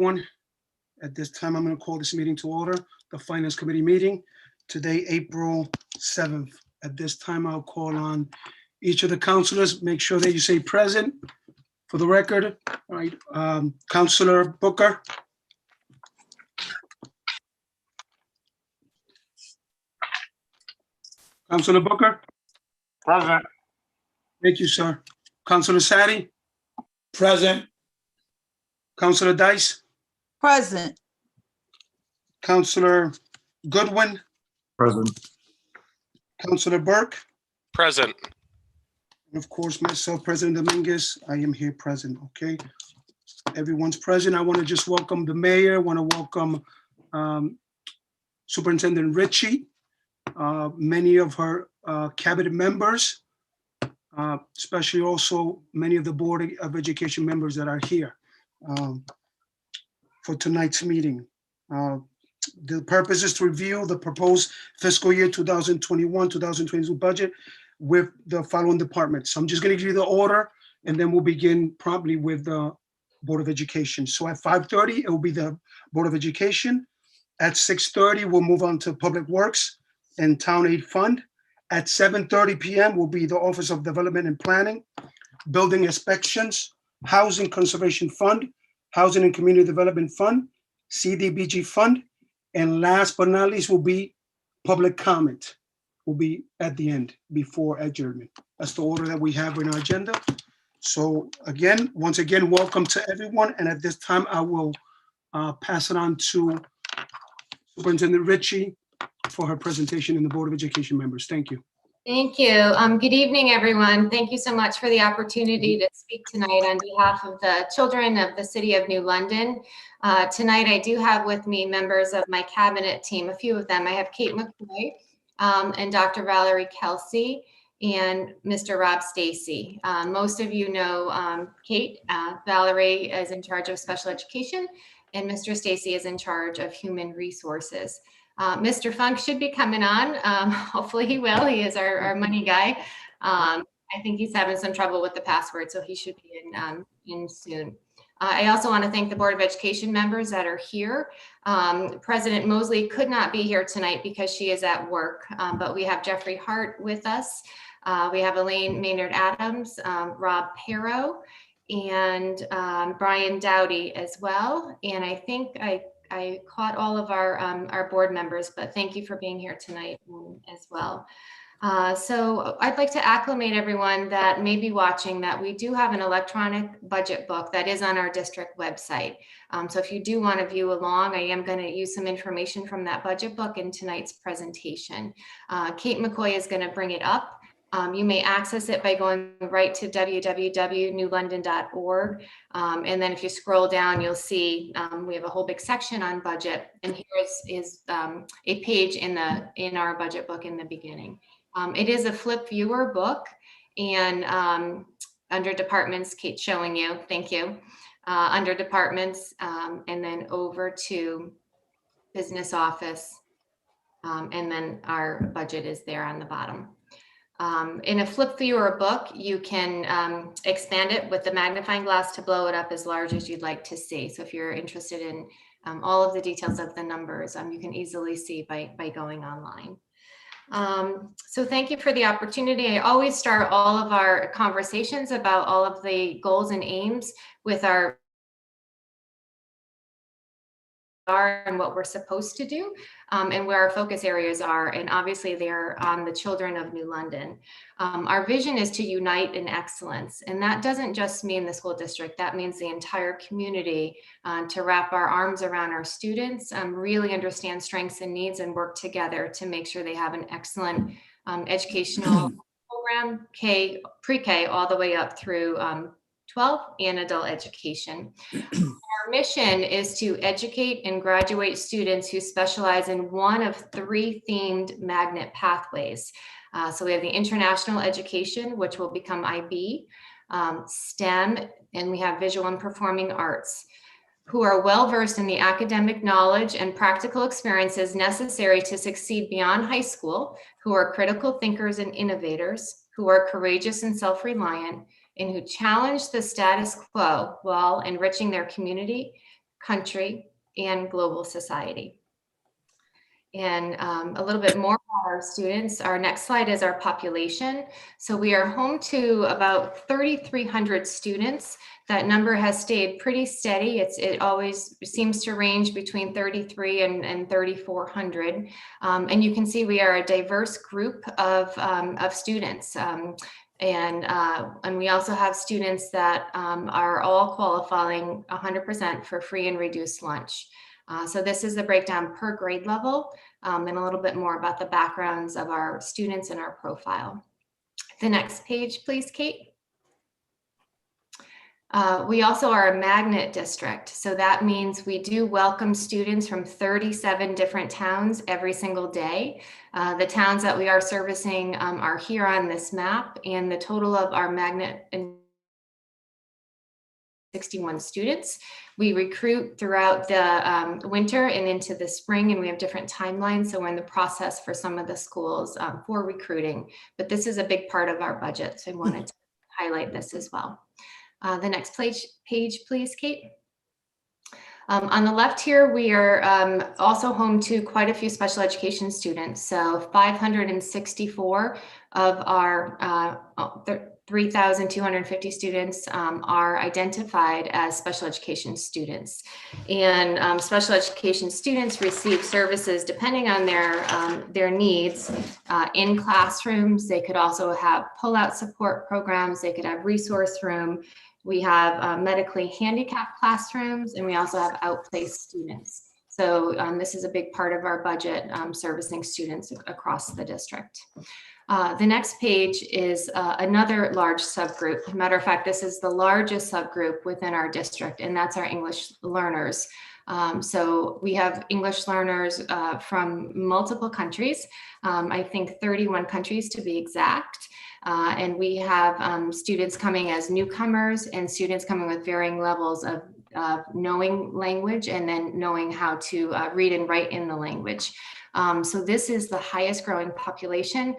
everyone. At this time, I'm going to call this meeting to order, the Finance Committee meeting, today, April 7th. At this time, I'll call on each of the councilors. Make sure that you say present for the record. All right, Councilor Booker. Councilor Booker. Present. Thank you, sir. Councilor Sadi. Present. Councilor Dice. Present. Councilor Goodwin. Present. Councilor Burke. Present. And of course, myself, President Dominguez, I am here present, okay? Everyone's present. I want to just welcome the mayor, want to welcome Superintendent Ritchie, many of her cabinet members, especially also many of the Board of Education members that are here for tonight's meeting. The purpose is to review the proposed fiscal year 2021-2022 budget with the following departments. So I'm just going to give you the order, and then we'll begin promptly with the Board of Education. So at 5:30, it will be the Board of Education. At 6:30, we'll move on to Public Works and Town Aid Fund. At 7:30 p.m. will be the Office of Development and Planning, Building Inspections, Housing Conservation Fund, Housing and Community Development Fund, CDBG Fund, and last but not least will be public comment. Will be at the end before adjournment. That's the order that we have in our agenda. So again, once again, welcome to everyone. And at this time, I will pass it on to Superintendent Ritchie for her presentation in the Board of Education members. Thank you. Thank you. Good evening, everyone. Thank you so much for the opportunity to speak tonight on behalf of the children of the City of New London. Tonight, I do have with me members of my cabinet team, a few of them. I have Kate McCoy and Dr. Valerie Kelsey and Mr. Rob Stacy. Most of you know Kate. Valerie is in charge of special education, and Mr. Stacy is in charge of human resources. Mr. Funk should be coming on. Hopefully he will. He is our money guy. I think he's having some trouble with the password, so he should be in soon. I also want to thank the Board of Education members that are here. President Mosley could not be here tonight because she is at work, but we have Jeffrey Hart with us. We have Elaine Maynard Adams, Rob Perro, and Brian Dowdy as well. And I think I caught all of our board members, but thank you for being here tonight as well. So I'd like to acclimate everyone that may be watching that we do have an electronic budget book that is on our district website. So if you do want to view along, I am going to use some information from that budget book in tonight's presentation. Kate McCoy is going to bring it up. You may access it by going right to www.newlondon.org. And then if you scroll down, you'll see we have a whole big section on budget. And here is a page in our budget book in the beginning. It is a flip viewer book, and under departments, Kate's showing you, thank you, under departments, and then over to business office, and then our budget is there on the bottom. In a flip viewer book, you can expand it with the magnifying glass to blow it up as large as you'd like to see. So if you're interested in all of the details of the numbers, you can easily see by going online. So thank you for the opportunity. I always start all of our conversations about all of the goals and aims with our and what we're supposed to do, and where our focus areas are. And obviously they're on the children of New London. Our vision is to unite in excellence. And that doesn't just mean the school district, that means the entire community, to wrap our arms around our students, really understand strengths and needs and work together to make sure they have an excellent educational program, pre-K all the way up through 12 and adult education. Our mission is to educate and graduate students who specialize in one of 3 themed magnet pathways. So we have the international education, which will become IB, STEM, and we have visual and performing arts, who are well-versed in the academic knowledge and practical experiences necessary to succeed beyond high school, who are critical thinkers and innovators, who are courageous and self-reliant, and who challenge the status quo while enriching their community, country, and global society. And a little bit more about our students. Our next slide is our population. So we are home to about 3,300 students. That number has stayed pretty steady. It always seems to range between 33 and 3,400. And you can see we are a diverse group of students. And we also have students that are all qualifying 100% for free and reduced lunch. So this is the breakdown per grade level, and a little bit more about the backgrounds of our students and our profile. The next page, please, Kate. We also are a magnet district. So that means we do welcome students from 37 different towns every single day. The towns that we are servicing are here on this map, and the total of our magnet and 61 students. We recruit throughout the winter and into the spring, and we have different timelines. So we're in the process for some of the schools for recruiting, but this is a big part of our budget. So I wanted to highlight this as well. The next page, please, Kate. On the left here, we are also home to quite a few special education students. So 564 of our 3,250 students are identified as special education students. And special education students receive services depending on their needs in classrooms. They could also have pull-out support programs. They could have resource room. We have medically handicapped classrooms, and we also have outplaced students. So this is a big part of our budget, servicing students across the district. The next page is another large subgroup. Matter of fact, this is the largest subgroup within our district, and that's our English learners. So we have English learners from multiple countries, I think 31 countries to be exact. And we have students coming as newcomers and students coming with varying levels of knowing language and then knowing how to read and write in the language. So this is the highest growing population.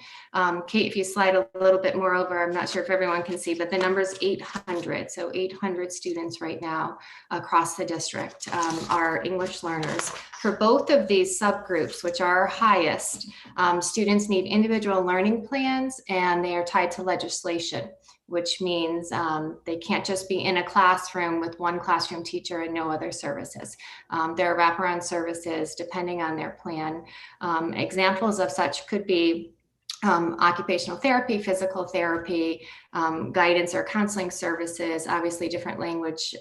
Kate, if you slide a little bit more over, I'm not sure if everyone can see, but the number is 800. So 800 students right now across the district are English learners. For both of these subgroups, which are our highest, students need individual learning plans, and they are tied to legislation, which means they can't just be in a classroom with one classroom teacher and no other services. There are wraparound services depending on their plan. Examples of such could be occupational therapy, physical therapy, guidance or counseling services, obviously different language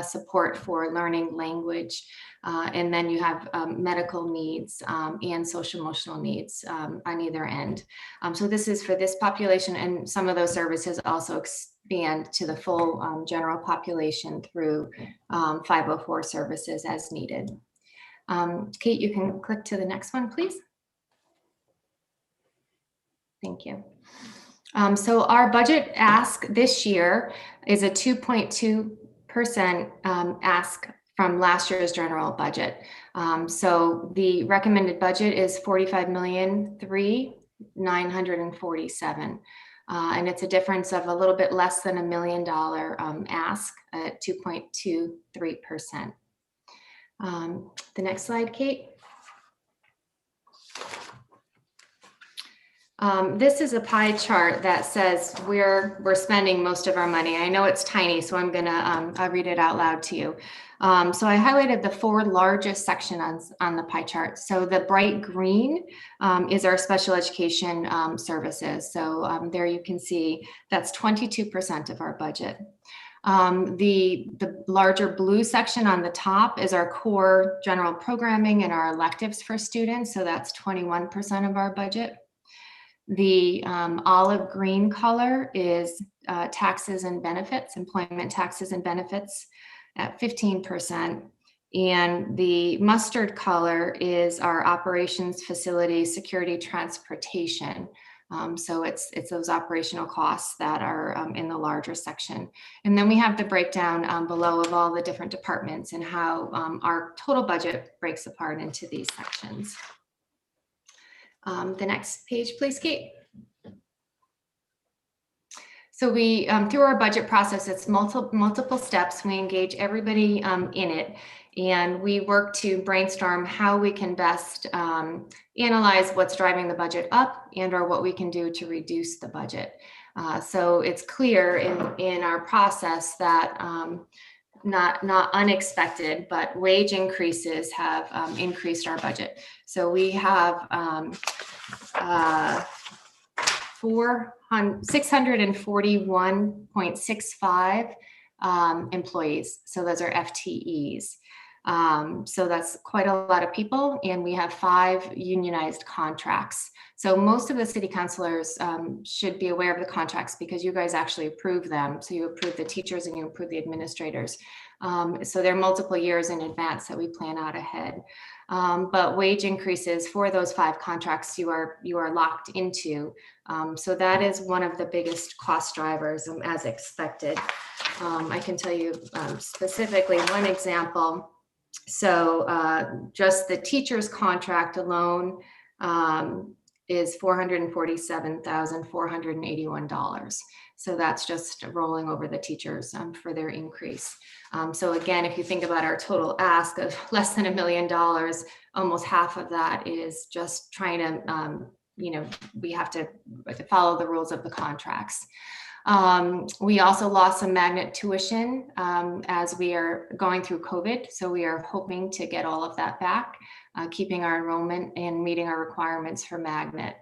support for learning language. And then you have medical needs and social emotional needs on either end. So this is for this population, and some of those services also expand to the full general population through 504 services as needed. Kate, you can click to the next one, please. Thank you. So our budget ask this year is a 2.2% ask from last year's general budget. So the recommended budget is $45,309,947. And it's a difference of a little bit less than $1 million ask at 2.23%. The next slide, Kate. This is a pie chart that says we're spending most of our money. I know it's tiny, so I'm gonna I'll read it out loud to you. So I highlighted the 4 largest sections on the pie chart. So the bright green is our special education services. So there you can see that's 22% of our budget. The larger blue section on the top is our core general programming and our electives for students. So that's 21% of our budget. The olive green color is taxes and benefits, employment taxes and benefits at 15%. And the mustard color is our operations, facilities, security, transportation. So it's those operational costs that are in the larger section. And then we have the breakdown below of all the different departments and how our total budget breaks apart into these sections. The next page, please, Kate. So we, through our budget process, it's multiple steps. We engage everybody in it, and we work to brainstorm how we can best analyze what's driving the budget up and/or what we can do to reduce the budget. So it's clear in our process that not unexpected, but wage increases have increased our budget. So we have 641.65 employees. So those are FTEs. So that's quite a lot of people, and we have 5 unionized contracts. So most of the city councilors should be aware of the contracts because you guys actually approve them. So you approve the teachers and you approve the administrators. So they're multiple years in advance that we plan out ahead. But wage increases for those 5 contracts you are locked into. So that is one of the biggest cost drivers as expected. I can tell you specifically one example. So just the teacher's contract alone is $447,481. So that's just rolling over the teachers for their increase. So again, if you think about our total ask of less than $1 million, almost half of that is just trying to, we have to follow the rules of the contracts. We also lost some magnet tuition as we are going through COVID. So we are hoping to get all of that back, keeping our enrollment and meeting our requirements for magnet.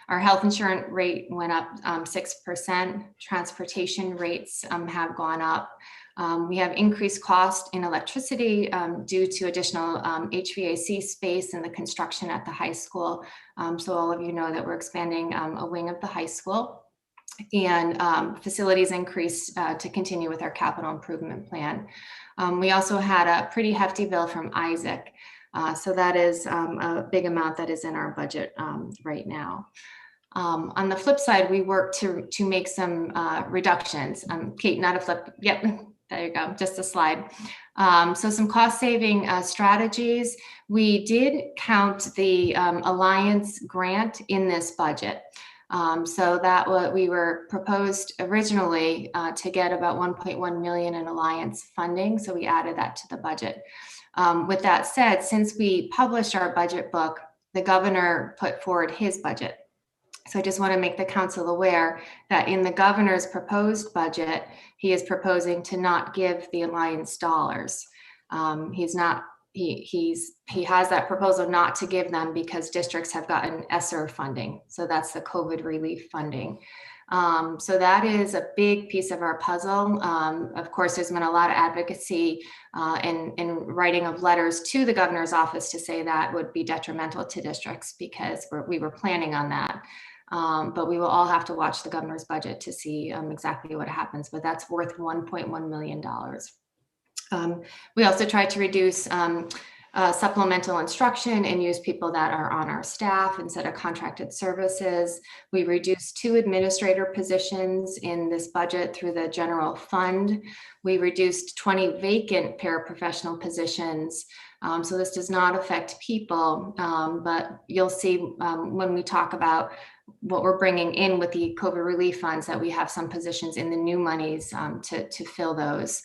Our health insurance rate went up 6%. Transportation rates have gone up. We have increased cost in electricity due to additional HVAC space in the construction at the high school. So all of you know that we're expanding a wing of the high school. And facilities increased to continue with our capital improvement plan. We also had a pretty hefty bill from Isaac. So that is a big amount that is in our budget right now. On the flip side, we work to make some reductions. Kate, not a flip. Yep, there you go, just a slide. So some cost saving strategies. We did count the Alliance grant in this budget. So that we were proposed originally to get about 1.1 million in Alliance funding. So we added that to the budget. With that said, since we published our budget book, the governor put forward his budget. So I just want to make the council aware that in the governor's proposed budget, he is proposing to not give the Alliance dollars. He has that proposal not to give them because districts have gotten ESSER funding. So that's the COVID relief funding. So that is a big piece of our puzzle. Of course, there's been a lot of advocacy and writing of letters to the governor's office to say that would be detrimental to districts because we were planning on that. But we will all have to watch the governor's budget to see exactly what happens, but that's worth $1.1 million. We also tried to reduce supplemental instruction and use people that are on our staff instead of contracted services. We reduced 2 administrator positions in this budget through the general fund. We reduced 20 vacant paraprofessional positions. So this does not affect people, but you'll see when we talk about what we're bringing in with the COVID relief funds that we have some positions in the new monies to fill those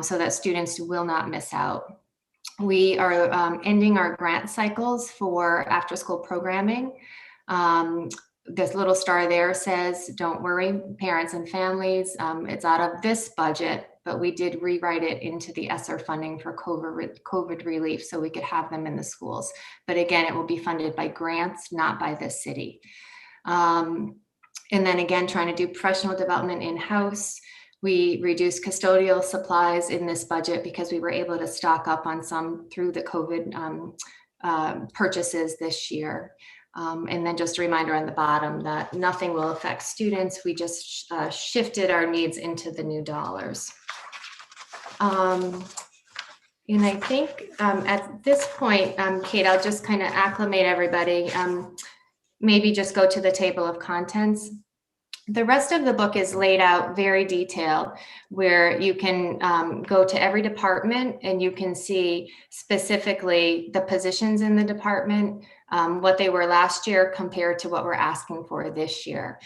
so that students will not miss out. We are ending our grant cycles for after school programming. This little star there says, don't worry, parents and families, it's out of this budget, but we did rewrite it into the ESSER funding for COVID relief so we could have them in the schools. But again, it will be funded by grants, not by the city. And then again, trying to do professional development in-house. We reduced custodial supplies in this budget because we were able to stock up on some through the COVID purchases this year. And then just a reminder on the bottom that nothing will affect students. We just shifted our needs into the new dollars. And I think at this point, Kate, I'll just kind of acclimate everybody. Maybe just go to the table of contents. The rest of the book is laid out very detailed, where you can go to every department and you can see specifically the positions in the department, what they were last year compared to what we're asking for this year.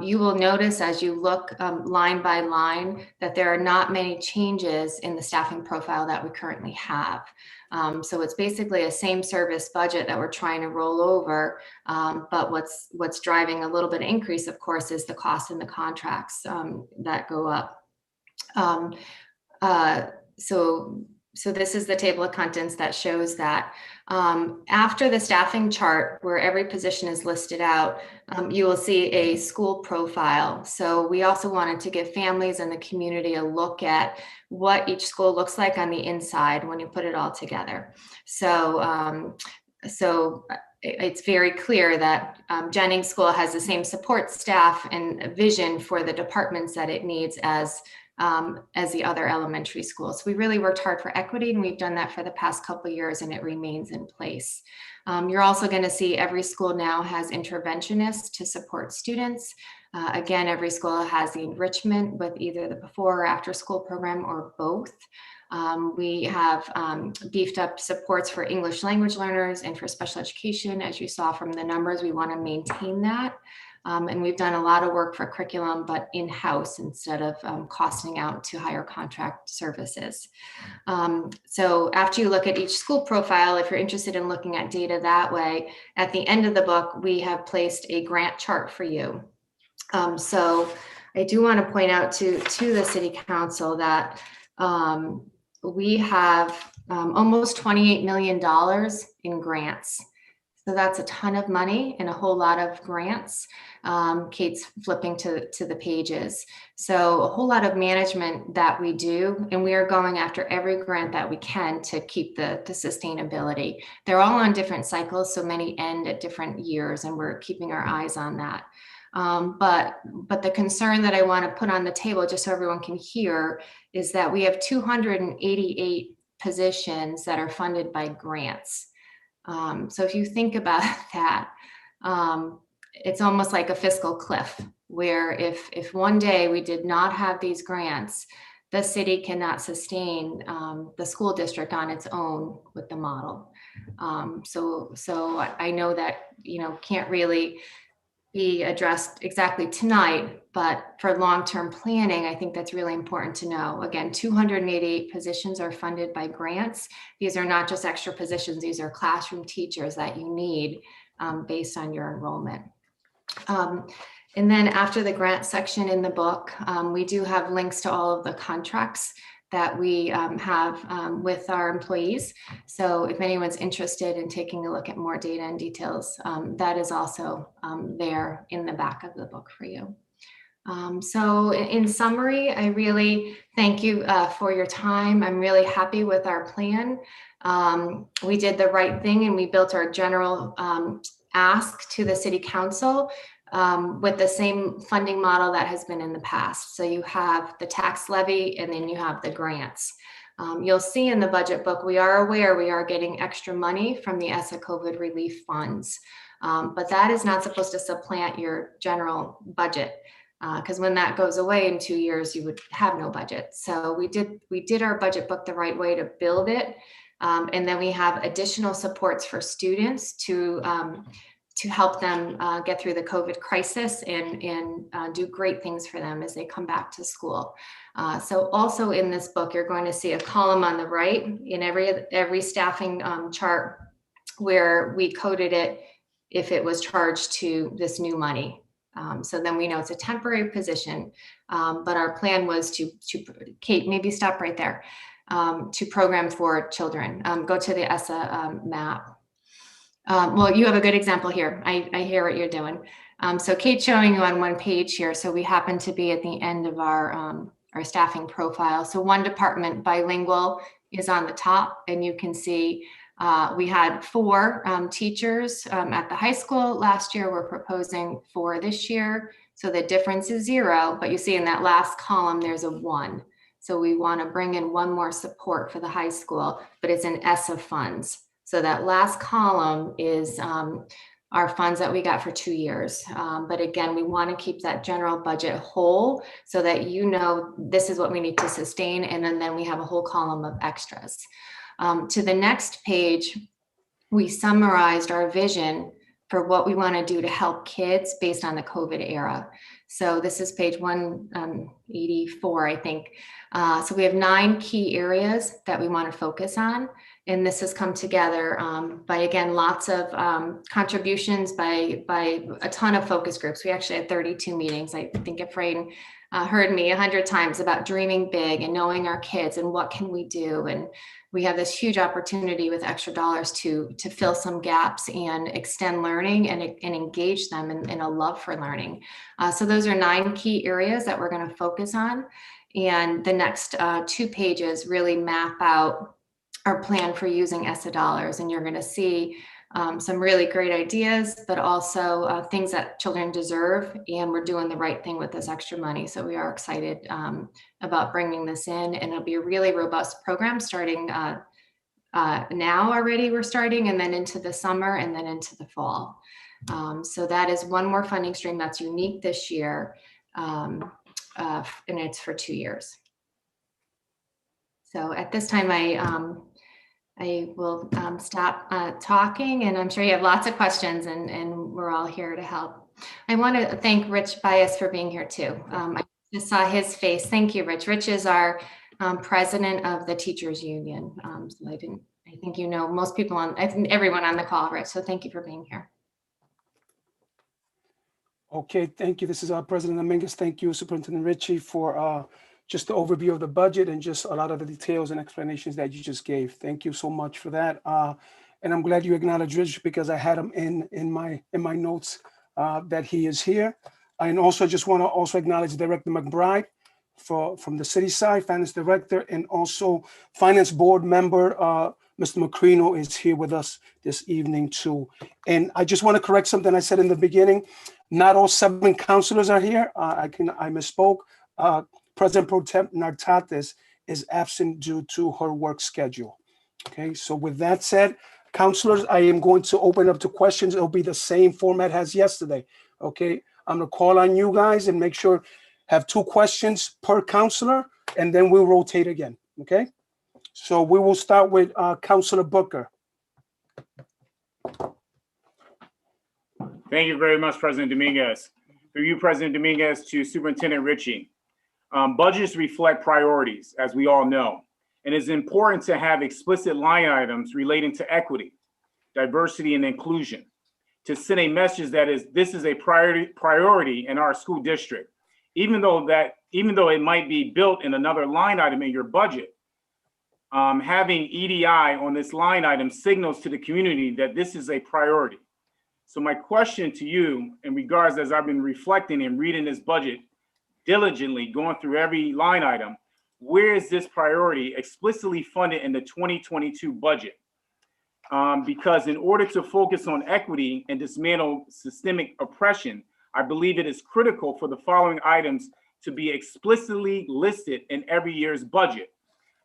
You will notice as you look line by line that there are not many changes in the staffing profile that we currently have. So it's basically a same service budget that we're trying to roll over. But what's driving a little bit of increase, of course, is the cost in the contracts that go up. So this is the table of contents that shows that after the staffing chart where every position is listed out, you will see a school profile. So we also wanted to give families and the community a look at what each school looks like on the inside when you put it all together. So it's very clear that Jennings School has the same support staff and vision for the departments that it needs as the other elementary schools. We really worked hard for equity, and we've done that for the past couple of years, and it remains in place. You're also going to see every school now has interventionists to support students. Again, every school has the enrichment with either the before or after school program or both. We have beefed up supports for English language learners and for special education. As you saw from the numbers, we want to maintain that. And we've done a lot of work for curriculum, but in-house instead of costing out to higher contract services. So after you look at each school profile, if you're interested in looking at data that way, at the end of the book, we have placed a grant chart for you. So I do want to point out to the City Council that we have almost $28 million in grants. So that's a ton of money and a whole lot of grants. Kate's flipping to the pages. So a whole lot of management that we do, and we are going after every grant that we can to keep the sustainability. They're all on different cycles, so many end at different years, and we're keeping our eyes on that. But the concern that I want to put on the table, just so everyone can hear, is that we have 288 positions that are funded by grants. So if you think about that, it's almost like a fiscal cliff, where if one day we did not have these grants, the city cannot sustain the school district on its own with the model. So I know that, can't really be addressed exactly tonight, but for long-term planning, I think that's really important to know. Again, 288 positions are funded by grants. These are not just extra positions. These are classroom teachers that you need based on your enrollment. And then after the grant section in the book, we do have links to all of the contracts that we have with our employees. So if anyone's interested in taking a look at more data and details, that is also there in the back of the book for you. So in summary, I really thank you for your time. I'm really happy with our plan. We did the right thing, and we built our general ask to the City Council with the same funding model that has been in the past. So you have the tax levy, and then you have the grants. You'll see in the budget book, we are aware we are getting extra money from the ESSA COVID relief funds, but that is not supposed to supplant your general budget, because when that goes away in 2 years, you would have no budget. So we did our budget book the right way to build it. And then we have additional supports for students to help them get through the COVID crisis and do great things for them as they come back to school. So also in this book, you're going to see a column on the right in every staffing chart where we coded it if it was charged to this new money. So then we know it's a temporary position, but our plan was to Kate, maybe stop right there, to program for children. Go to the ESSA map. Well, you have a good example here. I hear what you're doing. So Kate's showing you on one page here. So we happen to be at the end of our staffing profile. So one department, bilingual, is on the top, and you can see we had 4 teachers at the high school last year. We're proposing 4 this year. So the difference is 0, but you see in that last column, there's a 1. So we want to bring in 1 more support for the high school, but it's in ESSA funds. So that last column is our funds that we got for 2 years. But again, we want to keep that general budget whole so that this is what we need to sustain. And then we have a whole column of extras. To the next page, we summarized our vision for what we want to do to help kids based on the COVID era. So this is page 184, I think. So we have 9 key areas that we want to focus on. And this has come together by, again, lots of contributions by a ton of focus groups. We actually had 32 meetings. I think Efrain heard me 100 times about dreaming big and knowing our kids and what can we do. And we have this huge opportunity with extra dollars to fill some gaps and extend learning and engage them in a love for learning. So those are 9 key areas that we're going to focus on. And the next 2 pages really map out our plan for using ESSA dollars. And you're going to see some really great ideas, but also things that children deserve. And we're doing the right thing with this extra money. So we are excited about bringing this in, and it'll be a really robust program starting now already. We're starting, and then into the summer and then into the fall. So that is one more funding stream that's unique this year. And it's for 2 years. So at this time, I will stop talking, and I'm sure you have lots of questions, and we're all here to help. I want to thank Rich Bias for being here too. I just saw his face. Thank you, Rich. Rich is our president of the Teachers Union. So I think you know most people I think everyone on the call, Rich. So thank you for being here. Okay, thank you. This is President Dominguez. Thank you, Superintendent Ritchie, for just the overview of the budget and just a lot of the details and explanations that you just gave. Thank you so much for that. And I'm glad you acknowledged Rich, because I had him in my notes that he is here. And also just want to also acknowledge Director McBride from the city side, Finance Director, and also Finance Board member, Mr. Macrino is here with us this evening too. And I just want to correct something I said in the beginning. Not all 7 counselors are here. I misspoke. President Pro Tem Nartates is absent due to her work schedule. Okay, so with that said, counselors, I am going to open up to questions. It'll be the same format as yesterday. Okay, I'm gonna call on you guys and make sure have 2 questions per counselor, and then we'll rotate again. Okay, so we will start with Counselor Booker. Thank you very much, President Dominguez. Through you, President Dominguez, to Superintendent Ritchie. Budgets reflect priorities, as we all know, and it's important to have explicit line items relating to equity, diversity, and inclusion to send a message that this is a priority in our school district. Even though it might be built in another line item in your budget, having EDI on this line item signals to the community that this is a priority. So my question to you, in regards, as I've been reflecting and reading this budget diligently, going through every line item, where is this priority explicitly funded in the 2022 budget? Because in order to focus on equity and dismantle systemic oppression, I believe it is critical for the following items to be explicitly listed in every year's budget.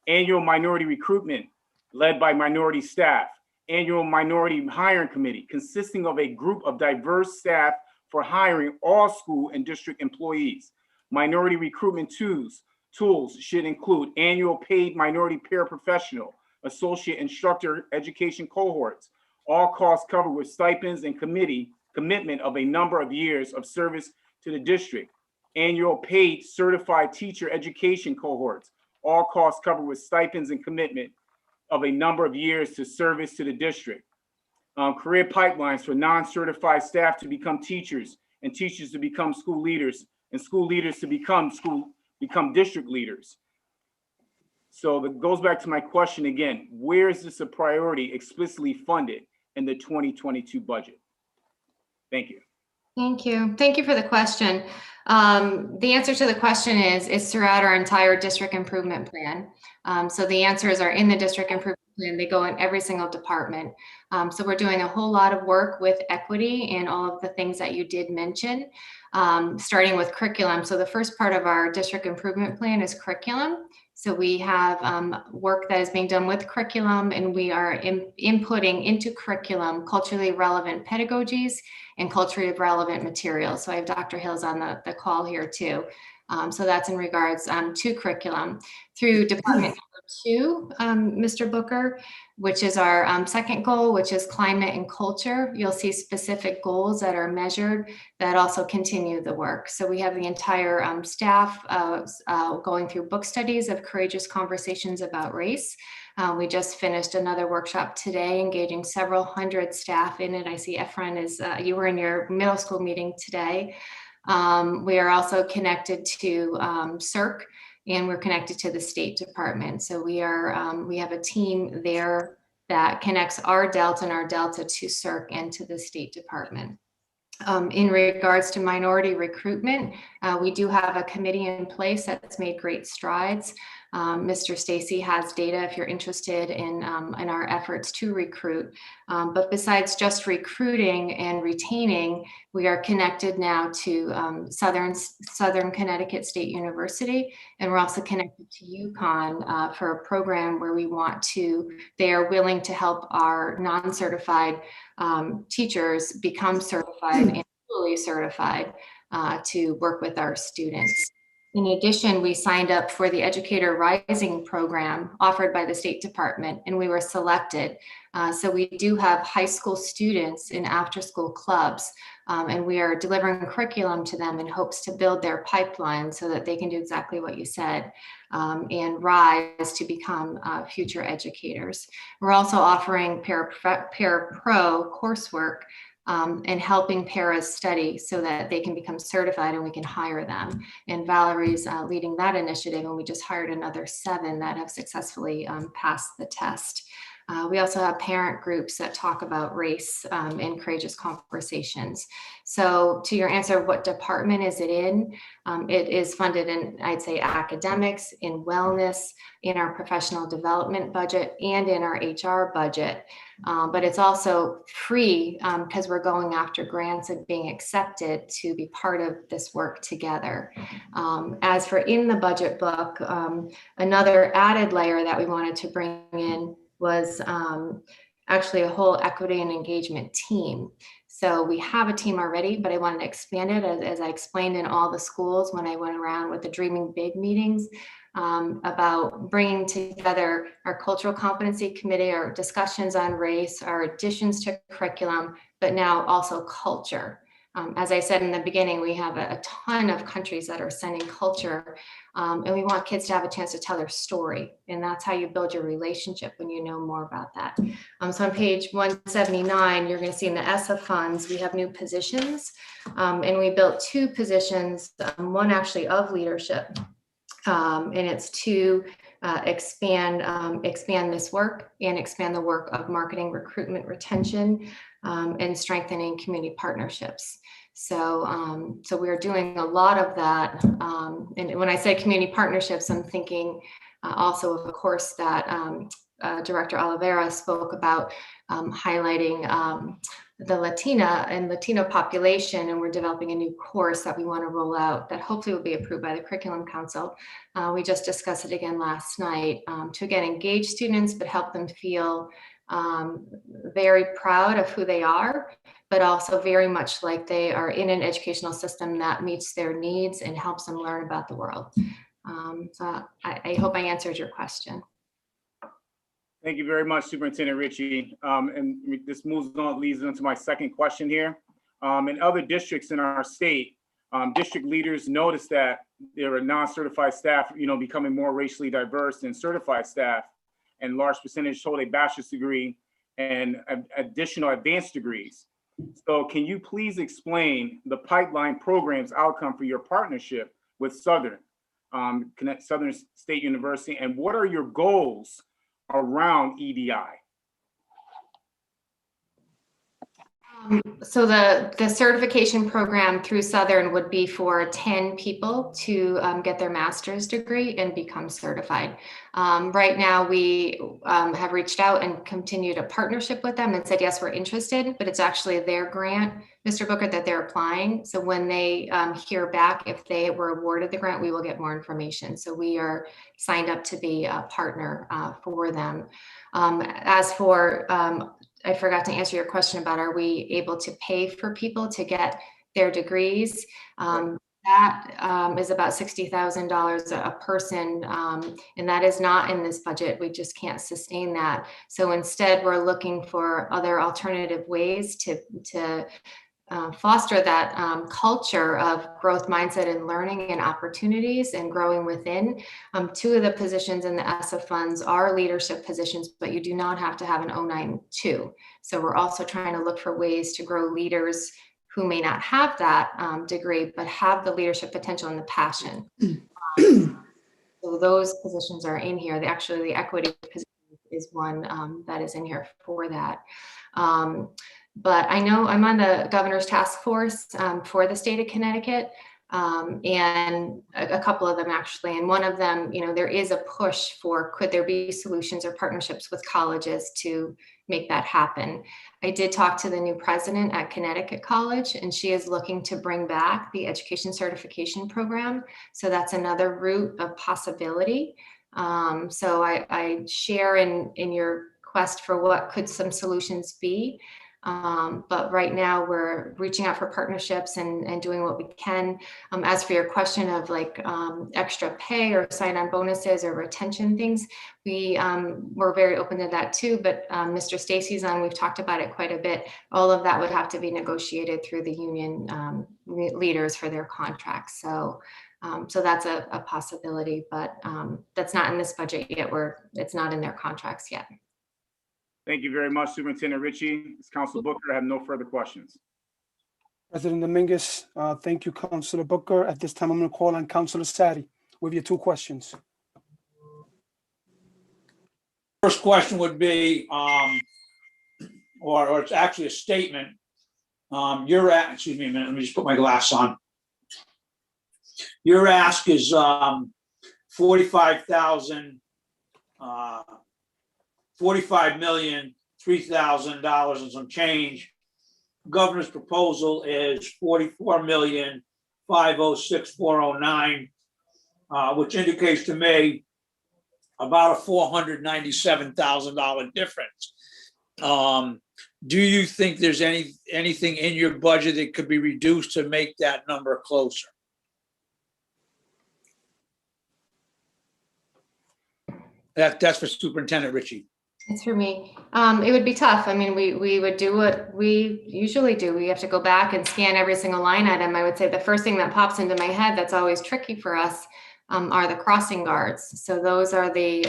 Annual minority recruitment led by minority staff. Annual minority hiring committee consisting of a group of diverse staff for hiring all school and district employees. Minority recruitment tools should include annual paid minority paraprofessional, associate instructor education cohorts, all costs covered with stipends and commitment of a number of years of service to the district. Annual paid certified teacher education cohorts, all costs covered with stipends and commitment of a number of years to service to the district. Career pipelines for non-certified staff to become teachers, and teachers to become school leaders, and school leaders to become district leaders. So that goes back to my question again, where is this a priority explicitly funded in the 2022 budget? Thank you. Thank you. Thank you for the question. The answer to the question is throughout our entire district improvement plan. So the answers are in the district improvement plan. They go in every single department. So we're doing a whole lot of work with equity and all of the things that you did mention, starting with curriculum. So the first part of our district improvement plan is curriculum. So we have work that is being done with curriculum, and we are inputting into curriculum culturally relevant pedagogies and culturally relevant materials. So I have Dr. Hills on the call here too. So that's in regards to curriculum. Through department 2, Mr. Booker, which is our second goal, which is climate and culture. You'll see specific goals that are measured that also continue the work. So we have the entire staff going through book studies of Courageous Conversations About Race. We just finished another workshop today, engaging several hundred staff in it. I see Efren you were in your middle school meeting today. We are also connected to CERC, and we're connected to the State Department. So we have a team there that connects our Delta to CERC and to the State Department. In regards to minority recruitment, we do have a committee in place that's made great strides. Mr. Stacy has data if you're interested in our efforts to recruit. But besides just recruiting and retaining, we are connected now to Southern Connecticut State University, and we're also connected to UConn for a program where they are willing to help our non-certified teachers become certified and fully certified to work with our students. In addition, we signed up for the Educator Rising program offered by the State Department, and we were selected. So we do have high school students in after-school clubs, and we are delivering curriculum to them in hopes to build their pipeline so that they can do exactly what you said and rise to become future educators. We're also offering Para-Pro coursework and helping paras study so that they can become certified and we can hire them. And Valerie's leading that initiative, and we just hired another 7 that have successfully passed the test. We also have parent groups that talk about race in Courageous Conversations. So to your answer, what department is it in? It is funded in, I'd say, academics, in wellness, in our professional development budget, and in our HR budget. But it's also free because we're going after grants and being accepted to be part of this work together. As for in the budget book, another added layer that we wanted to bring in was actually a whole equity and engagement team. So we have a team already, but I wanted to expand it as I explained in all the schools when I went around with the Dreaming Big meetings about bringing together our cultural competency committee, our discussions on race, our additions to curriculum, but now also culture. As I said in the beginning, we have a ton of countries that are sending culture, and we want kids to have a chance to tell their story. And that's how you build your relationship when you know more about that. So on page 179, you're going to see in the ESSA funds, we have new positions, and we built 2 positions, one actually of leadership, and it's to expand this work and expand the work of marketing, recruitment, retention, and strengthening community partnerships. So, so we're doing a lot of that. And when I say community partnerships, I'm thinking also of a course that Director Oliveira spoke about, highlighting the Latina and Latino population, and we're developing a new course that we want to roll out that hopefully will be approved by the Curriculum Council. We just discussed it again last night to again engage students, but help them feel very proud of who they are, but also very much like they are in an educational system that meets their needs and helps them learn about the world. So I hope I answered your question. Thank you very much, Superintendent Ritchie. And this leads into my second question here. In other districts in our state, district leaders notice that there are non-certified staff, becoming more racially diverse than certified staff, and large percentage hold a bachelor's degree and additional advanced degrees. So can you please explain the pipeline program's outcome for your partnership with Southern State University, and what are your goals around EDI? So the certification program through Southern would be for 10 people to get their master's degree and become certified. Right now, we have reached out and continued a partnership with them and said, yes, we're interested, but it's actually their grant, Mr. Booker, that they're applying. So when they hear back, if they were awarded the grant, we will get more information. So we are signed up to be a partner for them. As for I forgot to answer your question about, are we able to pay for people to get their degrees? That is about $60,000 a person, and that is not in this budget. We just can't sustain that. So instead, we're looking for other alternative ways to foster that culture of growth mindset and learning and opportunities and growing within. Two of the positions in the ESSA funds are leadership positions, but you do not have to have an 092. So we're also trying to look for ways to grow leaders who may not have that degree, but have the leadership potential and the passion. So those positions are in here. Actually, the equity position is one that is in here for that. But I know I'm on the governor's task force for the state of Connecticut, and a couple of them actually. And one of them, there is a push for, could there be solutions or partnerships with colleges to make that happen? I did talk to the new president at Connecticut College, and she is looking to bring back the education certification program. So that's another route of possibility. So I share in your quest for what could some solutions be. But right now we're reaching out for partnerships and doing what we can. As for your question of extra pay or sign-on bonuses or retention things, we're very open to that too. But Mr. Stacy's on, we've talked about it quite a bit. All of that would have to be negotiated through the union leaders for their contracts. So that's a possibility, but that's not in this budget yet. It's not in their contracts yet. Thank you very much, Superintendent Ritchie. Council Booker, I have no further questions. President Dominguez, thank you, Councilor Booker. At this time, I'm going to call on Councilor Sadi with your 2 questions. First question would be, or it's actually a statement. Excuse me a minute, let me just put my glass on. Your ask is $45,003,000 and some change. Governor's proposal is $44,506,409, which indicates to me about a $497,000 difference. Do you think there's anything in your budget that could be reduced to make that number closer? That's for Superintendent Ritchie. It's for me. It would be tough. I mean, we would do what we usually do. We have to go back and scan every single line item. I would say the first thing that pops into my head that's always tricky for us are the crossing guards. So those are they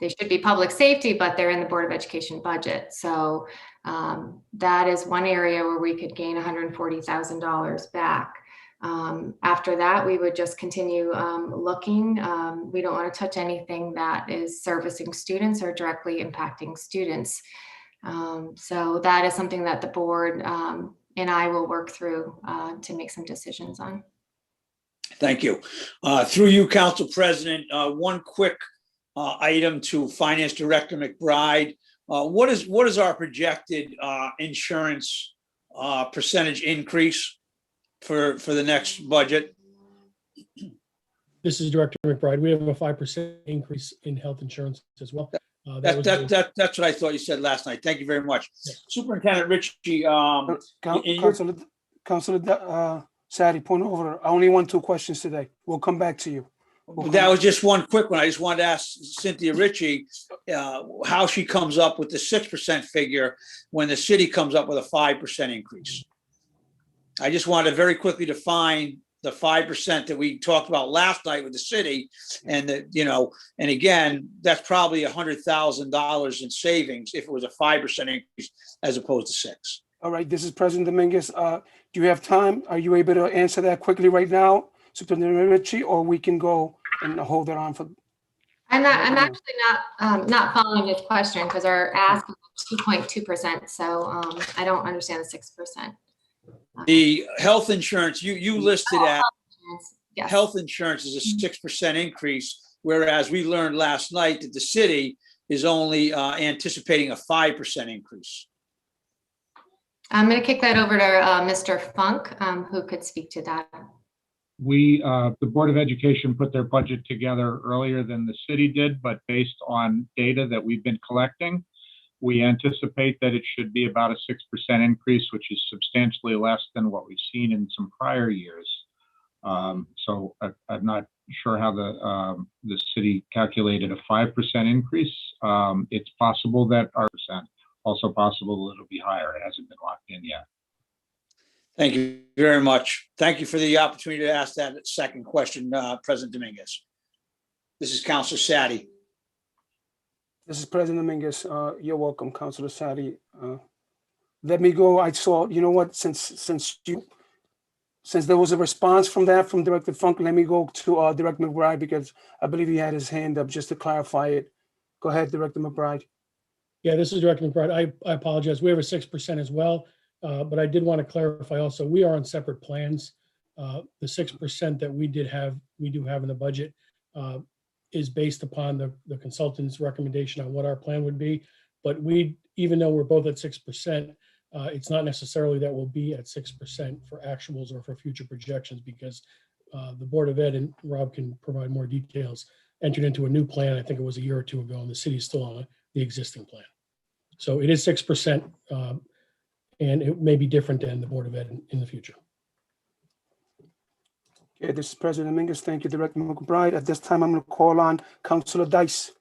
should be public safety, but they're in the Board of Education budget. So that is one area where we could gain $140,000 back. After that, we would just continue looking. We don't want to touch anything that is servicing students or directly impacting students. So that is something that the board and I will work through to make some decisions on. Thank you. Through you, Council President, one quick item to Finance Director McBride. What is our projected insurance percentage increase for the next budget? This is Director McBride. We have a 5% increase in health insurance as well. That's what I thought you said last night. Thank you very much. Yes. Superintendent Ritchie, Councilor Sadi, point over. I only want 2 questions today. We'll come back to you. that was just one quick one. I just wanted to ask Cynthia Ritchie how she comes up with the 6% figure when the city comes up with a 5% increase. I just wanted to very quickly define the 5% that we talked about last night with the city, and that, you know, and again, that's probably $100,000 in savings if it was a 5% increase as opposed to 6. All right, this is President Dominguez. Do you have time? Are you able to answer that quickly right now, Superintendent Ritchie, or we can go and hold it on for? I'm actually not following this question because our ask is 2.2%. So I don't understand the 6%. The health insurance, you listed at Yes. health insurance is a 6% increase, whereas we learned last night that the city is only anticipating a 5% increase. I'm going to kick that over to Mr. Funk, who could speak to that. The Board of Education put their budget together earlier than the city did, but based on data that we've been collecting, we anticipate that it should be about a 6% increase, which is substantially less than what we've seen in some prior years. So I'm not sure how the city calculated a 5% increase. It's possible that our percent, also possible that it'll be higher. It hasn't been locked in yet. Thank you very much. Thank you for the opportunity to ask that second question, President Dominguez. This is Councilor Sadi. This is President Dominguez. You're welcome, Councilor Sadi. Let me go. I saw, you know what, since there was a response from Director Funk, let me go to Director McBride, because I believe he had his hand up just to clarify it. Go ahead, Director McBride. Yeah, this is Director McBride. I apologize. We have a 6% as well, but I did want to clarify also, we are on separate plans. The 6% that we do have in the budget is based upon the consultant's recommendation on what our plan would be. But even though we're both at 6%, it's not necessarily that we'll be at 6% for actuals or for future projections, because the Board of Ed, and Rob can provide more details, entered into a new plan, I think it was a year or two ago, and the city's still on the existing plan. So it is 6%, and it may be different than the Board of Ed in the future. Okay, this is President Dominguez. Thank you, Director McBride. At this time, I'm going to call on Councilor Dice.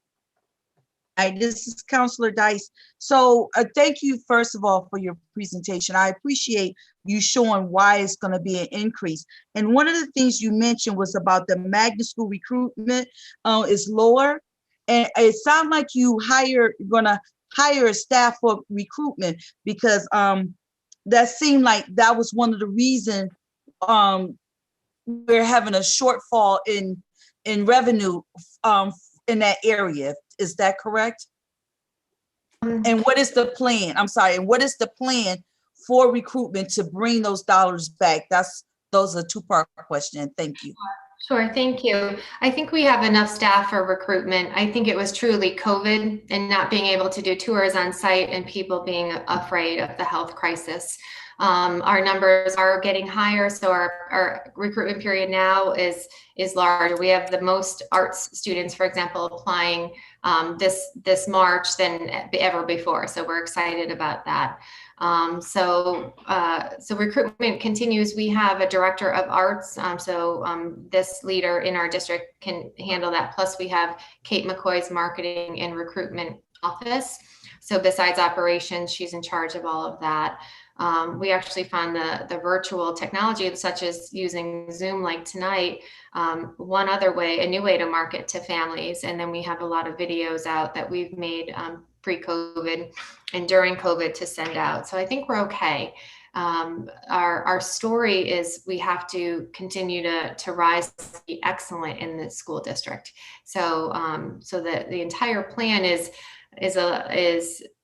Hi, this is Councilor Dice. So thank you, first of all, for your presentation. I appreciate you showing why it's going to be an increase. And one of the things you mentioned was about the magnet school recruitment is lower. And it sounds like you're going to hire a staff for recruitment, because that seemed like that was one of the reasons we're having a shortfall in revenue in that area. Is that correct? And what is the plan? I'm sorry. And what is the plan for recruitment to bring those dollars back? Those are two-part question. Thank you. Sure, thank you. I think we have enough staff for recruitment. I think it was truly COVID and not being able to do tours on site and people being afraid of the health crisis. Our numbers are getting higher, so our recruitment period now is larger. We have the most arts students, for example, applying this March than ever before. So we're excited about that. So recruitment continues. We have a director of arts. This leader in our district can handle that. Plus we have Kate McCoy's marketing and recruitment office. So besides operations, she's in charge of all of that. We actually found the virtual technology, such as using Zoom like tonight, one other way, a new way to market to families. And then we have a lot of videos out that we've made pre-COVID and during COVID to send out. So I think we're okay. Our story is we have to continue to rise to be excellent in the school district. So that the entire plan is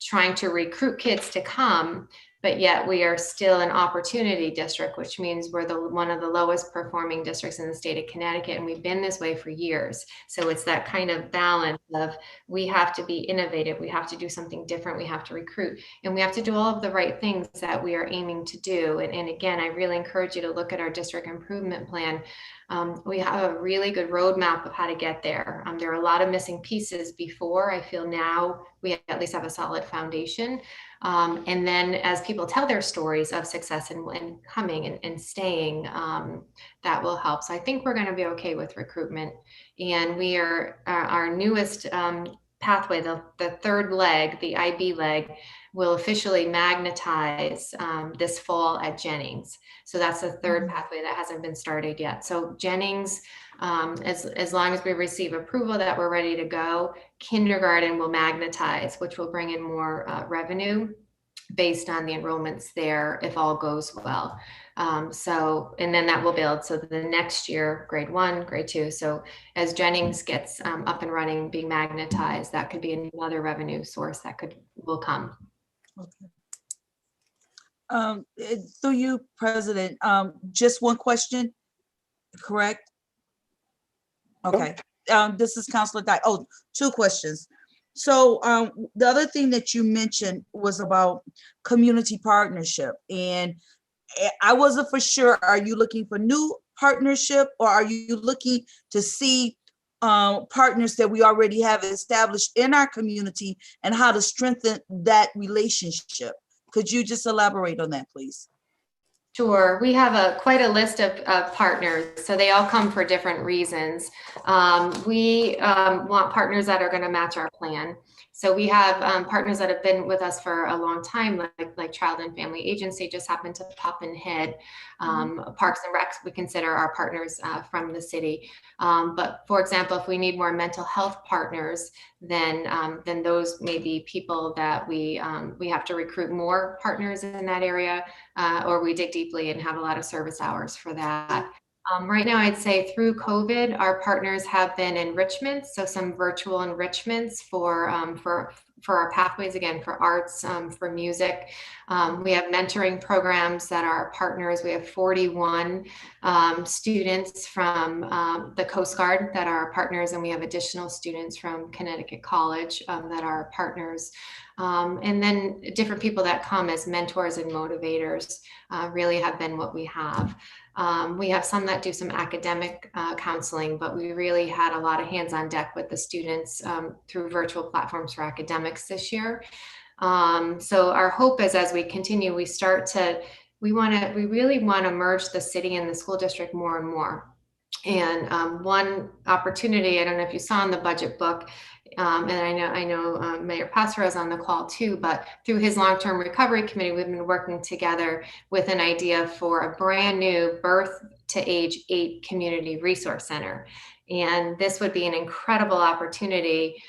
trying to recruit kids to come, but yet we are still an opportunity district, which means we're one of the lowest performing districts in the state of Connecticut, and we've been this way for years. So it's that kind of balance of we have to be innovative, we have to do something different, we have to recruit, and we have to do all of the right things that we are aiming to do. And again, I really encourage you to look at our district improvement plan. We have a really good roadmap of how to get there. There are a lot of missing pieces before. I feel now we at least have a solid foundation. And then as people tell their stories of success and coming and staying, that will help. So I think we're going to be okay with recruitment. And we are our newest pathway, the third leg, the IB leg, will officially magnetize this fall at Jennings. So that's the third pathway that hasn't been started yet. So Jennings, as long as we receive approval that we're ready to go, kindergarten will magnetize, which will bring in more revenue based on the enrollments there if all goes well. And then that will build. So the next year, grade 1, grade 2. So as Jennings gets up and running, being magnetized, that could be another revenue source that will come. Okay. Through you, President, just one question, correct? Okay. This is Councilor Dyke. Oh, 2 questions. So the other thing that you mentioned was about community partnership, and I wasn't for sure, are you looking for new partnership, or are you looking to see partners that we already have established in our community and how to strengthen that relationship? Could you just elaborate on that, please? Sure, we have quite a list of partners, so they all come for different reasons. We want partners that are going to match our plan. So we have partners that have been with us for a long time, like Child and Family Agency just happened to pop in head. Parks and Recs, we consider our partners from the city. But for example, if we need more mental health partners, then those may be people that we have to recruit more partners in that area, or we dig deeply and have a lot of service hours for that. Right now, I'd say through COVID, our partners have been enrichments, so some virtual enrichments for our pathways, again, for arts, for music. We have mentoring programs that are partners. We have 41 students from the Coast Guard that are our partners, and we have additional students from Connecticut College that are partners. And then different people that come as mentors and motivators really have been what we have. We have some that do some academic counseling, but we really had a lot of hands on deck with the students through virtual platforms for academics this year. So our hope is as we continue, we really want to merge the city and the school district more and more. And one opportunity, I don't know if you saw in the budget book, and I know Mayor Passero is on the call too, but through his long-term recovery committee, we've been working together with an idea for a brand new birth to age 8 community resource center. And this would be an incredible opportunity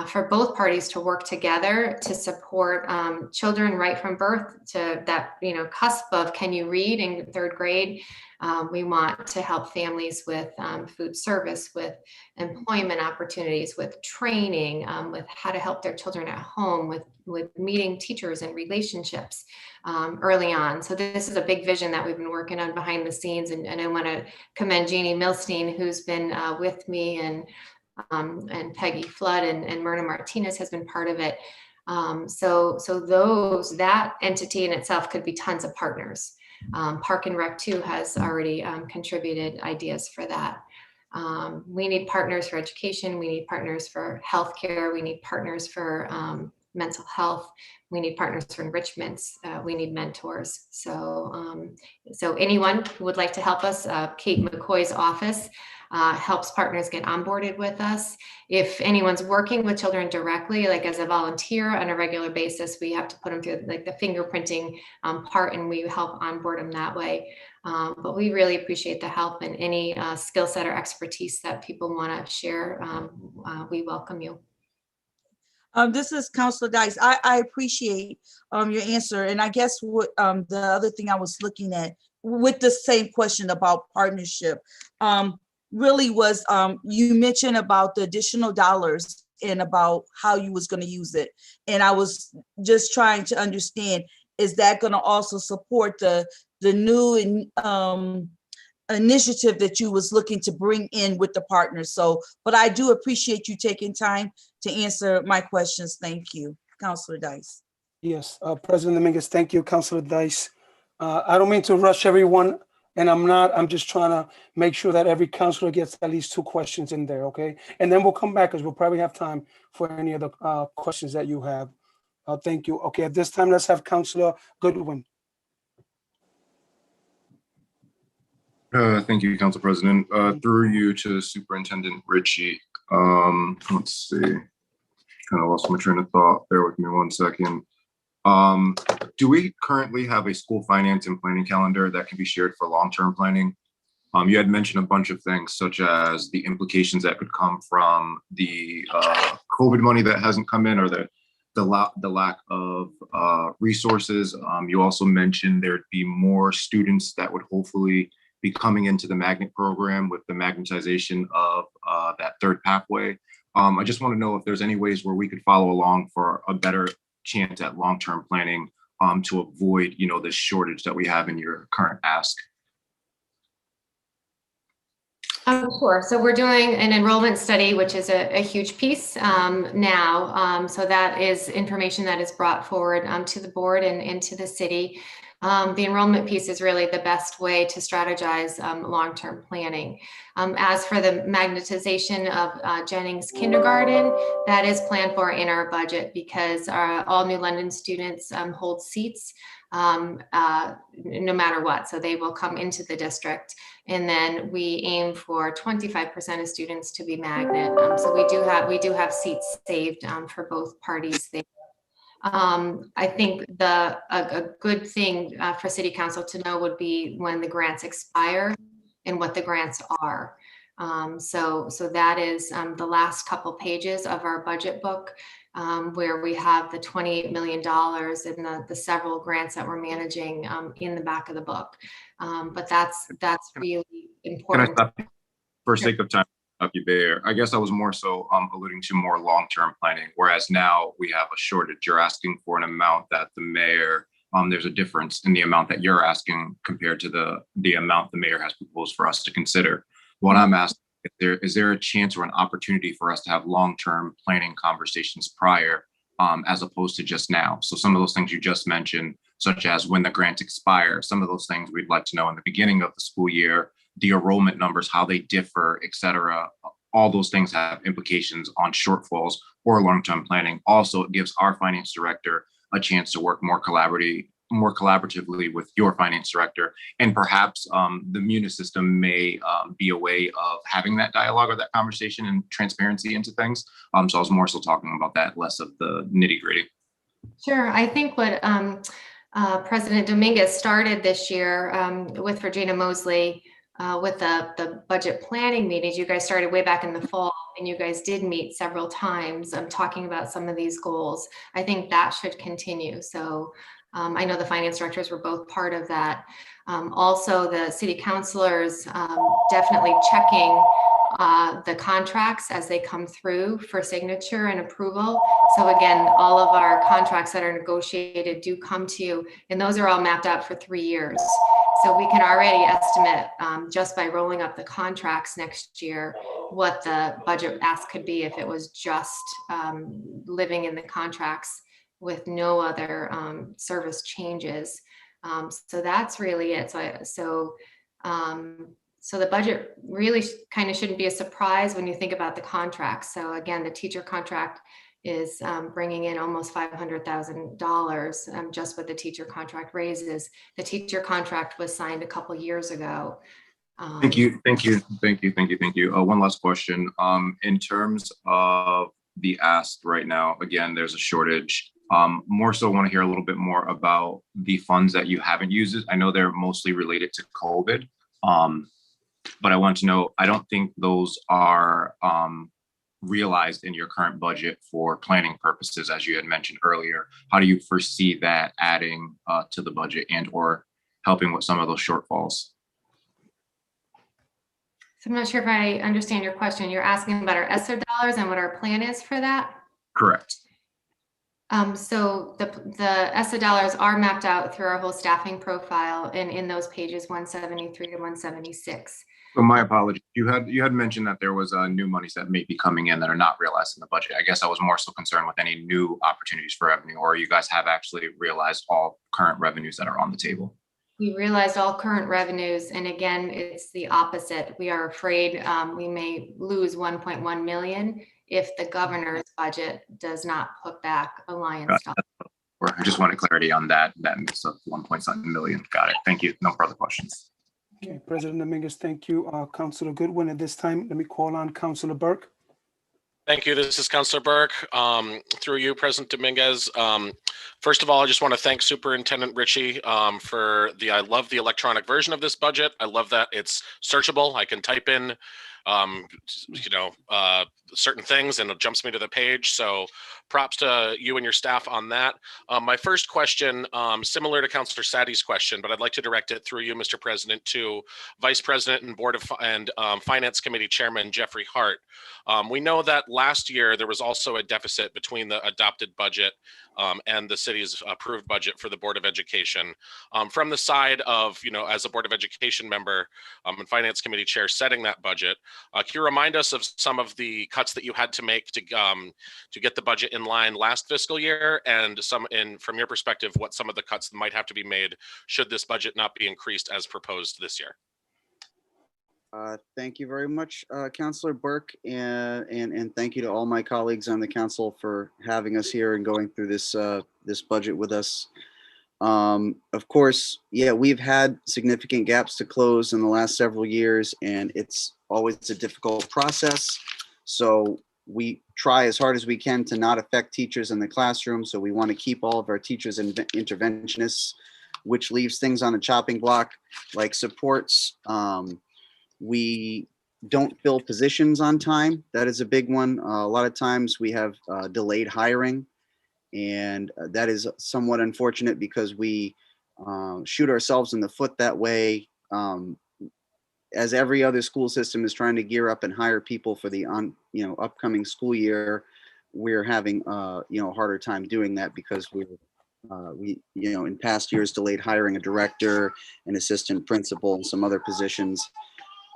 for both parties to work together to support children right from birth to that, cusp of can you read in 3rd grade. We want to help families with food service, with employment opportunities, with training, with how to help their children at home, with meeting teachers and relationships early on. So this is a big vision that we've been working on behind the scenes. And I want to commend Jeannie Milstein, who's been with me, and Peggy Flood and Myrna Martinez has been part of it. So that entity in itself could be tons of partners. Park and Rec 2 has already contributed ideas for that. We need partners for education. We need partners for healthcare. We need partners for mental health. We need partners for enrichments. We need mentors. So anyone who would like to help us, Kate McCoy's office helps partners get onboarded with us. If anyone's working with children directly, like as a volunteer on a regular basis, we have to put them through like the fingerprinting part, and we help onboard them that way. But we really appreciate the help, and any skill set or expertise that people want to share, we welcome you. This is Councilor Dice. I appreciate your answer. And I guess what the other thing I was looking at with the same question about partnership really was you mentioned about the additional dollars and about how you was going to use it. And I was just trying to understand, is that going to also support the new initiative that you was looking to bring in with the partners? So, but I do appreciate you taking time to answer my questions. Thank you, Councilor Dice. Yes, President Dominguez, thank you, Councilor Dice. I don't mean to rush everyone, and I'm just trying to make sure that every councilor gets at least 2 questions in there, okay? And then we'll come back because we'll probably have time for any other questions that you have. Thank you. Okay, at this time, let's have Councilor Goodwin. Thank you, Council President. Through you to Superintendent Ritchie. Let's see, kind of lost my train of thought. Bear with me 1 second. Do we currently have a school finance and planning calendar that can be shared for long-term planning? You had mentioned a bunch of things, such as the implications that could come from the COVID money that hasn't come in, or the lack of resources. You also mentioned there'd be more students that would hopefully be coming into the magnet program with the magnetization of that 3rd pathway. I just want to know if there's any ways where we could follow along for a better chance at long-term planning to avoid, this shortage that we have in your current ask. Sure. So we're doing an enrollment study, which is a huge piece now. So that is information that is brought forward to the board and to the city. The enrollment piece is really the best way to strategize long-term planning. As for the magnetization of Jennings Kindergarten, that is planned for in our budget because all New London students hold seats no matter what. So they will come into the district. And then we aim for 25% of students to be magnet. So we do have seats saved for both parties there. I think a good thing for City Council to know would be when the grants expire and what the grants are. So that is the last couple pages of our budget book, where we have the $28 million and the several grants that we're managing in the back of the book. But that's really Can I important. stop you for sake of time? Stop you there. I guess I was more so alluding to more long-term planning, whereas now we have a shortage. You're asking for an amount that the mayor, there's a difference in the amount that you're asking compared to the amount the mayor has proposed for us to consider. What I'm asking, is there a chance or an opportunity for us to have long-term planning conversations prior, as opposed to just now? So some of those things you just mentioned, such as when the grants expire, some of those things we'd like to know in the beginning of the school year, the enrollment numbers, how they differ, et cetera. All those things have implications on shortfalls or long-term planning. Also, it gives our finance director a chance to work more collaboratively with your finance director. And perhaps the Munis system may be a way of having that dialogue or that conversation and transparency into things. So I was more so talking about that, less of the nitty-gritty. Sure. I think what President Dominguez started this year with Regina Mosley with the budget planning meetings, you guys started way back in the fall, and you guys did meet several times talking about some of these goals. I think that should continue. So I know the finance directors were both part of that. Also, the city councilors definitely checking the contracts as they come through for signature and approval. So again, all of our contracts that are negotiated do come to you, and those are all mapped out for 3 years. So we can already estimate just by rolling up the contracts next year what the budget ask could be if it was just living in the contracts with no other service changes. So that's really it. So the budget really kind of shouldn't be a surprise when you think about the contracts. So again, the teacher contract is bringing in almost $500,000 just with the teacher contract raises. The teacher contract was signed a couple years ago. Thank you. One last question. In terms of the ask right now, again, there's a shortage. More so want to hear a little bit more about the funds that you haven't used. I know they're mostly related to COVID. But I want to know, I don't think those are realized in your current budget for planning purposes, as you had mentioned earlier. How do you foresee that adding to the budget and or helping with some of those shortfalls? So I'm not sure if I understand your question. You're asking about our ESSER dollars and what our plan is for that? Correct. So the ESSA dollars are mapped out through our whole staffing profile and in those pages 173 to 176. So my apologies. You had mentioned that there was new monies that may be coming in that are not realized in the budget. I guess I was more so concerned with any new opportunities for revenue, or you guys have actually realized all current revenues that are on the table. We realized all current revenues, and again, it's the opposite. We are afraid we may lose 1.1 million if the governor's budget does not put back Alliance dollars. I just wanted clarity on that mix of 1.7 million. Got it. Thank you. No further questions. Okay, President Dominguez, thank you. Councilor Goodwin. At this time, let me call on Councilor Burke. Thank you. This is Councilor Burke. Through you, President Dominguez. First of all, I just want to thank Superintendent Ritchie for I love the electronic version of this budget. I love that it's searchable. I can type in, certain things and it jumps me to the page. So props to you and your staff on that. My first question, similar to Councilor Sadi's question, but I'd like to direct it through you, Mr. President, to Vice President and Board of Finance Committee Chairman Jeffrey Hart. We know that last year there was also a deficit between the adopted budget and the city's approved budget for the Board of Education. From the side of, as a Board of Education member and Finance Committee Chair setting that budget, can you remind us of some of the cuts that you had to make to get the budget in line last fiscal year, and from your perspective, what some of the cuts might have to be made should this budget not be increased as proposed this year? Thank you very much, Councilor Burke, and thank you to all my colleagues on the council for having us here and going through this budget with us. Of course, yeah, we've had significant gaps to close in the last several years, and it's always a difficult process. So we try as hard as we can to not affect teachers in the classroom. So we want to keep all of our teachers and interventionists, which leaves things on the chopping block like supports. We don't fill positions on time. That is a big one. A lot of times we have delayed hiring, and that is somewhat unfortunate because we shoot ourselves in the foot that way. As every other school system is trying to gear up and hire people for the upcoming school year, we're having a harder time doing that because we in past years delayed hiring a director, an assistant principal, and some other positions.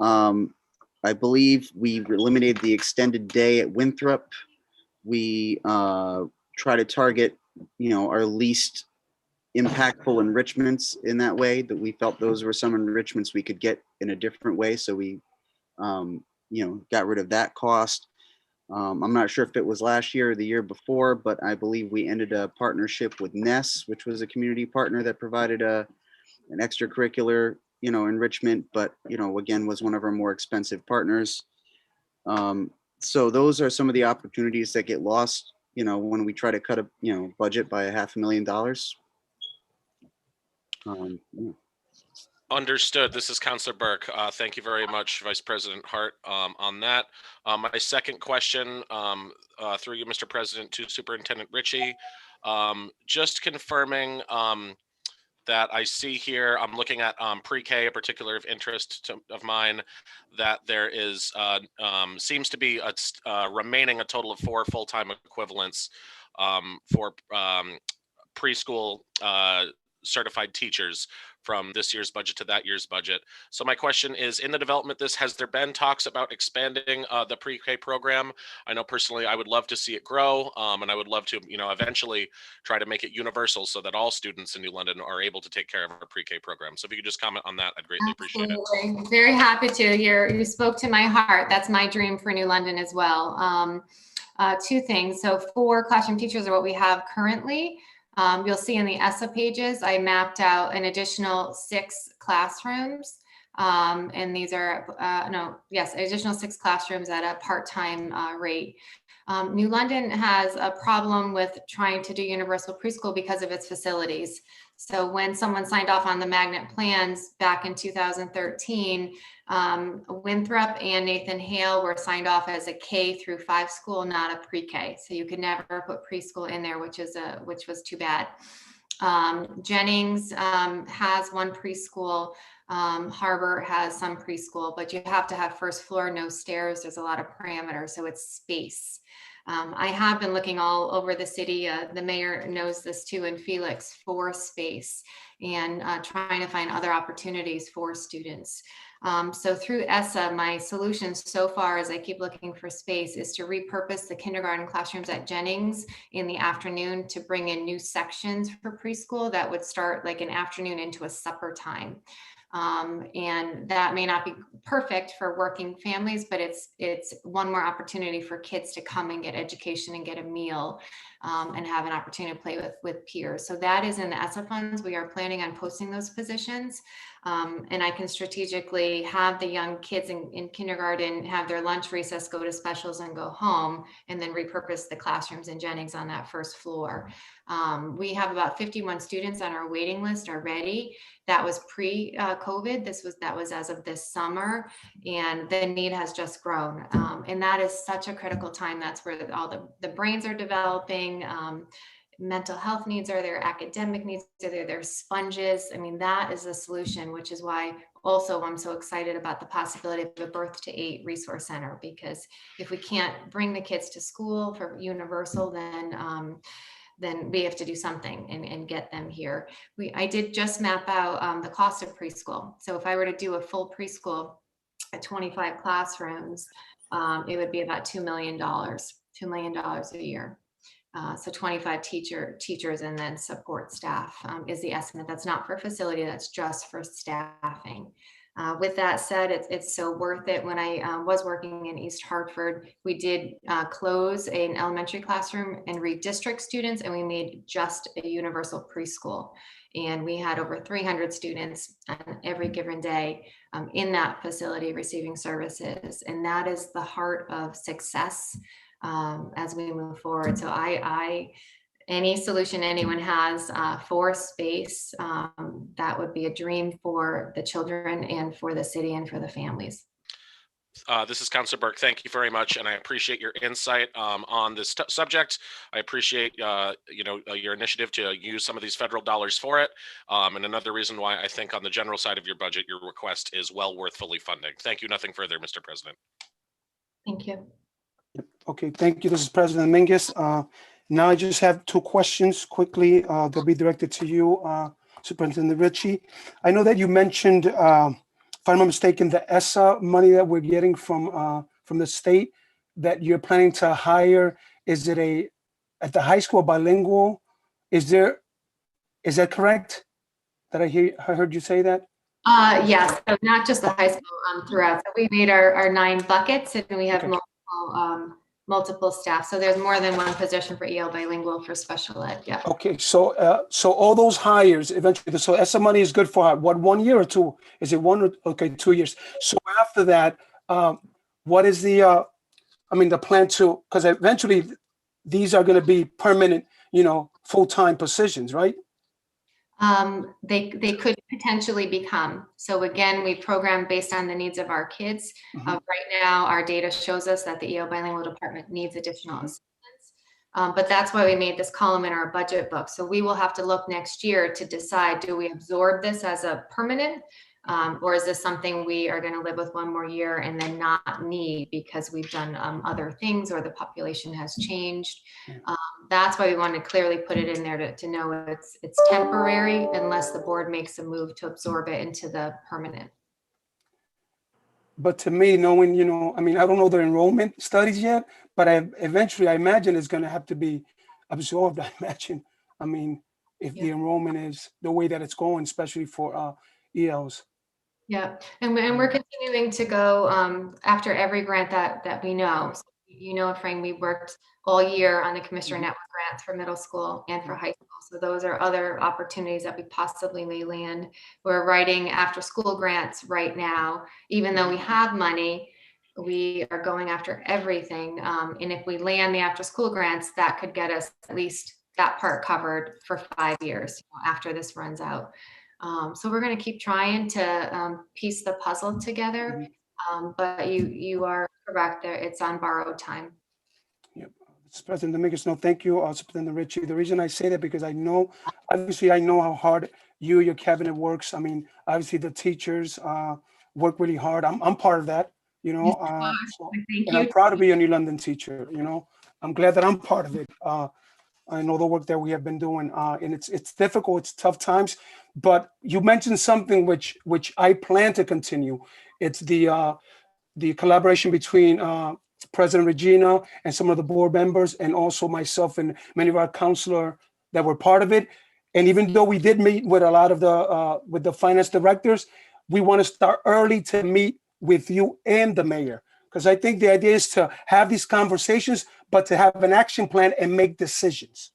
I believe we eliminated the extended day at Winthrop. We try to target our least impactful enrichments in that way, that we felt those were some enrichments we could get in a different way. So we, got rid of that cost. I'm not sure if it was last year or the year before, but I believe we ended a partnership with Ness, which was a community partner that provided an extracurricular, enrichment, but, again, was one of our more expensive partners. So those are some of the opportunities that get lost, when we try to cut a, budget by $500,000. Yeah. Understood. This is Counselor Burke. Thank you very much, Vice President Hart, on that. My second question, through you, Mr. President, to Superintendent Ritchie. Just confirming that I see here, I'm looking at pre-K, a particular of interest of mine, that there is seems to be remaining a total of 4 full-time equivalents for preschool certified teachers from this year's budget to that year's budget. So my question is, in the development of this, has there been talks about expanding the pre-K program? I know personally I would love to see it grow, and I would love to, eventually try to make it universal so that all students in New London are able to take care of our pre-K program. So if you could just comment on that, I'd greatly appreciate it. Absolutely. Very happy to. You spoke to my heart. That's my dream for New London as well. 2 things. So 4 classroom teachers are what we have currently. You'll see in the ESSA pages, I mapped out an additional 6 classrooms. And these are, additional 6 classrooms at a part-time rate. New London has a problem with trying to do universal preschool because of its facilities. So when someone signed off on the magnet plans back in 2013, Winthrop and Nathan Hale were signed off as a K-5 school, not a pre-K. So you could never put preschool in there, which was too bad. Jennings has 1 preschool. Harbor has some preschool, but you have to have first floor, no stairs. There's a lot of parameters, so it's space. I have been looking all over the city. The mayor knows this too, in Felix, for space and trying to find other opportunities for students. So through ESSA, my solution so far, as I keep looking for space, is to repurpose the kindergarten classrooms at Jennings in the afternoon to bring in new sections for preschool that would start like an afternoon into a supper time. And that may not be perfect for working families, but it's one more opportunity for kids to come and get education and get a meal, and have an opportunity to play with peers. So that is in the ESSA funds. We are planning on posting those positions. And I can strategically have the young kids in kindergarten have their lunch recess, go to specials and go home, and then repurpose the classrooms in Jennings on that first floor. We have about 51 students on our waiting list already. That was pre-COVID. That was as of this summer, and the need has just grown. And that is such a critical time. That's where all the brains are developing. Mental health needs are there, academic needs are there, there's sponges. I mean, that is a solution, which is why also I'm so excited about the possibility of a Birth to 8 resource center, because if we can't bring the kids to school for universal, then we have to do something and get them here. I did just map out the cost of preschool. So if I were to do a full preschool at 25 classrooms, it would be about $2 million a year. So 25 teachers and then support staff is the estimate. That's not for facility, that's just for staffing. With that said, it's so worth it. When I was working in East Hartford, we did close an elementary classroom and redistrict students, and we made just a universal preschool. And we had over 300 students on every given day in that facility receiving services. And that is the heart of success as we move forward. So any solution anyone has for space, that would be a dream for the children and for the city and for the families. This is Councilor Burke. Thank you very much, and I appreciate your insight on this subject. I appreciate your initiative to use some of these federal dollars for it. And another reason why I think on the general side of your budget, your request is well worth fully funding. Thank you. Nothing further, Mr. President. Thank you. Okay, thank you. This is President Mingus. Now I just have two questions quickly. They'll be directed to you, Superintendent Ritchie. I know that you mentioned, if I'm not mistaken, the ESSA money that we're getting from the state that you're planning to hire. Is it at the high school bilingual? Is that correct? Did I heard you say that? Yes, so not just the high school, throughout. So we made our 9 buckets, and we have Okay. multiple staff. So there's more than one position for EL bilingual for special ed. Yeah. Okay, so all those hires eventually, so ESSA money is good for what, 1 year or 2? Is it 1 or, okay, 2 years? So after that, what is the plan to, because eventually these are going to be permanent, full-time positions, right? They could potentially become. So again, we program based on the needs of our kids. Mhm. Right now, our data shows us that the EO bilingual department needs additional assistance. But that's why we made this column in our budget book. So we will have to look next year to decide, do we absorb this as a permanent? Or is this something we are going to live with 1 more year and then not need because we've done other things or the population has changed? That's why we want to clearly put it in there to know it's temporary unless the board makes a move to absorb it into the permanent. But to me, knowing, I don't know the enrollment studies yet, but eventually I imagine it's going to have to be absorbed, I imagine. If the enrollment is the way that it's going, especially for ELs. Yeah, and we're continuing to go after every grant that we know. So, Efrain, we worked all year on the Commissioner Network grants for middle school and for high school. So those are other opportunities that we possibly may land. We're writing after school grants right now. Even though we have money, we are going after everything. And if we land the after school grants, that could get us at least that part covered for 5 years after this runs out. So we're going to keep trying to piece the puzzle together. But you are correct there. It's on borrowed time. Yep. President Dominguez, no, thank you, Superintendent Ritchie. The reason I say that because I know how hard your cabinet works. Obviously the teachers work really hard. I'm part of that, and I'm proud to be a New London teacher. I'm glad that I'm part of it. I know the work that we have been doing, and it's difficult. It's tough times, but you mentioned something which I plan to continue. It's the collaboration between President Regina and some of the board members, and also myself and many of our counselors that were part of it. And even though we did meet with a lot of the finance directors, we want to start early to meet with you and the mayor, because I think the idea is to have these conversations, but to have an action plan and make decisions.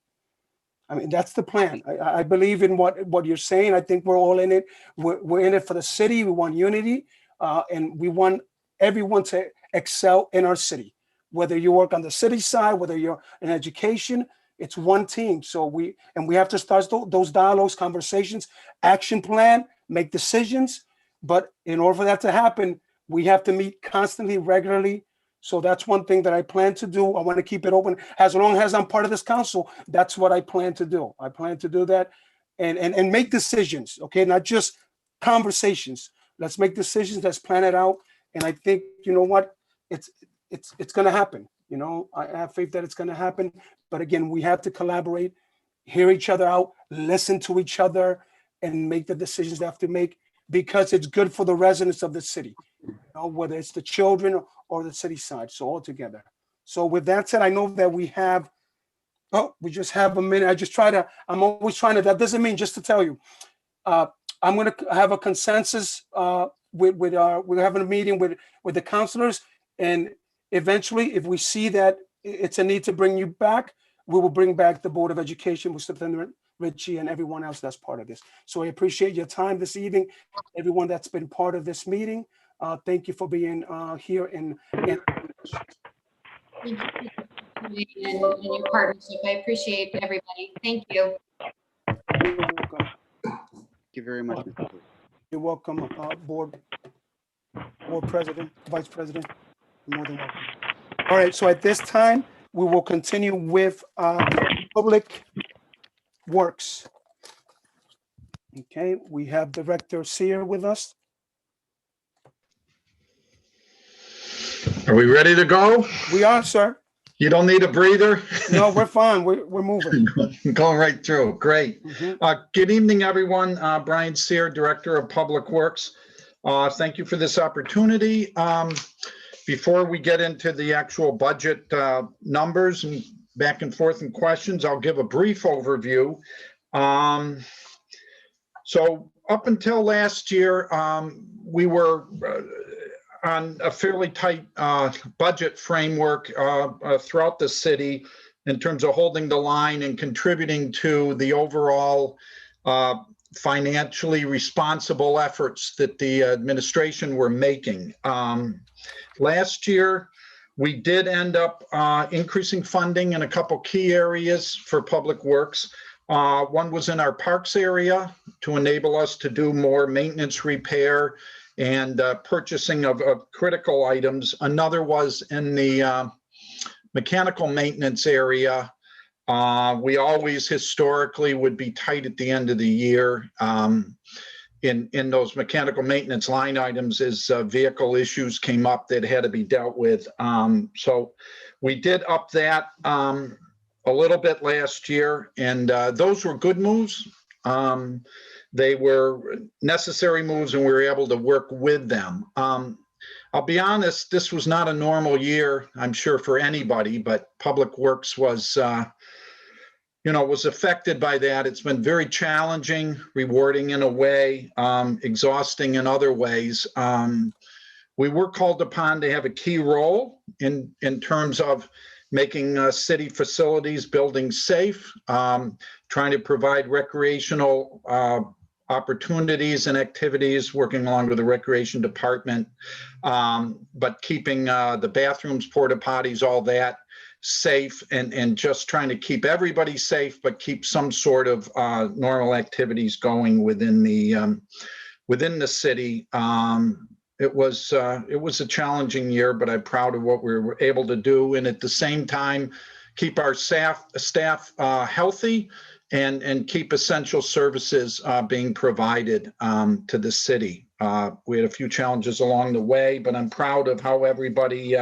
That's the plan. I believe in what you're saying. I think we're all in it. We're in it for the city. We want unity, and we want everyone to excel in our city. Whether you work on the city side, whether you're in education, it's one team. So we have to start those dialogues, conversations, action plan, make decisions. But in order for that to happen, we have to meet constantly, regularly. So that's one thing that I plan to do. I want to keep it open. As long as I'm part of this council, that's what I plan to do. I plan to do that and make decisions, okay? Not just conversations. Let's make decisions. Let's plan it out. And I think, you know what? It's going to happen. I have faith that it's going to happen. But again, we have to collaborate, hear each other out, listen to each other, and make the decisions they have to make, because it's good for the residents of the city, whether it's the children or the city side. So all together. So with that said, I know that we just have a minute. I'm always trying to, that doesn't mean, just to tell you, I'm going to have a consensus we're having a meeting with the counselors, and eventually if we see that it's a need to bring you back, we will bring back the Board of Education with Richie, and everyone else that's part of this. So I appreciate your time this evening, everyone that's been part of this meeting. Thank you for being here and Thank you and your partnership. I appreciate everybody. Thank you. you're welcome. Thank you very much. Mr. Clerk. You're welcome, board president, vice president. You're more than welcome. All right, so at this time, we will continue with Public Works. Okay, we have Director Seer with us. Are we ready to go? We are, sir. You don't need a breather? No, we're fine. We're moving. Going right through. Great. Mhm. Good evening, everyone. Brian Sear, Director of Public Works. Thank you for this opportunity. Before we get into the actual budget numbers and back and forth and questions, I'll give a brief overview. So up until last year, we were on a fairly tight budget framework throughout the city in terms of holding the line and contributing to the overall financially responsible efforts that the administration were making. Last year, we did end up increasing funding in a couple key areas for public works. One was in our parks area to enable us to do more maintenance, repair, and purchasing of critical items. Another was in the mechanical maintenance area. We always historically would be tight at the end of the year in those mechanical maintenance line items as vehicle issues came up that had to be dealt with. So we did up that a little bit last year, and those were good moves. They were necessary moves, and we were able to work with them. I'll be honest, this was not a normal year, I'm sure, for anybody, but Public Works was, was affected by that. It's been very challenging, rewarding in a way, exhausting in other ways. We were called upon to have a key role in terms of making city facilities, buildings safe, trying to provide recreational opportunities and activities, working along with the recreation department, but keeping the bathrooms, porta potties, all that safe, and just trying to keep everybody safe, but keep some sort of normal activities going within the city. It was a challenging year, but I'm proud of what we were able to do, and at the same time, keep our staff healthy and keep essential services being provided to the city. We had a few challenges along the way, but I'm proud of how everybody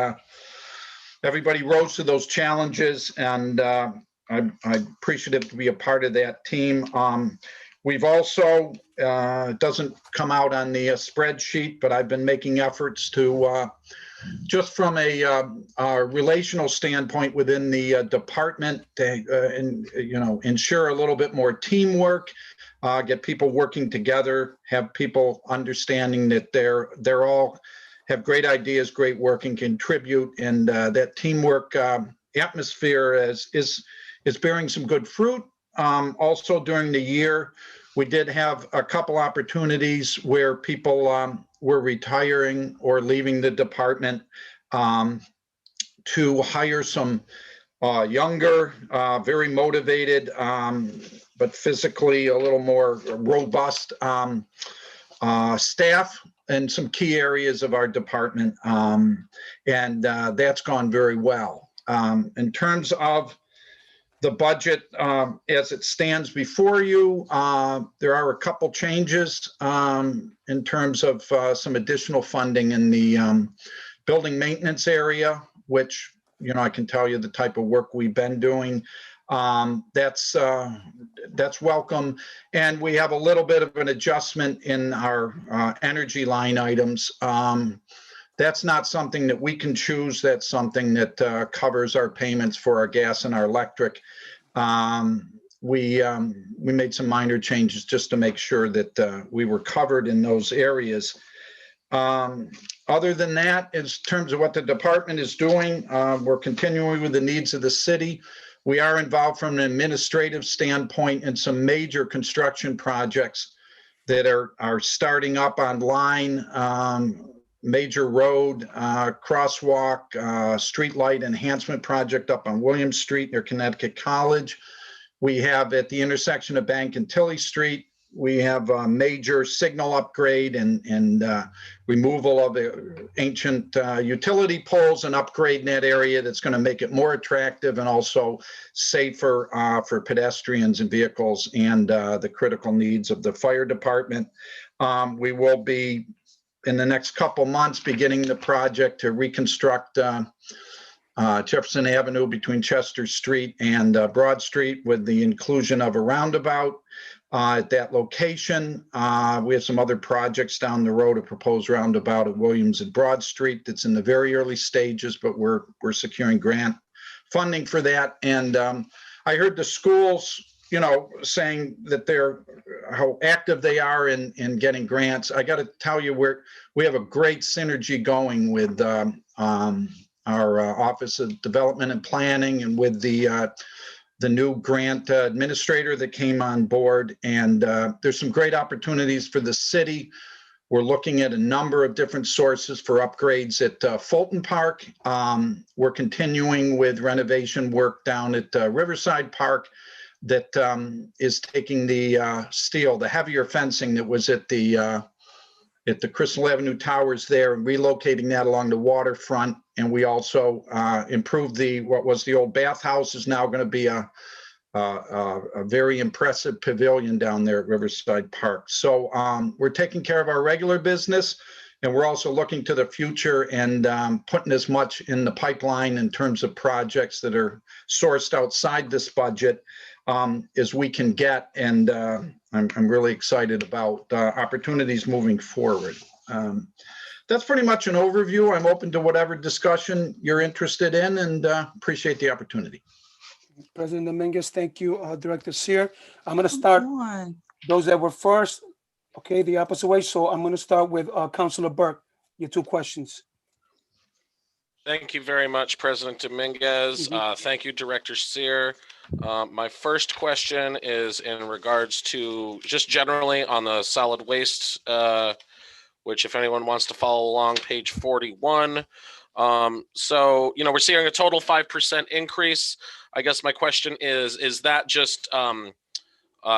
rose to those challenges, and I'm appreciative to be a part of that team. We've also, it doesn't come out on the spreadsheet, but I've been making efforts to, just from a relational standpoint within the department, to ensure a little bit more teamwork, get people working together, have people understanding that they're all have great ideas, great work, and contribute, and that teamwork atmosphere is bearing some good fruit. Also during the year, we did have a couple opportunities where people were retiring or leaving the department to hire some younger, very motivated, but physically a little more robust staff in some key areas of our department. And that's gone very well. In terms of the budget as it stands before you, there are a couple changes in terms of some additional funding in the building maintenance area, which, I can tell you the type of work we've been doing. That's welcome. And we have a little bit of an adjustment in our energy line items. That's not something that we can choose. That's something that covers our payments for our gas and our electric. We made some minor changes just to make sure that we were covered in those areas. Other than that, in terms of what the department is doing, we're continuing with the needs of the city. We are involved from an administrative standpoint in some major construction projects that are starting up online, major road, crosswalk, street light enhancement project up on William Street near Connecticut College. We have at the intersection of Bank and Tilly Street, we have a major signal upgrade and removal of ancient utility poles and upgrade in that area that's going to make it more attractive and also safer for pedestrians and vehicles and the critical needs of the fire department. We will be, in the next couple months, beginning the project to reconstruct Jefferson Avenue between Chester Street and Broad Street with the inclusion of a roundabout at that location. We have some other projects down the road, a proposed roundabout at Williams and Broad Street that's in the very early stages, but we're securing grant funding for that. And I heard the schools, saying that how active they are in getting grants. I got to tell you, we have a great synergy going with our Office of Development and Planning and with the new grant administrator that came on board. And there's some great opportunities for the city. We're looking at a number of different sources for upgrades at Fulton Park. We're continuing with renovation work down at Riverside Park that is taking the steel, the heavier fencing that was at the Crystal Avenue Towers there and relocating that along the waterfront. And we also improved what was the old bathhouse is now going to be a very impressive pavilion down there at Riverside Park. So we're taking care of our regular business, and we're also looking to the future and putting as much in the pipeline in terms of projects that are sourced outside this budget as we can get. And I'm really excited about opportunities moving forward. That's pretty much an overview. I'm open to whatever discussion you're interested in and appreciate the opportunity. President Dominguez, thank you. Director Sear. I'm going to start those that were first, okay, the opposite way. So I'm going to start with Councilor Burke, your 2 questions. Thank you very much, President Dominguez. Thank you, Director Sear. My first question is in regards to just generally on the solid waste, which if anyone wants to follow along, page 41. So, we're seeing a total 5% increase. I guess my question is that just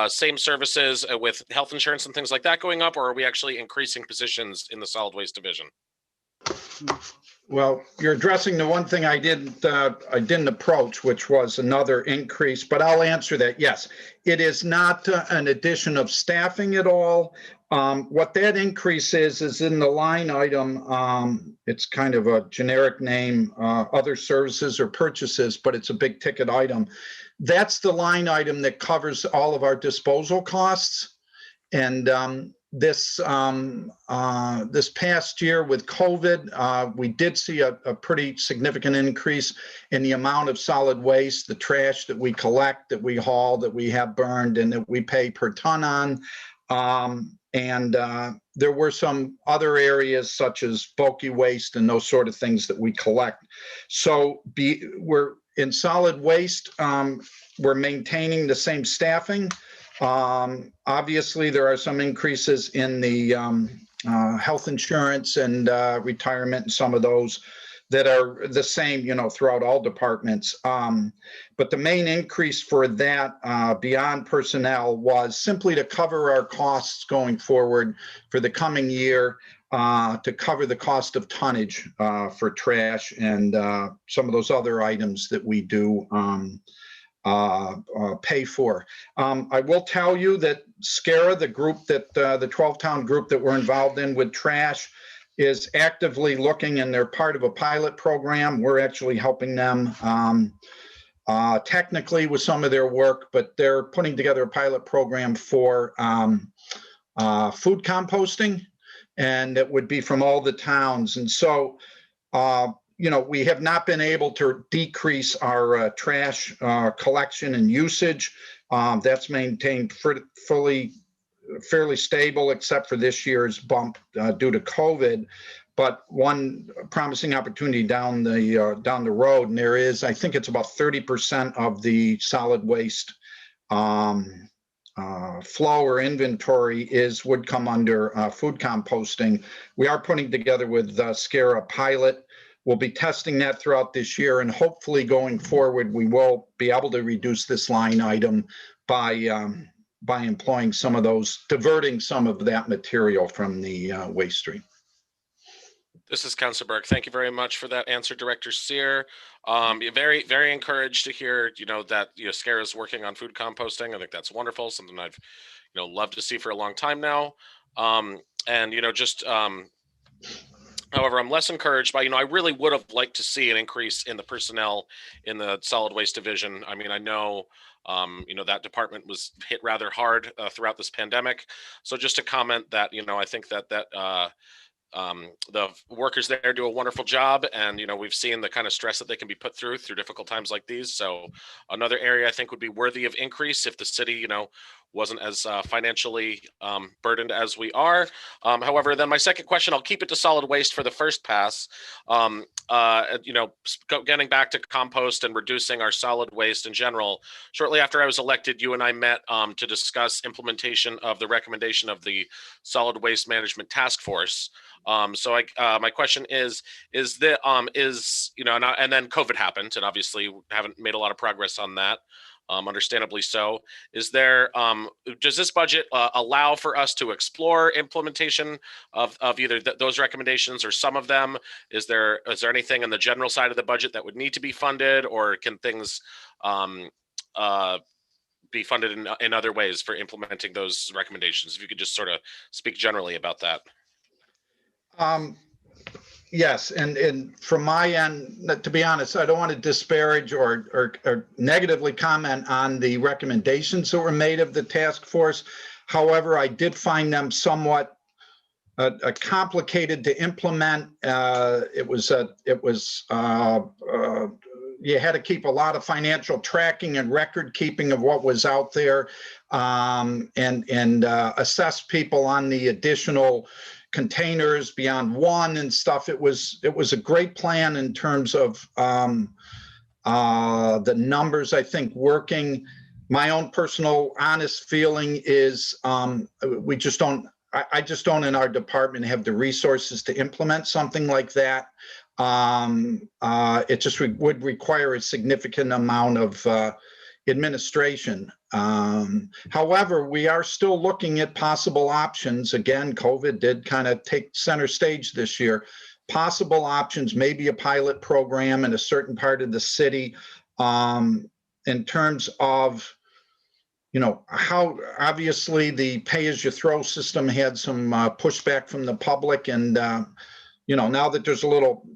same services with health insurance and things like that going up, or are we actually increasing positions in the solid waste division? Well, you're addressing the one thing I didn't approach, which was another increase, but I'll answer that. Yes, it is not an addition of staffing at all. What that increase is in the line item. It's kind of a generic name, other services or purchases, but it's a big ticket item. That's the line item that covers all of our disposal costs. And this past year with COVID, we did see a pretty significant increase in the amount of solid waste, the trash that we collect, that we haul, that we have burned, and that we pay per ton on. And there were some other areas such as bulky waste and those sort of things that we collect. So we're in solid waste, we're maintaining the same staffing. Obviously, there are some increases in the health insurance and retirement and some of those that are the same, throughout all departments. But the main increase for that beyond personnel was simply to cover our costs going forward for the coming year, to cover the cost of tonnage for trash and some of those other items that we do pay for. I will tell you that SCARA, the group that the 12-town group that we're involved in with trash, is actively looking, and they're part of a pilot program. We're actually helping them technically with some of their work, but they're putting together a pilot program for food composting, and it would be from all the towns. And so, we have not been able to decrease our trash collection and usage. That's maintained fairly stable, except for this year's bump due to COVID. But one promising opportunity down the road, and there is, I think it's about 30% of the solid waste flow or inventory would come under food composting. We are putting together with SCARA a pilot. We'll be testing that throughout this year, and hopefully going forward, we will be able to reduce this line item by employing some of those, diverting some of that material from the waste stream. This is Councilor Burke. Thank you very much for that answer, Director Sear. Very, very encouraged to hear, that, SCARA is working on food composting. I think that's wonderful. Something I've, loved to see for a long time now. However, I'm less encouraged by, I really would have liked to see an increase in the personnel in the solid waste division. I mean, I know, that department was hit rather hard throughout this pandemic. So just to comment that, I think that the workers there do a wonderful job, and we've seen the kind of stress that they can be put through difficult times like these. So another area I think would be worthy of increase if the city wasn't as financially burdened as we are. However, then my second question, I'll keep it to solid waste for the first pass. Getting back to compost and reducing our solid waste in general. Shortly after I was elected, you and I met to discuss implementation of the recommendation of the Solid Waste Management Task Force. My question is and then COVID happened, and obviously haven't made a lot of progress on that. Understandably so. Does this budget allow for us to explore implementation of either those recommendations or some of them? Is there anything on the general side of the budget that would need to be funded, or can things be funded in other ways for implementing those recommendations? If you could just sort of speak generally about that. Yes, and from my end, to be honest, I don't want to disparage or negatively comment on the recommendations that were made of the task force. However, I did find them somewhat complicated to implement. You had to keep a lot of financial tracking and record keeping of what was out there, and assess people on the additional containers beyond one and stuff. It was a great plan in terms of the numbers, I think, working. My own personal honest feeling is we just don't, I just don't in our department have the resources to implement something like that. It just would require a significant amount of administration. However, we are still looking at possible options. Again, COVID did kind of take center stage this year. Possible options, maybe a pilot program in a certain part of the city, in terms of, how obviously the pay-as-you-throw system had some pushback from the public. And, now that there's a little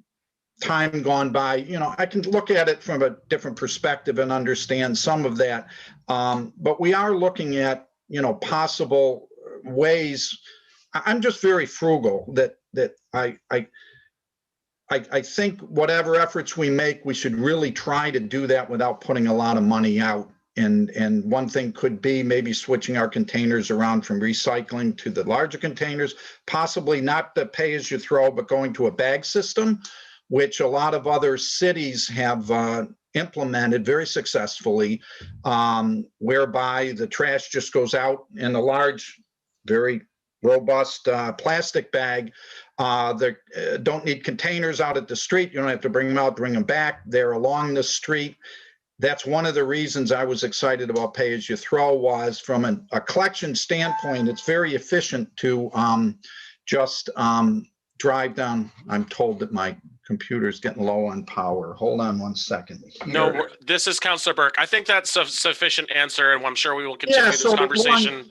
time gone by, I can look at it from a different perspective and understand some of that. But we are looking at, possible ways. I'm just very frugal that I think whatever efforts we make, we should really try to do that without putting a lot of money out. And one thing could be maybe switching our containers around from recycling to the larger containers, possibly not the pay-as-you-throw, but going to a bag system, which a lot of other cities have implemented very successfully, whereby the trash just goes out in a large, very robust plastic bag. They don't need containers out at the street. You don't have to bring them out, bring them back. They're along the street. That's one of the reasons I was excited about pay-as-you-throw, was from a collection standpoint, it's very efficient to just drive down. I'm told that my computer's getting low on power. Hold on one second. Here. No, this is Councilor Burke. I think that's a sufficient answer, and I'm sure we will continue this conversation.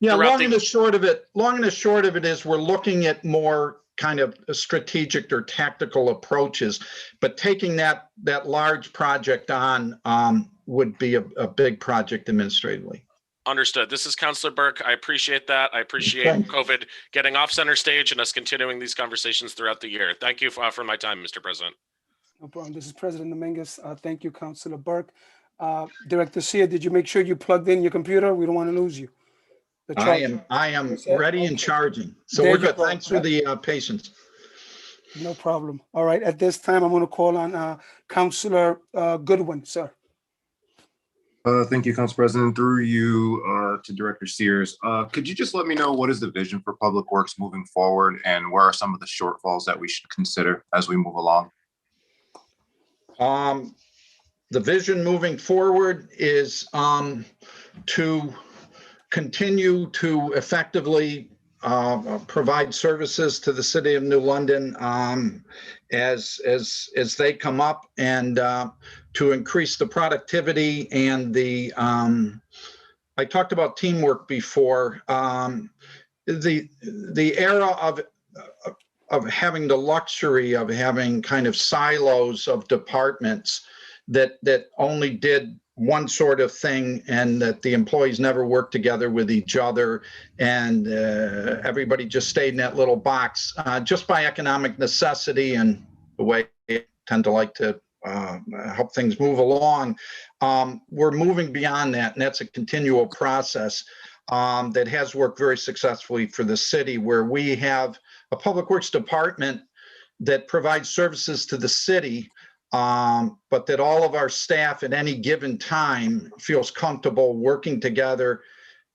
Long and the short of it is we're looking at more kind of strategic or tactical approaches, but taking that large project on would be a big project administratively. Understood. This is Councilor Burke. I appreciate that. I appreciate COVID getting off center stage and us continuing these conversations throughout the year. Thank you for my time, Mr. President. No problem. This is President Dominguez. Thank you, Councilor Burke. Director Sear, did you make sure you plugged in your computer? We don't want to lose you. I am ready and charging. So we're good. Thanks for the patience. No problem. All right, at this time, I'm going to call on Counselor Goodwin, sir. Thank you, Council President. Through you to Director Sears. Could you just let me know what is the vision for Public Works moving forward, and where are some of the shortfalls that we should consider as we move along? The vision moving forward is to continue to effectively provide services to the city of New London as they come up, and to increase the productivity and the I talked about teamwork before. The era of having the luxury of having kind of silos of departments that only did one sort of thing, and that the employees never worked together with each other, and everybody just stayed in that little box just by economic necessity and the way they tend to like to help things move along. We're moving beyond that, and that's a continual process that has worked very successfully for the city, where we have a public works department that provides services to the city, but that all of our staff at any given time feels comfortable working together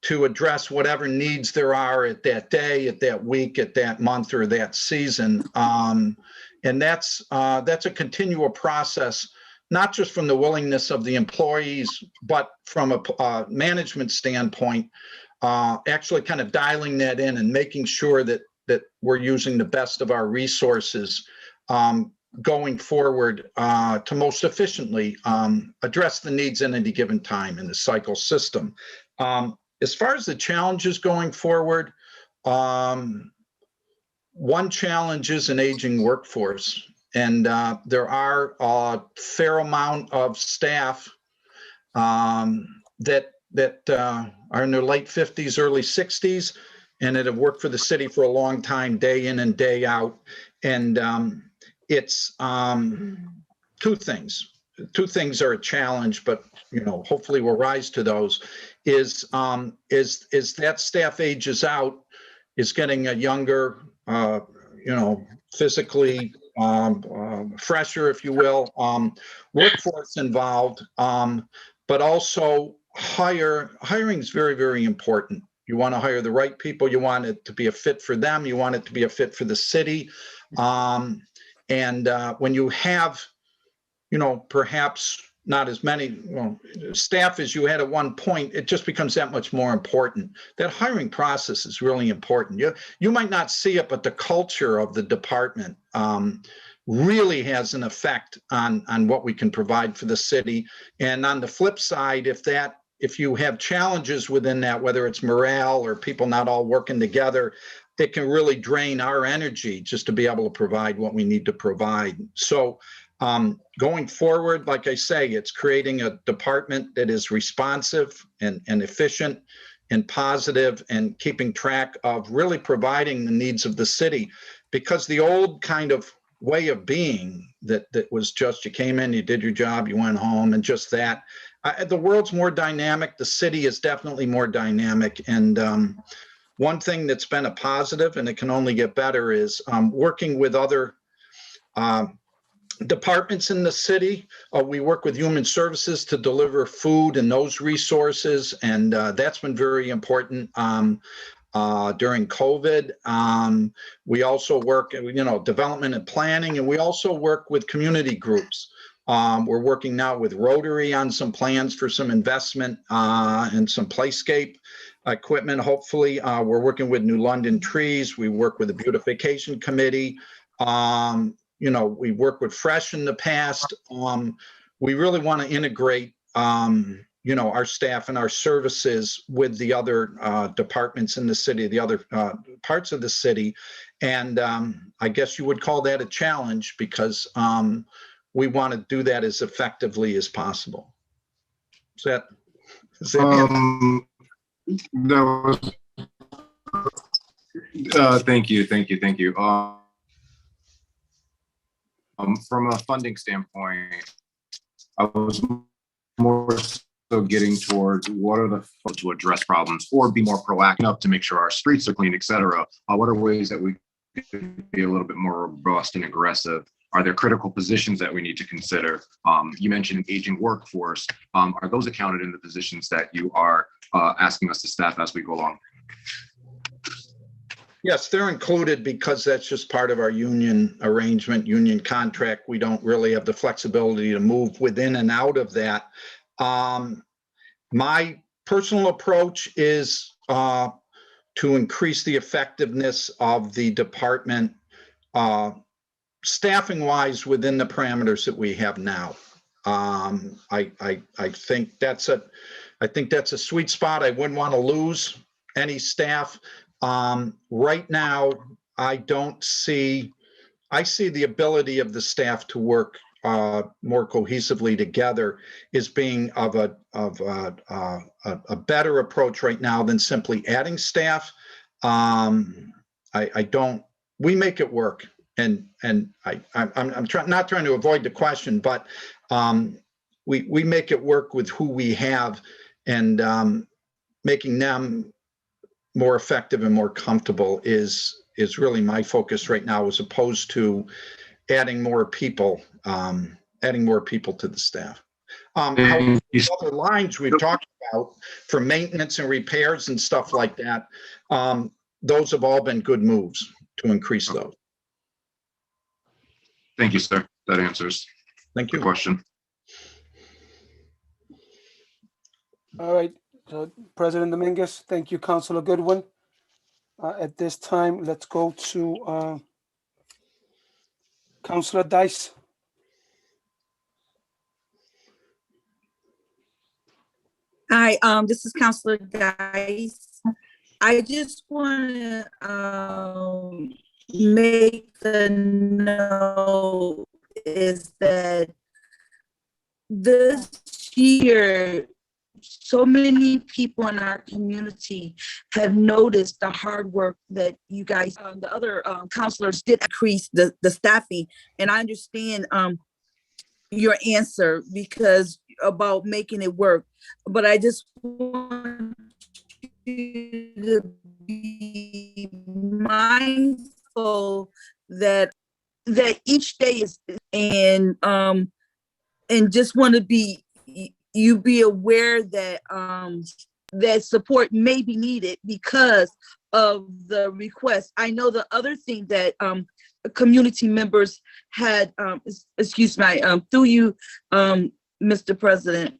to address whatever needs there are at that day, at that week, at that month, or that season. And that's a continual process, not just from the willingness of the employees, but from a management standpoint, actually kind of dialing that in and making sure that we're using the best of our resources going forward to most efficiently address the needs at any given time in the cycle system. As far as the challenges going forward, one challenge is an aging workforce, and there are a fair amount of staff that are in their late 50s, early 60s, and that have worked for the city for a long time, day in and day out. And it's two things. Two things are a challenge, but hopefully we'll rise to those. Is that staff ages out, is getting a younger, physically fresher, if you will, workforce involved, but also hiring is very, very important. You want to hire the right people. You want it to be a fit for them. You want it to be a fit for the city. And when you have, perhaps not as many staff as you had at one point, it just becomes that much more important. That hiring process is really important. You might not see it, but the culture of the department really has an effect on what we can provide for the city. And on the flip side, if you have challenges within that, whether it's morale or people not all working together, it can really drain our energy just to be able to provide what we need to provide. So going forward, like I say, it's creating a department that is responsive and efficient and positive, and keeping track of really providing the needs of the city. Because the old kind of way of being that was just, you came in, you did your job, you went home, and just that. The world's more dynamic. The city is definitely more dynamic. And one thing that's been a positive, and it can only get better, is working with other departments in the city. We work with Human Services to deliver food and those resources, and that's been very important during COVID. We also work, development and planning, and we also work with community groups. We're working now with Rotary on some plans for some investment and some playscape equipment, hopefully. We're working with New London Trees. We work with the Beautification Committee. We worked with Fresh in the past. We really want to integrate, our staff and our services with the other departments in the city, the other parts of the city. And I guess you would call that a challenge, because we want to do that as effectively as possible. Is that thank you. From a funding standpoint, I was more so getting towards what are the to address problems or be more proactive enough to make sure our streets are clean, et cetera. What are ways that we be a little bit more robust and aggressive? Are there critical positions that we need to consider? You mentioned an aging workforce. Are those accounted in the positions that you are asking us to staff as we go along? Yes, they're included because that's just part of our union arrangement, union contract. We don't really have the flexibility to move within and out of that. My personal approach is to increase the effectiveness of the department staffing wise within the parameters that we have now. I think that's a sweet spot. I wouldn't want to lose any staff. Right now, I see the ability of the staff to work more cohesively together is being of a better approach right now than simply adding staff. We make it work. And I'm not trying to avoid the question, but we make it work with who we have, and making them more effective and more comfortable is really my focus right now, as opposed to adding more people to the staff. Other lines we've talked about for maintenance and repairs and stuff like that, those have all been good moves to increase those. Thank you, sir. That answers Thank the you. question. All right, so President Dominguez, thank you, Councilor Goodwin. At this time, let's go to Councilor Dice. Hi, this is Counselor Dice. I just want to make the note is that this year, so many people in our community have noticed the hard work that you guys, the other counselors did increase the staffing. And I understand your answer because about making it work. But I just want you to be mindful that each day is, and just want to be aware that that support may be needed because of the request. I know the other thing that community members had, excuse me, through you, Mr. President,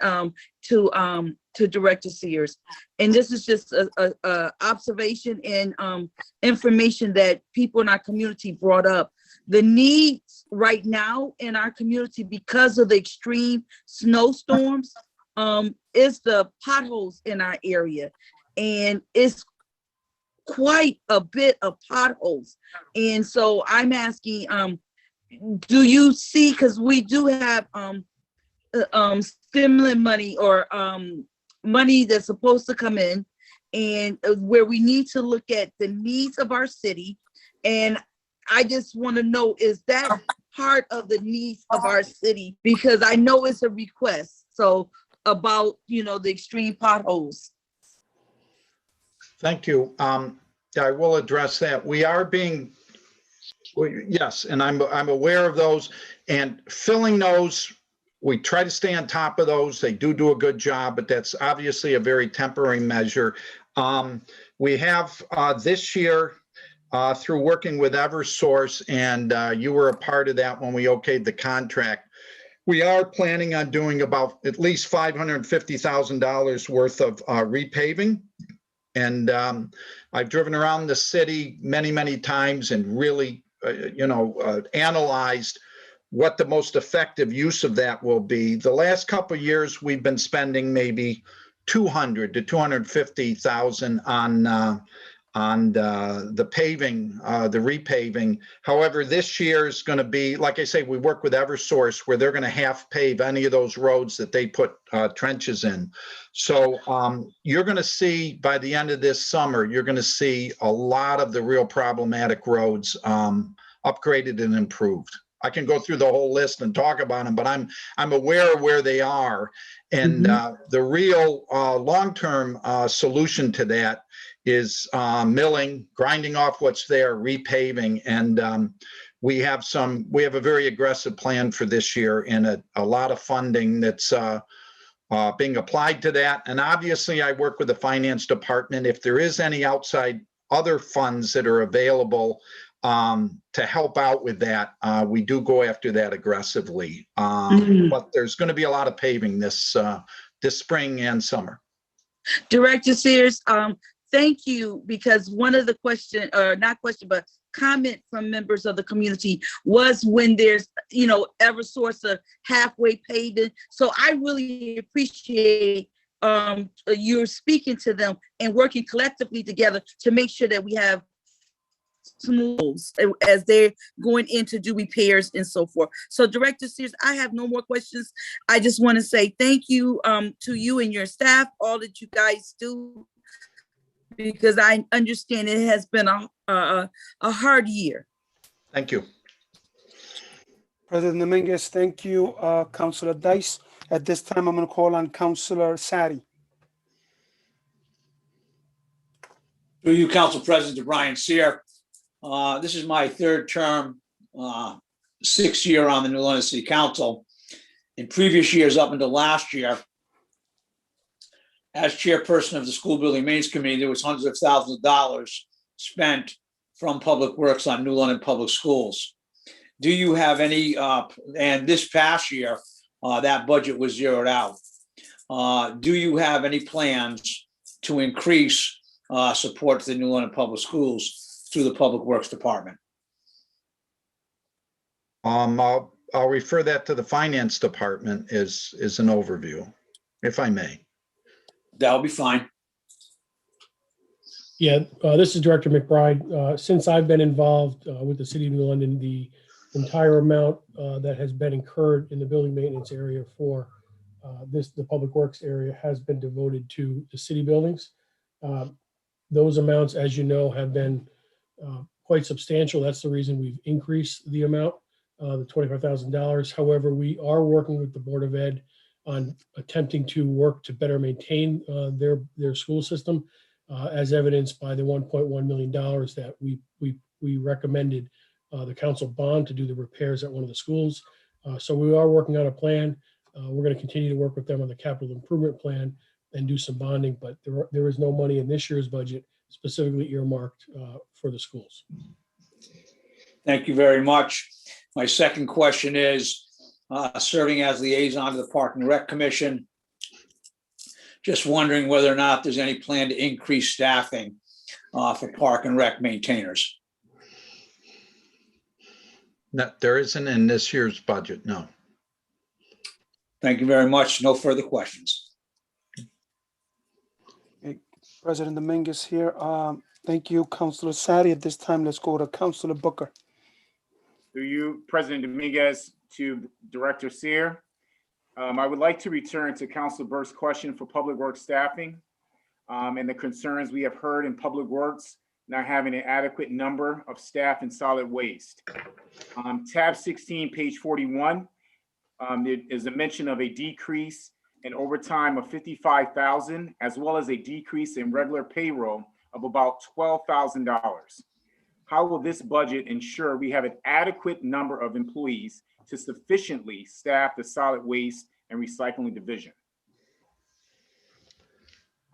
to Director Sears. And this is just a observation and information that people in our community brought up. The needs right now in our community because of the extreme snowstorms is the potholes in our area. And it's quite a bit of potholes. And so I'm asking, do you see, because we do have stimulus money or money that's supposed to come in, and where we need to look at the needs of our city. And I just want to know, is that part of the needs of our city? Because I know it's a request. So about, the extreme potholes. Thank you. I will address that. We are yes, and I'm aware of those, and filling those. We try to stay on top of those. They do a good job, but that's obviously a very temporary measure. We have this year, through working with Eversource, and you were a part of that when we okayed the contract, we are planning on doing about at least $550,000 worth of repaving. And I've driven around the city many times and really, analyzed what the most effective use of that will be. The last couple of years, we've been spending maybe $200,000 to $250,000 on the paving, the repaving. However, this year is going to be, like I say, we work with Eversource where they're going to half pave any of those roads that they put trenches in. So you're going to see by the end of this summer, you're going to see a lot of the real problematic roads upgraded and improved. I can go through the whole list and talk about them, but I'm aware of where they are. And the real long-term solution to that is milling, grinding off what's there, repaving, and we have a very aggressive plan for this year and a lot of funding that's being applied to that. And obviously, I work with the finance department. If there is any outside other funds that are available to help out with that, we do go after that aggressively. But there's going to be a lot of paving this spring and summer. Director Sears, thank you, because one of the but comment from members of the community was when there's, Eversource of halfway paving. So I really appreciate you're speaking to them and working collectively together to make sure that we have smooth as they're going in to do repairs and so forth. So Director Sears, I have no more questions. I just want to say thank you to you and your staff, all that you guys do, because I understand it has been a hard year. Thank you. President Dominguez, thank you, Councilor Dice. At this time, I'm going to call on Councilor Sadi. Through you, Council President Brian Sear. This is my third term, 6th year on the New London City Council. In previous years, up until last year, as chairperson of the School Building Maintenance Committee, there was hundreds of thousands of dollars spent from Public Works on New London Public Schools. Do you have any, and this past year, that budget was zeroed out. Do you have any plans to increase support to the New London Public Schools through the Public Works Department? I'll refer that to the Finance Department as an overview, if I may. That'll be fine. Yeah, this is Director McBride. Since I've been involved with the City of New London, the entire amount that has been incurred in the building maintenance area for the Public Works area has been devoted to the city buildings. Those amounts, as you know, have been quite substantial. That's the reason we've increased the amount, the $25,000. However, we are working with the Board of Ed on attempting to work to better maintain their school system, as evidenced by the $1.1 million that we recommended the council bond to do the repairs at one of the schools. So we are working on a plan. We're going to continue to work with them on the capital improvement plan and do some bonding, but there is no money in this year's budget specifically earmarked for the schools. Thank you very much. My second question is, serving as liaison to the Park and Rec Commission, just wondering whether or not there's any plan to increase staffing for Park and Rec maintainers. No, there isn't in this year's budget, no. Thank you very much. No further questions. President Dominguez here. Thank you, Councilor Sadi. At this time, let's go to Councilor Booker. Through you, President Dominguez, to Director Sear. I would like to return to Councilor Burke's question for Public Works staffing and the concerns we have heard in Public Works not having an adequate number of staff in solid waste. Tab 16, page 41, there is a mention of a decrease in overtime of $55,000, as well as a decrease in regular payroll of about $12,000. How will this budget ensure we have an adequate number of employees to sufficiently staff the solid waste and recycling division?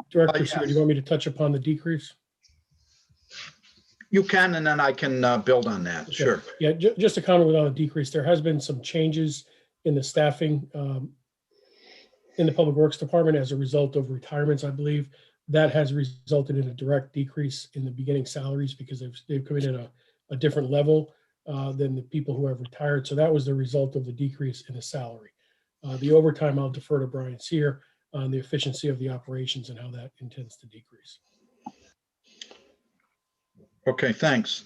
Director Sear, do you want me to touch upon the decrease? You can, and then I can build on that, sure. Yeah, just to comment on the decrease, there has been some changes in the staffing in the Public Works Department as a result of retirements, I believe. That has resulted in a direct decrease in the beginning salaries because they've come in at a different level than the people who have retired. So that was the result of the decrease in the salary. The overtime, I'll defer to Brian Sear on the efficiency of the operations and how that intends to decrease. Okay, thanks.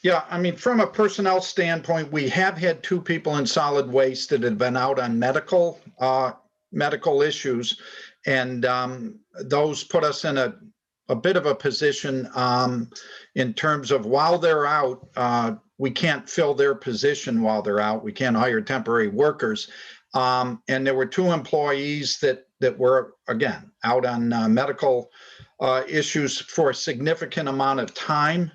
Yeah, I mean, from a personnel standpoint, we have had 2 people in solid waste that have been out on medical issues. And those put us in a bit of a position in terms of while they're out, we can't fill their position while they're out. We can't hire temporary workers. And there were 2 employees that were, again, out on medical issues for a significant amount of time.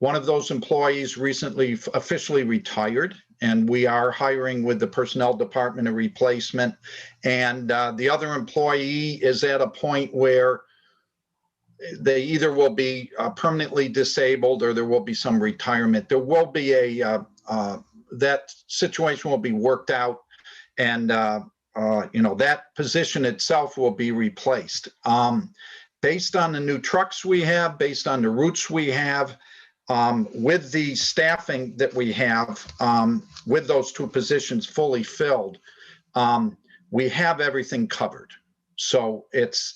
One of those employees recently officially retired, and we are hiring with the personnel department a replacement. And the other employee is at a point where they either will be permanently disabled or there will be some retirement. There will be that situation will be worked out, and that position itself will be replaced. Based on the new trucks we have, based on the routes we have, with the staffing that we have, with those 2 positions fully filled, we have everything covered. So it's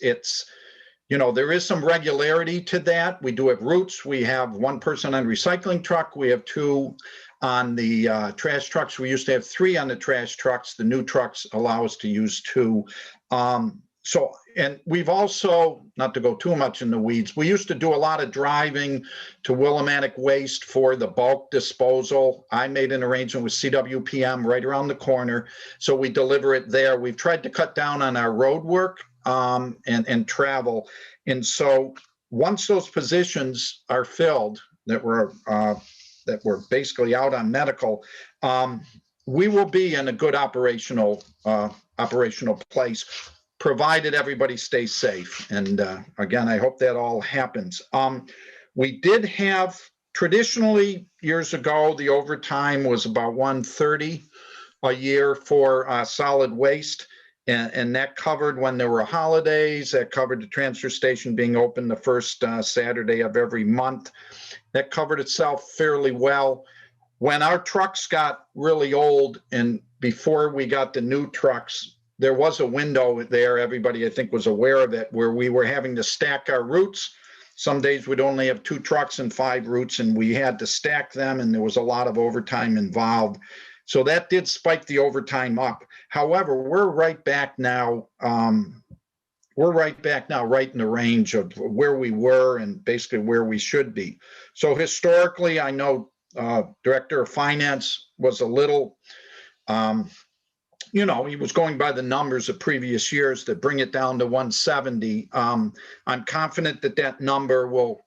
there is some regularity to that. We do have routes. We have 1 person on recycling truck. We have 2 on the trash trucks. We used to have 3 on the trash trucks. The new trucks allow us to use 2. And we've also, not to go too much in the weeds, we used to do a lot of driving to Willimantic Waste for the bulk disposal. I made an arrangement with CWPM right around the corner, so we deliver it there. We've tried to cut down on our road work and travel. And so once those positions are filled that were basically out on medical, we will be in a good operational place, provided everybody stays safe. And again, I hope that all happens. We did have, traditionally years ago, the overtime was about 130 a year for solid waste. And that covered when there were holidays, that covered the transfer station being open the first Saturday of every month. That covered itself fairly well. When our trucks got really old and before we got the new trucks, there was a window there, everybody I think was aware of it, where we were having to stack our routes. Some days we'd only have 2 trucks and 5 routes, and we had to stack them, and there was a lot of overtime involved. So that did spike the overtime up. However, we're right back now. Right in the range of where we were and basically where we should be. So historically, I know Director of Finance was a little, he was going by the numbers of previous years to bring it down to 170. I'm confident that number will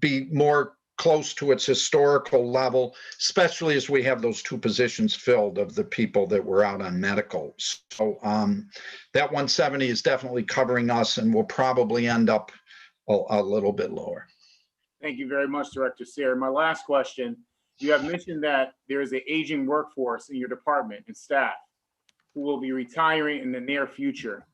be more close to its historical level, especially as we have those 2 positions filled of the people that were out on medical. So that 170 is definitely covering us, and we'll probably end up a little bit lower. Thank you very much, Director Sear. My last question, you have mentioned that there is an aging workforce in your department and staff who will be retiring in the near future.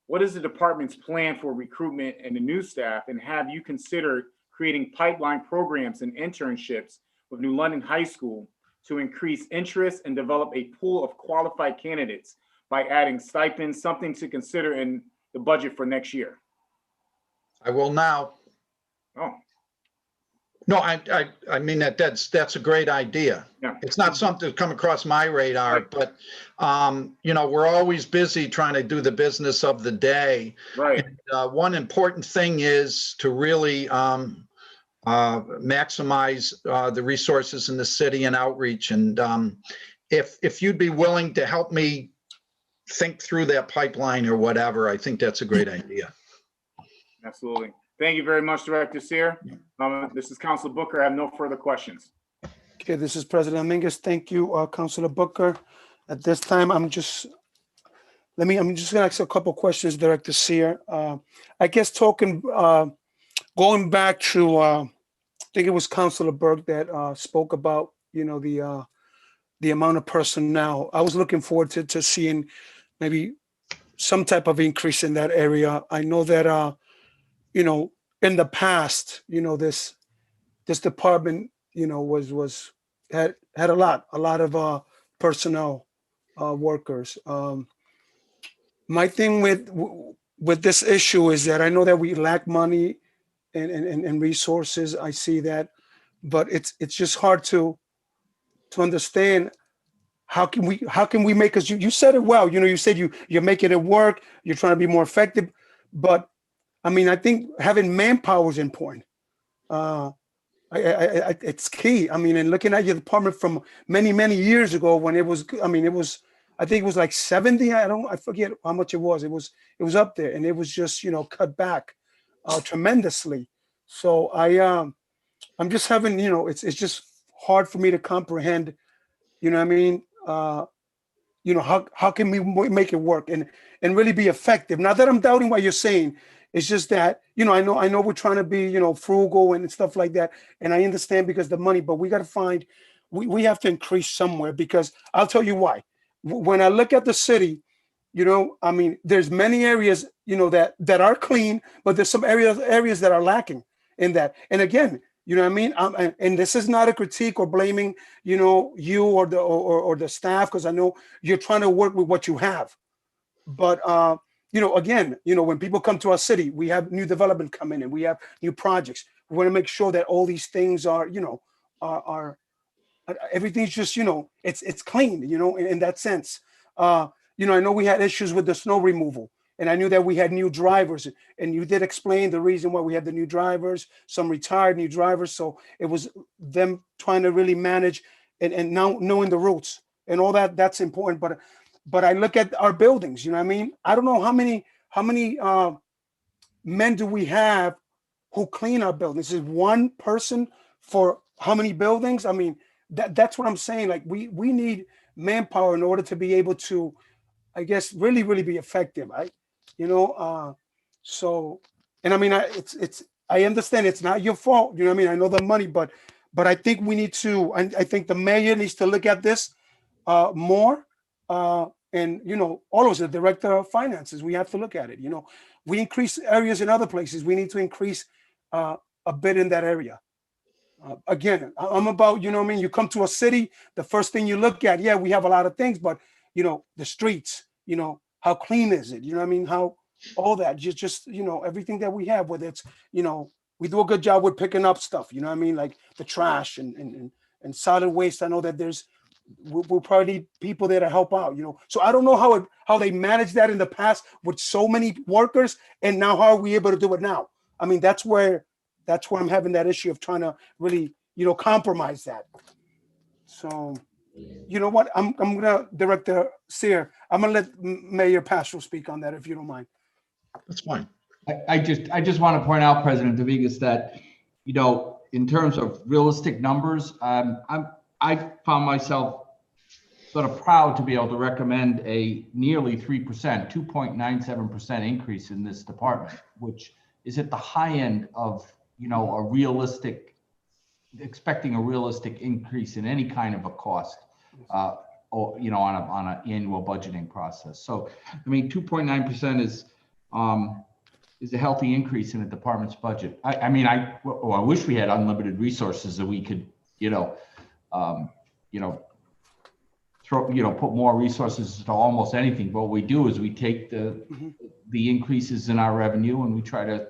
What is the department's plan for recruitment and the new staff, and have you considered creating pipeline programs and internships with New London High School to increase interest and develop a pool of qualified candidates by adding stipends, something to consider in the budget for next year? I will now. Oh, No, I mean, that's a great idea. yeah. It's not something that's come across my radar, but, we're always busy trying to do the business of the day. Right. And, one important thing is to really maximize the resources in the city and outreach. And if you'd be willing to help me think through that pipeline or whatever, I think that's a great idea. Absolutely. Thank you very much, Director Sear. This is Councilor Booker. I have no further questions. Okay, this is President Dominguez. Thank you, Councilor Booker. At this time, I'm just gonna ask a couple questions, Director Sear. I guess going back to, I think it was Councilor Burke that spoke about, the amount of personnel. I was looking forward to seeing maybe some type of increase in that area. I know that, in the past, this department, had a lot of personnel workers. My thing with this issue is that I know that we lack money and resources. I see that, but it's just hard to understand how can we make, because you said it well. You said you're making it work. You're trying to be more effective, but I mean, I think having manpower is important. It's key. I mean, and looking at your department from many, many years ago when it was, I mean, I think it was like 70. I forget how much it was. It was up there, and it was just, cut back tremendously. So I'm just having, it's just hard for me to comprehend, you know what I mean? How can we make it work and really be effective? Not that I'm doubting what you're saying. It's just that, I know we're trying to be, frugal and stuff like that. And I understand because the money, but we got to find, we have to increase somewhere, because I'll tell you why. When I look at the city, I mean, there's many areas, that are clean, but there's some areas that are lacking in that. And again, you know what I mean? And this is not a critique or blaming, you or the staff, because I know you're trying to work with what you have. But again, when people come to our city, we have new development come in and we have new projects. We want to make sure that all these things are, are everything's just, it's clean, in that sense. I know we had issues with the snow removal. And I knew that we had new drivers, and you did explain the reason why we had the new drivers, some retired new drivers. So it was them trying to really manage and now knowing the routes and all that. That's important. But I look at our buildings, you know what I mean? I don't know how many men do we have who clean our buildings? Is one person for how many buildings? I mean, that's what I'm saying. Like we need manpower in order to be able to, I guess, really, really be effective. Right? So, and I mean, I understand it's not your fault. You know what I mean? I know the money, but I think we need to, I think the mayor needs to look at this more. And, all of us, the director of finances, we have to look at it. We increase areas in other places. We need to increase a bit in that area. Again, I'm about, you know what I mean? You come to a city, the first thing you look at, yeah, we have a lot of things, but, the streets, how clean is it? You know what I mean? How all that, just everything that we have, whether it's, we do a good job with picking up stuff, you know what I mean? Like the trash and solid waste. I know that we'll probably need people there to help out, So I don't know how they managed that in the past with so many workers, and now how are we able to do it now? I mean, that's where I'm having that issue of trying to really, compromise that. So, you know what? I'm gonna, Director Sear, I'm gonna let Mayor Paschal speak on that if you don't mind. That's fine. I just want to point out, President Dominguez, that, in terms of realistic numbers, I found myself sort of proud to be able to recommend a nearly 3%, 2.97% increase in this department, which is at the high end of, expecting a realistic increase in any kind of a cost, or, on an annual budgeting process. So, I mean, 2.9% is a healthy increase in a department's budget. I wish we had unlimited resources that we could, put more resources to almost anything. But what we do is we take the increases in our revenue and we try to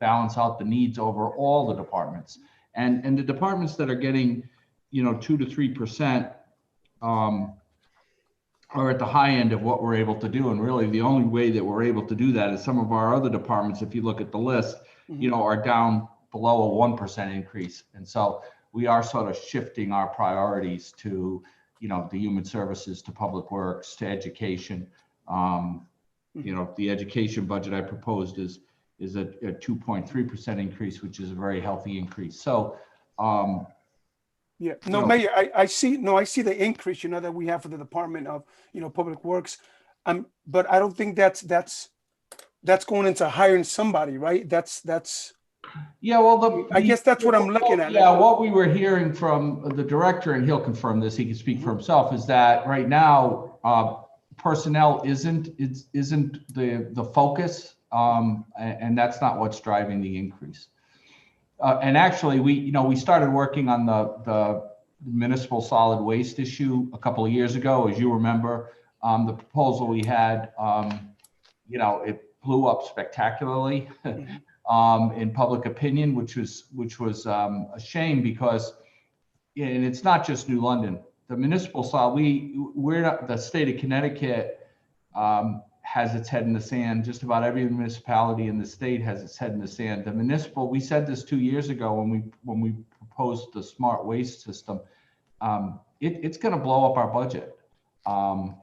balance out the needs over all the departments. And the departments that are getting, 2 to 3%, are at the high end of what we're able to do. And really the only way that we're able to do that is some of our other departments, if you look at the list, are down below a 1% increase. And so we are sort of shifting our priorities to, the human services, to public works, to education. The education budget I proposed is a 2.3% increase, which is a very healthy increase. So, yeah, no, Mayor, I see the increase, that we have for the Department of, Public Works. But I don't think that's going into hiring somebody, right? That's. Yeah, well, I guess that's what I'm looking at. Yeah, what we were hearing from the director, and he'll confirm this, he can speak for himself, is that right now, personnel isn't the focus, and that's not what's driving the increase. And actually, we started working on the municipal solid waste issue a couple of years ago. As you remember, the proposal we had, it blew up spectacularly in public opinion, which was a shame, because, and it's not just New London. The municipal solid, the state of Connecticut has its head in the sand. Just about every municipality in the state has its head in the sand. The municipal, we said this 2 years ago when we proposed the smart waste system, it's going to blow up our budget.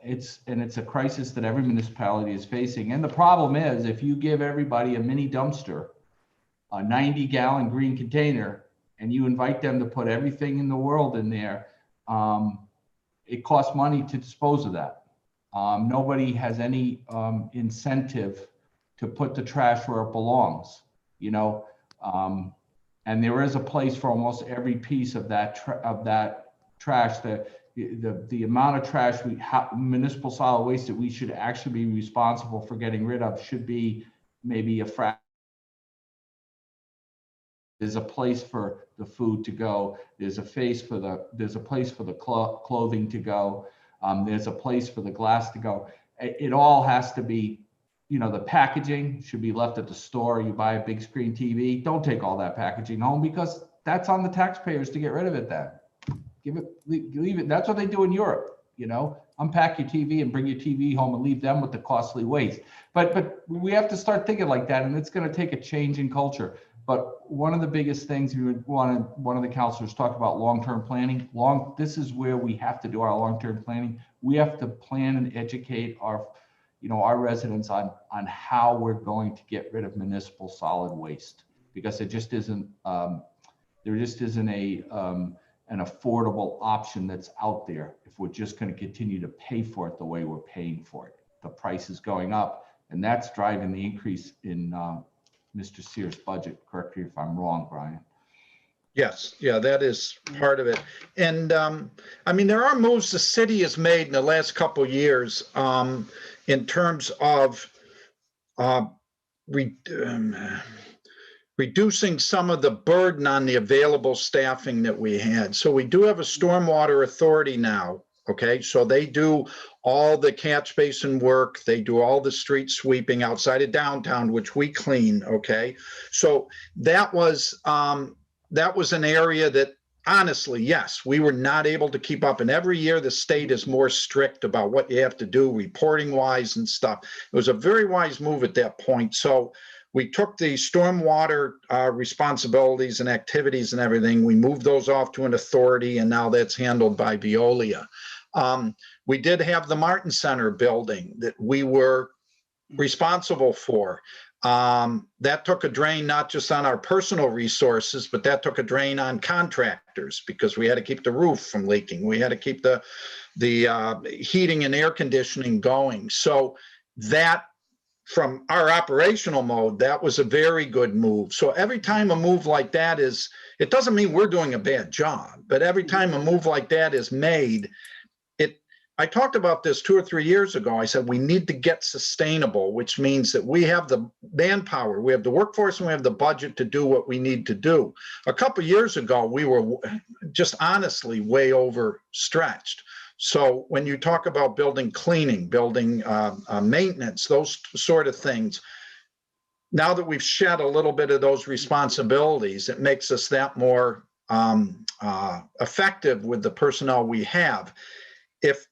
It's a crisis that every municipality is facing. And the problem is, if you give everybody a mini dumpster, a 90-gallon green container, and you invite them to put everything in the world in there, it costs money to dispose of that. Nobody has any incentive to put the trash where it belongs, you know. And there is a place for almost every piece of that trash. The amount of trash municipal solid waste that we should actually be responsible for getting rid of should be maybe a fraction. There's a place for the food to go. There's a place for the clothing to go. There's a place for the glass to go. It all has to be, you know, the packaging should be left at the store. You buy a big screen TV, don't take all that packaging home, because that's on the taxpayers to get rid of it then. Leave it. That's what they do in Europe, you know, unpack your TV and bring your TV home and leave them with the costly waste. But we have to start thinking like that, and it's going to take a change in culture. But one of the biggest things one of the counselors talked about long-term planning. This is where we have to do our long-term planning. We have to plan and educate our residents on how we're going to get rid of municipal solid waste, because there just isn't an affordable option that's out there if we're just going to continue to pay for it the way we're paying for it. The price is going up, and that's driving the increase in Mr. Sears' budget. Correct me if I'm wrong, Brian. Yes, yeah, that is part of it. And I mean, there are moves the city has made in the last couple of years in terms of reducing some of the burden on the available staffing that we had. So we do have a stormwater authority now. Okay, so they do all the catch basin work. They do all the street sweeping outside of downtown, which we clean. Okay, so that was an area that, honestly, yes, we were not able to keep up. And every year the state is more strict about what you have to do reporting wise and stuff. It was a very wise move at that point. So we took the stormwater responsibilities and activities and everything. We moved those off to an authority, and now that's handled by Veolia. We did have the Martin Center building that we were responsible for. That took a drain not just on our personal resources, but that took a drain on contractors, because we had to keep the roof from leaking. We had to keep the heating and air conditioning going. So that, from our operational mode, that was a very good move. So every time a move like that is, it doesn't mean we're doing a bad job, but every time a move like that is made, I talked about this 2 or 3 years ago. I said we need to get sustainable, which means that we have the manpower, we have the workforce, and we have the budget to do what we need to do. A couple of years ago, we were just honestly way overstretched. So when you talk about building cleaning, building maintenance, those sort of things, now that we've shed a little bit of those responsibilities, it makes us that more effective with the personnel we have.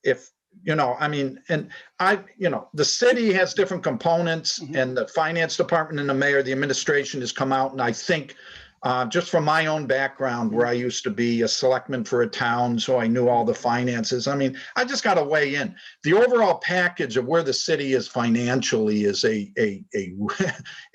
If you know, I mean, and the city has different components, and the finance department and the mayor, the administration has come out, and I think just from my own background, where I used to be a selectman for a town, so I knew all the finances. I mean, I just got to weigh in. The overall package of where the city is financially is a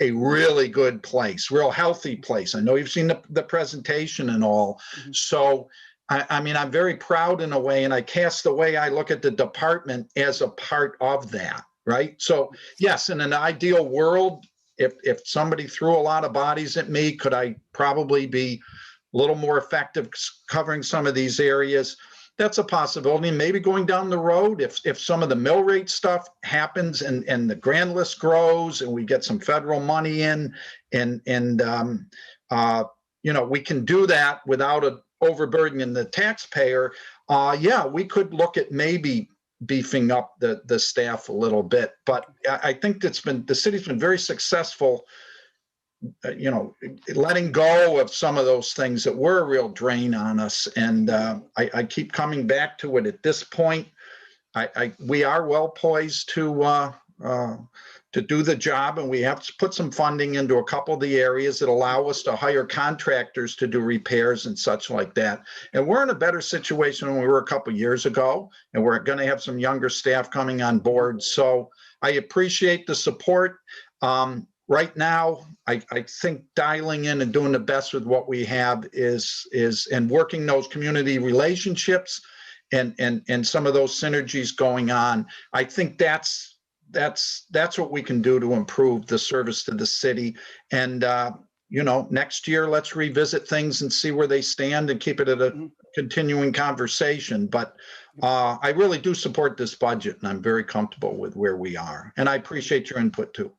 really good place, real healthy place. I know you've seen the presentation and all. So, I mean, I'm very proud in a way, and I cast the way I look at the department as a part of that, right? So yes, in an ideal world, if somebody threw a lot of bodies at me, could I probably be a little more effective covering some of these areas? That's a possibility. Maybe going down the road, if some of the mill rate stuff happens and the grand list grows and we get some federal money in, and we can do that without overburdening the taxpayer. Yeah, we could look at maybe beefing up the staff a little bit, but I think the city's been very successful, letting go of some of those things that were a real drain on us. And I keep coming back to it at this point. We are well poised to to do the job, and we have to put some funding into a couple of the areas that allow us to hire contractors to do repairs and such like that. And we're in a better situation than we were a couple of years ago, and we're going to have some younger staff coming on board. So I appreciate the support. Right now, I think dialing in and doing the best with what we have is and working those community relationships and some of those synergies going on. I think that's what we can do to improve the service to the city. And next year, let's revisit things and see where they stand and keep it at a continuing conversation. But I really do support this budget, and I'm very comfortable with where we are. And I appreciate your input too.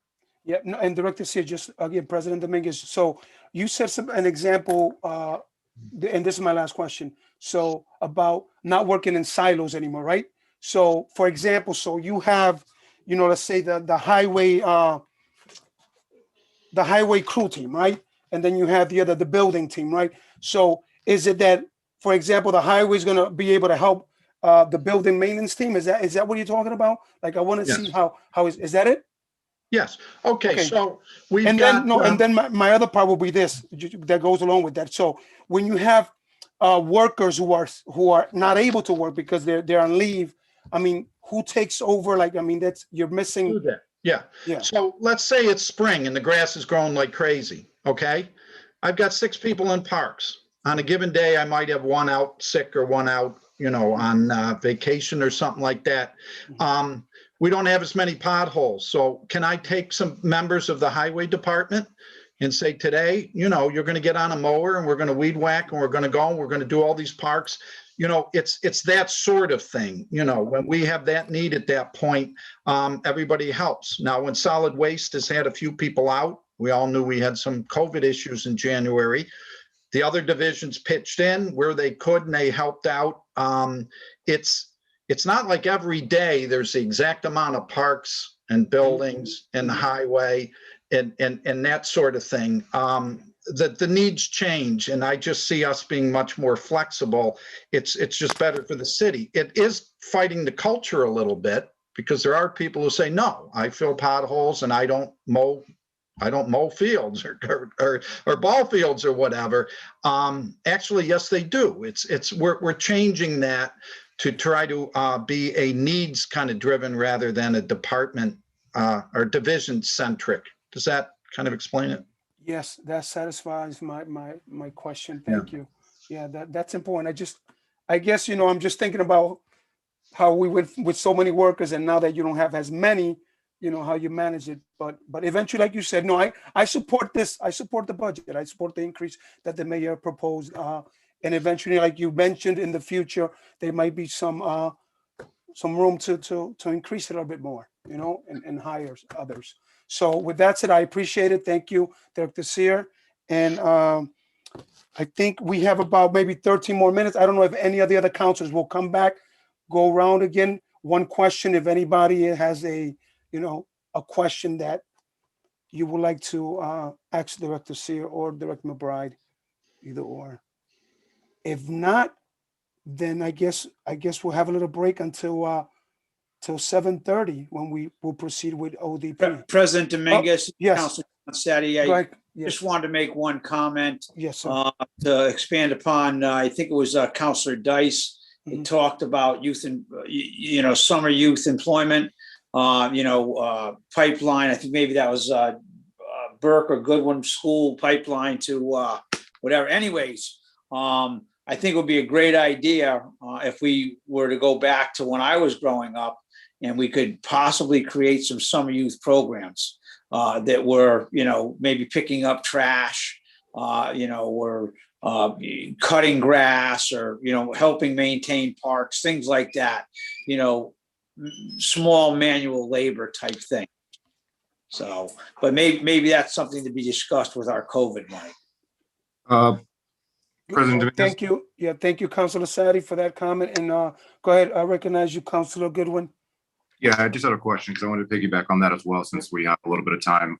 Yeah, no, and Director Sear, just again, President Dominguez, so you said an example, and this is my last question. So about not working in silos anymore, right? So for example, so you have, let's say the highway crew team, right? And then you have the building team, right? So is it that, for example, the highway is going to be able to help the building maintenance team? Is that what you're talking about? Like, I want to see how is that it? Yes. Okay. So we've and got, then my other part will be this that goes along with that. So when you have workers who are not able to work because they're on leave, I mean, who takes over? Like, I mean, you're missing. Yeah. So let's say it's spring and the grass is growing like crazy. Okay. I've got 6 people in parks. On a given day, I might have one out sick or one out, on vacation or something like that. We don't have as many potholes. So can I take some members of the highway department and say, today, you're going to get on a mower and we're going to weed whack and we're going to go and we're going to do all these parks. It's that sort of thing. When we have that need at that point, everybody helps. Now, when solid waste has had a few people out, we all knew we had some COVID issues in January. The other divisions pitched in where they could and they helped out. It's not like every day there's the exact amount of parks and buildings and the highway and that sort of thing. The needs change, and I just see us being much more flexible. It's just better for the city. It is fighting the culture a little bit because there are people who say, no, I fill potholes and I don't mow fields or ball fields or whatever. Actually, yes, they do. We're changing that to try to be a needs kind of driven rather than a department or division centric. Does that kind of explain it? Yes, that satisfies my question. Thank you. Yeah, that's important. I guess, I'm just thinking about how we went with so many workers, and now that you don't have as many, how you manage it. But eventually, like you said, no, I support this. I support the budget. I support the increase that the mayor proposed. And eventually, like you mentioned, in the future, there might be some room to increase it a little bit more, and hire others. So with that said, I appreciate it. Thank you, Director Sear. And I think we have about maybe 13 more minutes. I don't know if any of the other councilors will come back, go around again. One question, if anybody has a question that you would like to ask Director Sear or Director McBride, either or. If not, then I guess we'll have a little break until 7:30 when we will proceed with ODP. President Dominguez, yes. Councilman Sadi, I just wanted to make one comment. Yes, sir. To expand upon, I think it was Councilor Dice. He talked about youth and summer youth employment. Pipeline. I think maybe that was Burke or Goodwin School pipeline to whatever. Anyways, I think it would be a great idea if we were to go back to when I was growing up, and we could possibly create some summer youth programs that were, maybe picking up trash, or cutting grass, or helping maintain parks, things like that. Small manual labor type thing. So, but maybe that's something to be discussed with our COVID money. President Dominguez. Thank you. Yeah, thank you, Councilor Sadi, for that comment. And go ahead. I recognize you, Councilor Goodwin. Yeah, I just had a question because I wanted to piggyback on that as well, since we have a little bit of time.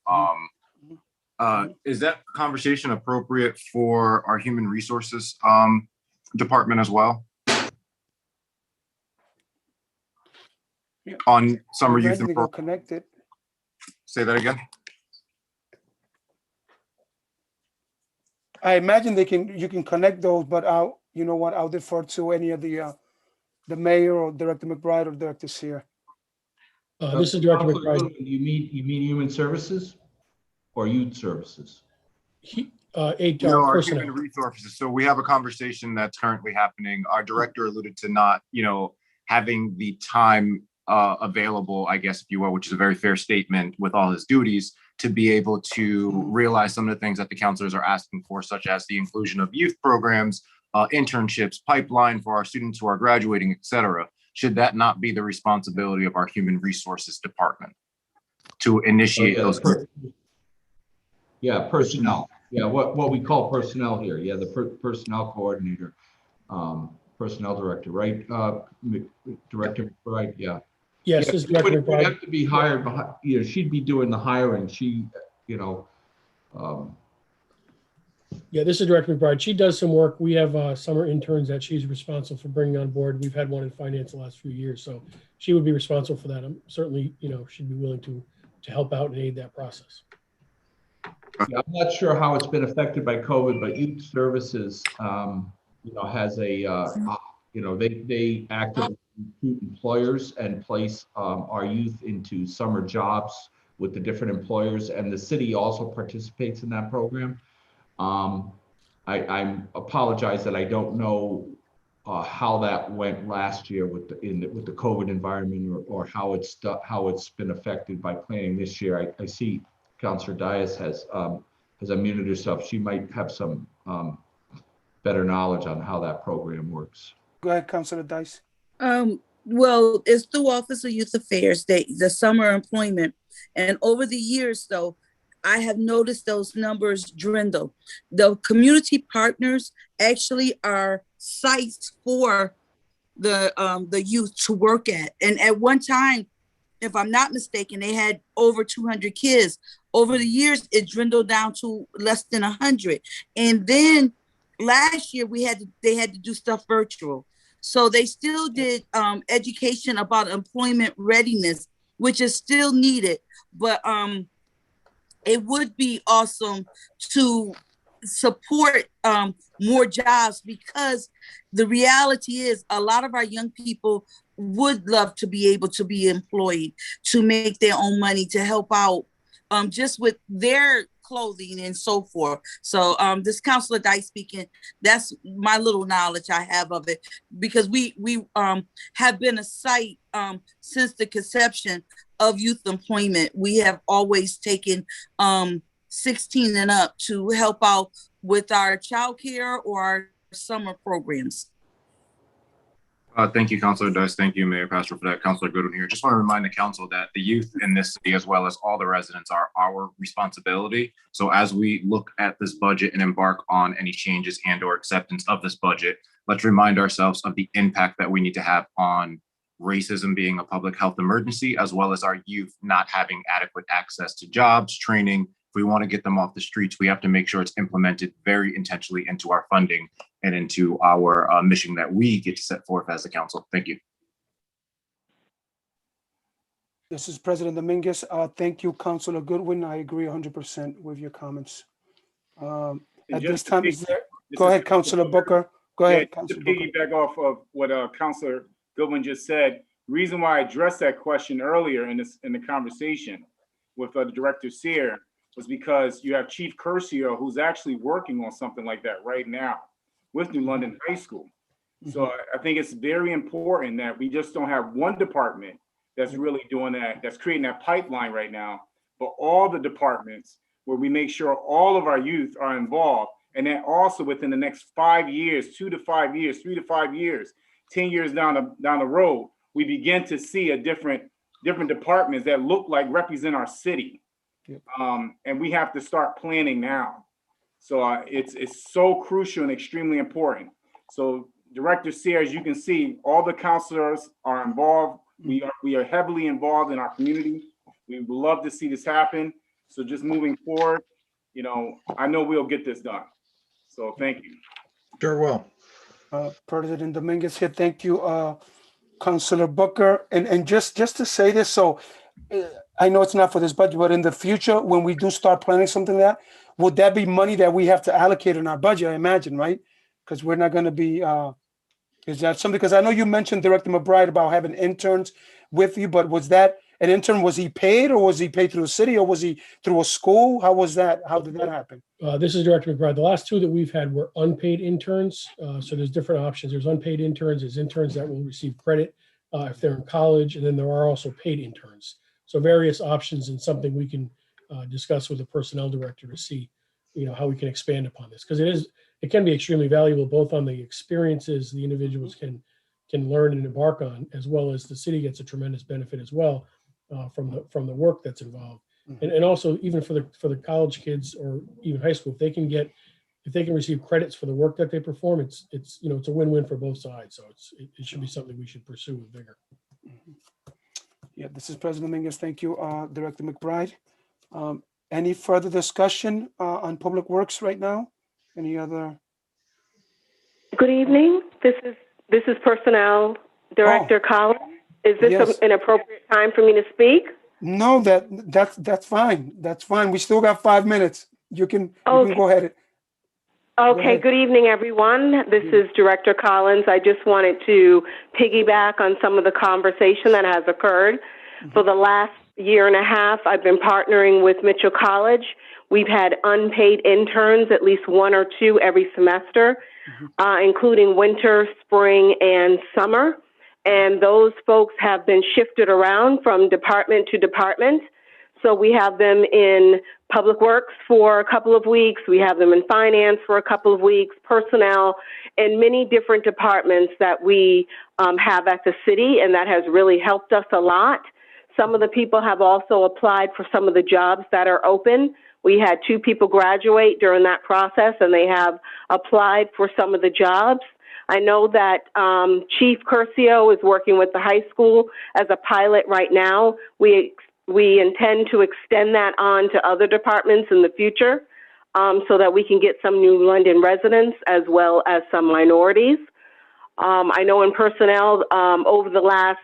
Is that conversation appropriate for our human resources department as well? On summer youth and Connected. Say that again. I imagine you can connect those, but you know what, I'll defer to any of the mayor or Director McBride or Director Seer. This is Director Counselor McBride. Goodwin, you mean human services or youth services? Uh, No, HR our personnel. human resources. So we have a conversation that's currently happening. Our director alluded to not, having the time available, I guess, if you will, which is a very fair statement with all his duties, to be able to realize some of the things that the counselors are asking for, such as the inclusion of youth programs, internships, pipeline for our students who are graduating, et cetera. Should that not be the responsibility of our human resources department to initiate those? Yeah, personnel. Yeah, what we call personnel here. Yeah, the personnel coordinator, personnel director, right? Director, right? Yeah. Yes, Yeah, this is she Director would McBride. have to be hired, she'd be doing the hiring. Yeah, this is Director McBride. She does some work. We have summer interns that she's responsible for bringing on board. We've had one in finance the last few years, so she would be responsible for that. I'm certainly, she'd be willing to help out and aid that process. Yeah, I'm not sure how it's been affected by COVID, but youth services, has they actively recruit employers and place our youth into summer jobs with the different employers, and the city also participates in that program. I apologize that I don't know how that went last year with the COVID environment or how it's been affected by planning this year. I see Councilor Dias has unmuted herself. She might have some better knowledge on how that program works. Go ahead, Councilor Dice. Well, it's through Office of Youth Affairs, the summer employment. And over the years, though, I have noticed those numbers dwindle. The community partners actually are sites for the youth to work at. And at one time, if I'm not mistaken, they had over 200 kids. Over the years, it dwindled down to less than 100. And then last year, they had to do stuff virtual. So they still did education about employment readiness, which is still needed. But it would be awesome to support more jobs, because the reality is a lot of our young people would love to be able to be employed, to make their own money, to help out just with their clothing and so forth. So this Councilor Dice speaking, that's my little knowledge I have of it, because we have been a site since the conception of youth employment. We have always taken 16 and up to help out with our childcare or our summer programs. Thank you, Councilor Dice. Thank you, Mayor Pastor, for that. Councilor Goodwin here. Just want to remind the council that the youth in this city, as well as all the residents, are our responsibility. So as we look at this budget and embark on any changes and or acceptance of this budget, let's remind ourselves of the impact that we need to have on racism being a public health emergency, as well as our youth not having adequate access to jobs, training. If we want to get them off the streets, we have to make sure it's implemented very intentionally into our funding and into our mission that we get to set forth as a council. Thank you. This is President Dominguez. Thank you, Councilor Goodwin. I agree 100% with your comments. At this time, go ahead, Councilor Booker. Go ahead, To Councilor Booker. piggyback off of what Councilor Goodwin just said, the reason why I addressed that question earlier in the conversation with the Director Seer was because you have Chief Curcio, who's actually working on something like that right now with New London High School. So I think it's very important that we just don't have one department that's really doing that, that's creating that pipeline right now, but all the departments where we make sure all of our youth are involved. And then also within the next 5 years, 2 to 5 years, 3 to 5 years, 10 years down the road, we begin to see a different departments that look like represent our city. And we have to start planning now. So it's so crucial and extremely important. So Director Seer, as you can see, all the counselors are involved. We are heavily involved in our community. We would love to see this happen. So just moving forward, I know we'll get this done. So thank you. Sure will. President Dominguez here. Thank you, Councilor Booker. And just to say this, so I know it's not for this budget, but in the future, when we do start planning something like that, would that be money that we have to allocate in our budget, I imagine, right? Because we're not gonna be, is that something, because I know you mentioned Director McBride about having interns with you, but was that an intern, was he paid, or was he paid through the city, or was he through a school? How was that? How did that happen? This is Director McBride. The last two that we've had were unpaid interns. So there's different options. There's unpaid interns, there's interns that will receive credit if they're in college, and then there are also paid interns. So various options, and something we can discuss with the personnel director to see, how we can expand upon this. Because it can be extremely valuable, both on the experiences the individuals can learn and embark on, as well as the city gets a tremendous benefit as well from the work that's involved. And also even for the college kids, or even high school, if they can receive credits for the work that they perform, it's a win-win for both sides. So it should be something we should pursue with vigor. Yeah, this is President Dominguez. Thank you, Director McBride. Any further discussion on Public Works right now? Any other? Good evening. This is Personnel Director Collins. Is this Yes. an appropriate time for me to speak? No, that's fine. That's fine. We still got 5 minutes. You can Okay. go ahead. Okay, ahead. good evening, everyone. This is Director Collins. I just wanted to piggyback on some of the conversation that has occurred. For the last year and a half, I've been partnering with Mitchell College. We've had unpaid interns, at least one or two every semester, including winter, spring, and summer. And those folks have been shifted around from department to department. So we have them in Public Works for a couple of weeks. We have them in Finance for a couple of weeks, Personnel, and many different departments that we have at the city, and that has really helped us a lot. Some of the people have also applied for some of the jobs that are open. We had 2 people graduate during that process, and they have applied for some of the jobs. I know that Chief Curcio is working with the high school as a pilot right now. We intend to extend that on to other departments in the future so that we can get some New London residents as well as some minorities. I know in personnel, over the last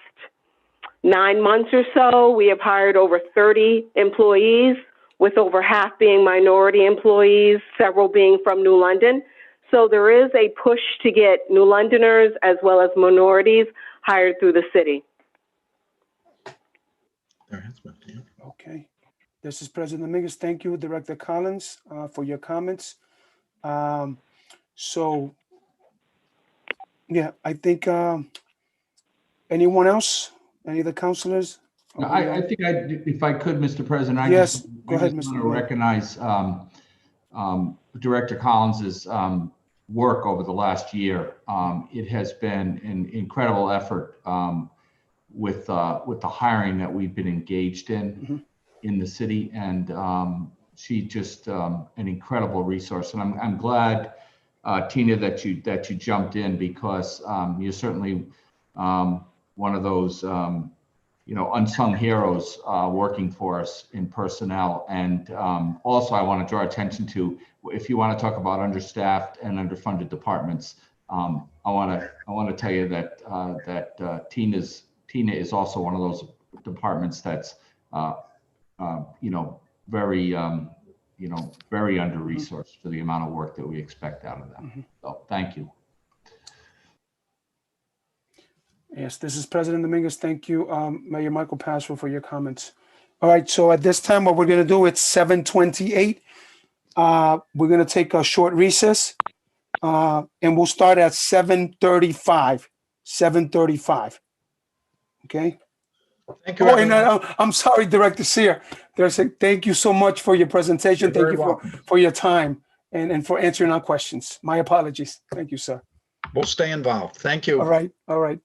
9 months or so, we have hired over 30 employees, with over half being minority employees, several being from New London. So there is a push to get New Londoners as well as minorities hired through the city. Okay. This is President Dominguez. Thank you, Director Collins, for your comments. So, yeah, I think anyone else? Any of the councilors? No, I think if I could, Mr. President, Yes, go ahead, want Mr. to Mayor. recognize Director Collins's work over the last year. It has been an incredible effort with the hiring that we've been engaged in the city, and she's just an incredible resource. And I'm glad, Tina, that you jumped in, because you're certainly one of those unsung heroes working for us in personnel. And also, I want to draw attention to, if you want to talk about understaffed and underfunded departments, I want to tell you that Tina is also one of those departments that's very very under-resourced for the amount of work that we expect out of them. So thank you. Yes, this is President Dominguez. Thank you, Mayor Michael Pasquale, for your comments. All right, so at this time, what we're going to do, it's 7:28. We're going to take a short recess, and we'll start at 7:35. 7:35. Okay? Thank you, Oh, and everyone. I'm sorry, Director Sear. They're saying thank you so much for your presentation. You're Thank very you welcome. for your time and for answering our questions. My apologies. Thank you, sir. We'll stay involved. Thank you. All right. All right.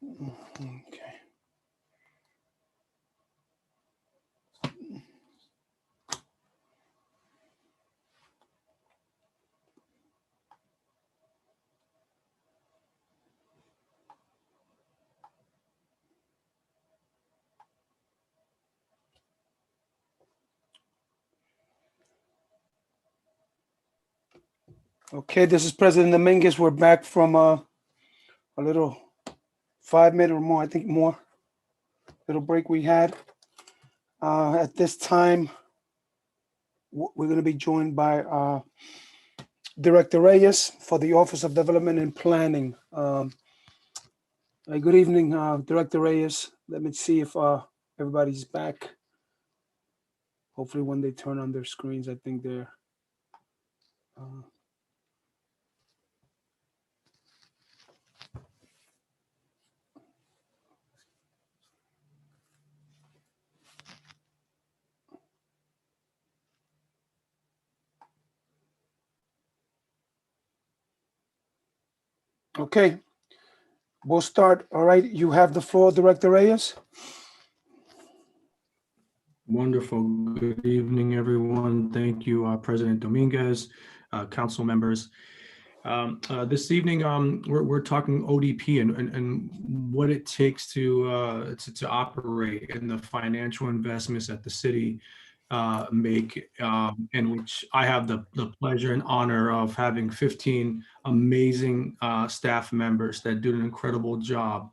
Okay. Okay, this is President Dominguez. We're back from a little 5 minute or more, I think more, little break we had. At this time, we're going to be joined by Director Reyes for the Office of Development and Planning. Good evening, Director Reyes. Let me see if everybody's back. Hopefully when they turn on their screens, I think they're okay. We'll start. All right, you have the floor, Director Reyes. Wonderful. Good evening, everyone. Thank you, President Dominguez, council members. This evening, we're talking ODP and what it takes to operate and the financial investments that the city make, in which I have the pleasure and honor of having 15 amazing staff members that do an incredible job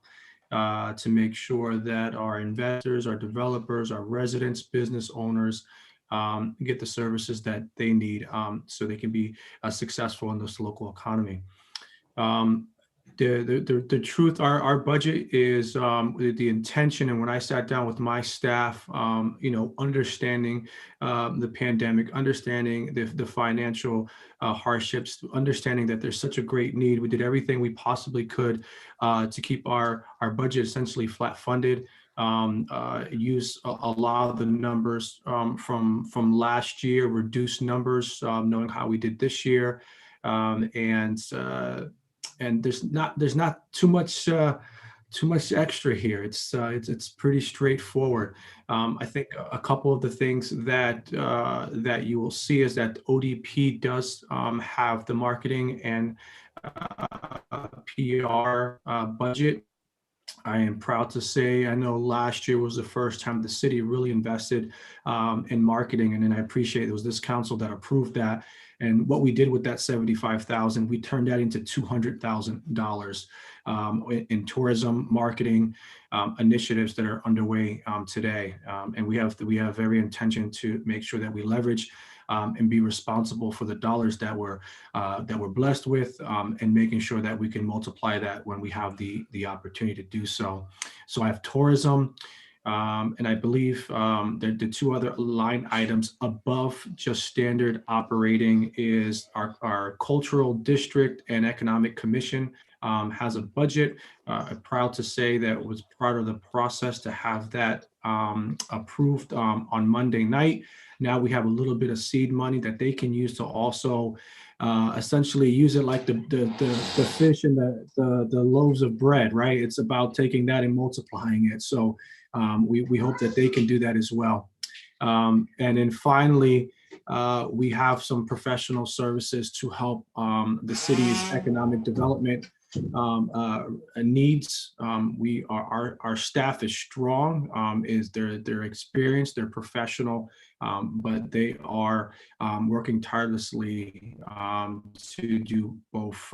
to make sure that our investors, our developers, our residents, business owners get the services that they need so they can be successful in this local economy. The truth, our budget is the intention, and when I sat down with my staff, understanding the pandemic, understanding the financial hardships, understanding that there's such a great need, we did everything we possibly could to keep our budget essentially flat funded. Use a lot of the numbers from last year, reduce numbers, knowing how we did this year, and there's not too much extra here. It's pretty straightforward. I think a couple of the things that you will see is that ODP does have the marketing and PR budget. I am proud to say, I know last year was the first time the city really invested in marketing, and I appreciate it was this council that approved that. And what we did with that $75,000, we turned that into $200,000 in tourism marketing initiatives that are underway today. And we have every intention to make sure that we leverage and be responsible for the dollars that we're blessed with, and making sure that we can multiply that when we have the opportunity to do so. So I have tourism, and I believe the two other line items above just standard operating is our cultural district and economic commission has a budget. I'm proud to say that it was part of the process to have that approved on Monday night. Now we have a little bit of seed money that they can use to also essentially use it like the fish and the loaves of bread, right? It's about taking that and multiplying it. So we hope that they can do that as well. And then finally, we have some professional services to help the city's economic development needs. Our staff is strong, they're experienced, they're professional, but they are working tirelessly to do both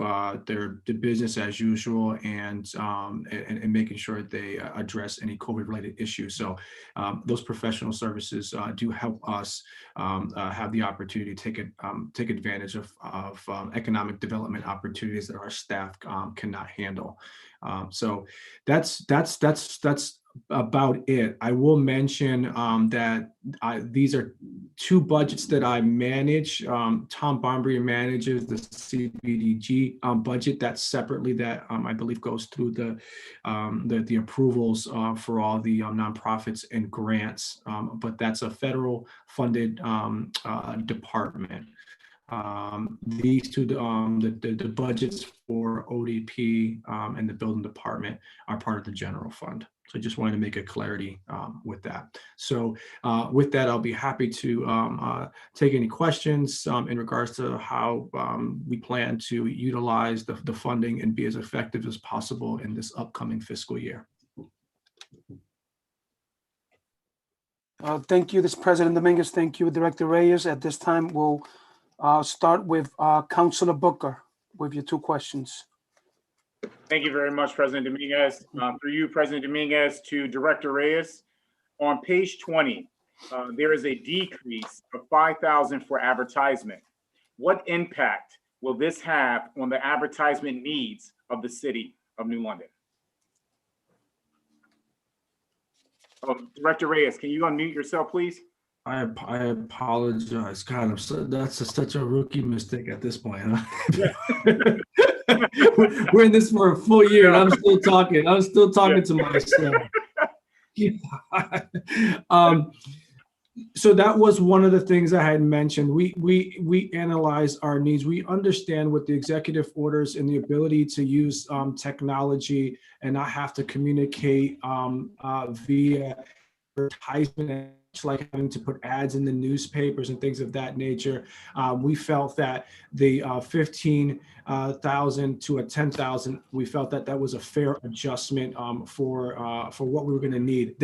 their business as usual and making sure they address any COVID-related issues. So those professional services do help us have the opportunity to take advantage of economic development opportunities that our staff cannot handle. So that's about it. I will mention that these are two budgets that I manage. Tom Bombrier manages the CBDG budget. That's separately that I believe goes through the approvals for all the nonprofits and grants. But that's a federal funded department. These two, the budgets for ODP and the building department are part of the general fund. So I just wanted to make a clarity with that. So with that, I'll be happy to take any questions in regards to how we plan to utilize the funding and be as effective as possible in this upcoming fiscal year. Thank you, this President Dominguez. Thank you, Director Reyes. At this time, we'll start with Councilor Booker with your two questions. Thank you very much, President Dominguez. Through you, President Dominguez, to Director Reyes. On page 20, there is a decrease of 5,000 for advertisement. What impact will this have on the advertisement needs of the city of New London? Director Reyes, can you unmute yourself, please? I apologize. God, that's such a rookie mistake at this point. Huh? We're in this for a full year, and I'm still talking. I'm still talking to myself. So that was one of the things I had mentioned. We analyze our needs. We understand with the executive orders and the ability to use technology and not have to communicate via advertisement, like having to put ads in the newspapers and things of that nature. We felt that the 15,000 to a 10,000, we felt that that was a fair adjustment for what we were going to need.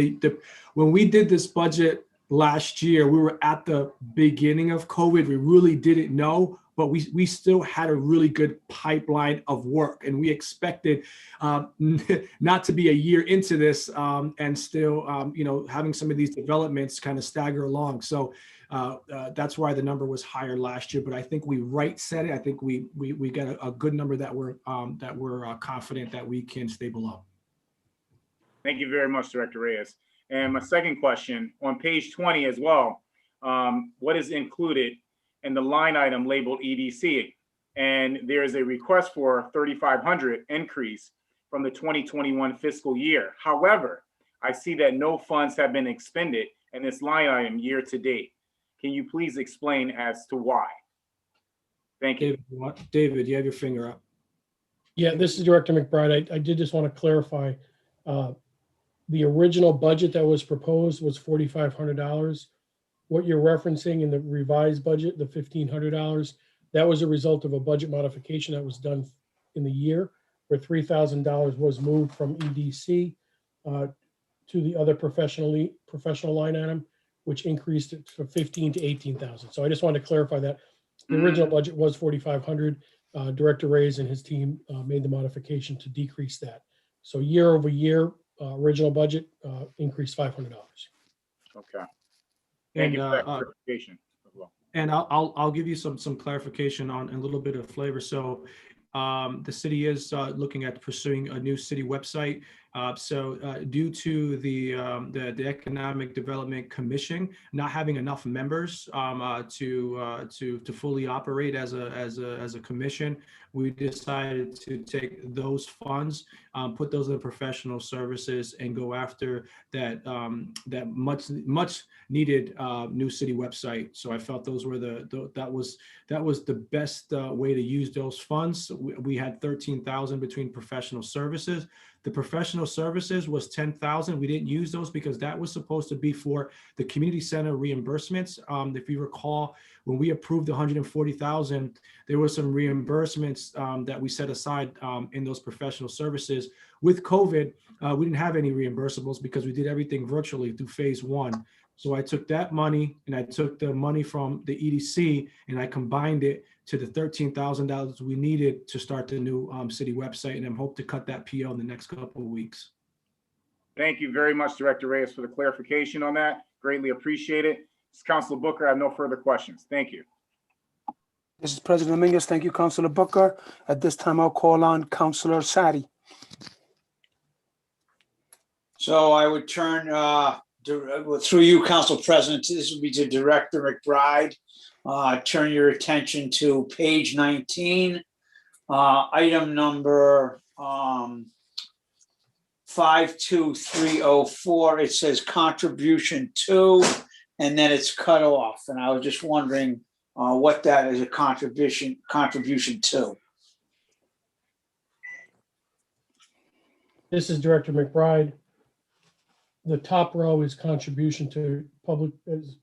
When we did this budget last year, we were at the beginning of COVID. We really didn't know, but we still had a really good pipeline of work, and we expected not to be a year into this and still, having some of these developments kind of stagger along. So that's why the number was higher last year. But I think we right set it. I think we got a good number that we're confident that we can stay below. Thank you very much, Director Reyes. And my second question, on page 20 as well, what is included in the line item labeled EDC? And there is a request for $3,500 increase from the 2021 fiscal year. However, I see that no funds have been expended in this line item year to date. Can you please explain as to why? Thank you. David, you have your finger up. Yeah, this is Director McBride. I did just want to clarify. The original budget that was proposed was $4,500. What you're referencing in the revised budget, the $1,500, that was a result of a budget modification that was done in the year, where $3,000 was moved from EDC to the other professional line item, which increased it from 15 to 18,000. So I just wanted to clarify that the original budget was 4,500. Director Reyes and his team made the modification to decrease that. So year over year, original budget increased $500. Okay. Thank you for that clarification as well. And I'll give you some clarification on a little bit of flavor. So the city is looking at pursuing a new city website. Due to the Economic Development Commission not having enough members to fully operate as a commission, we decided to take those funds, put those in professional services, and go after that much needed new city website. So I felt those were that was the best way to use those funds. We had 13,000 between professional services. The professional services was 10,000. We didn't use those because that was supposed to be for the community center reimbursements. If you recall, when we approved the 140,000, there were some reimbursements that we set aside in those professional services. With COVID, we didn't have any reimbursables because we did everything virtually through phase one. So I took that money and I took the money from the EDC and I combined it to the $13,000 we needed to start the new city website, and I'm hope to cut that PO in the next couple of weeks. Thank you very much, Director Reyes, for the clarification on that. Greatly appreciate it. Councilor Booker, I have no further questions. Thank you. This is President Dominguez. Thank you, Councilor Booker. At this time, I'll call on Councilor Sadi. So I would turn through you, Council President. This would be to Director McBride. Turn your attention to page 19, item number 52304. It says contribution to, and then it's cut off. And I was just wondering what that is a contribution to. This is Director McBride. The top row is contribution to Public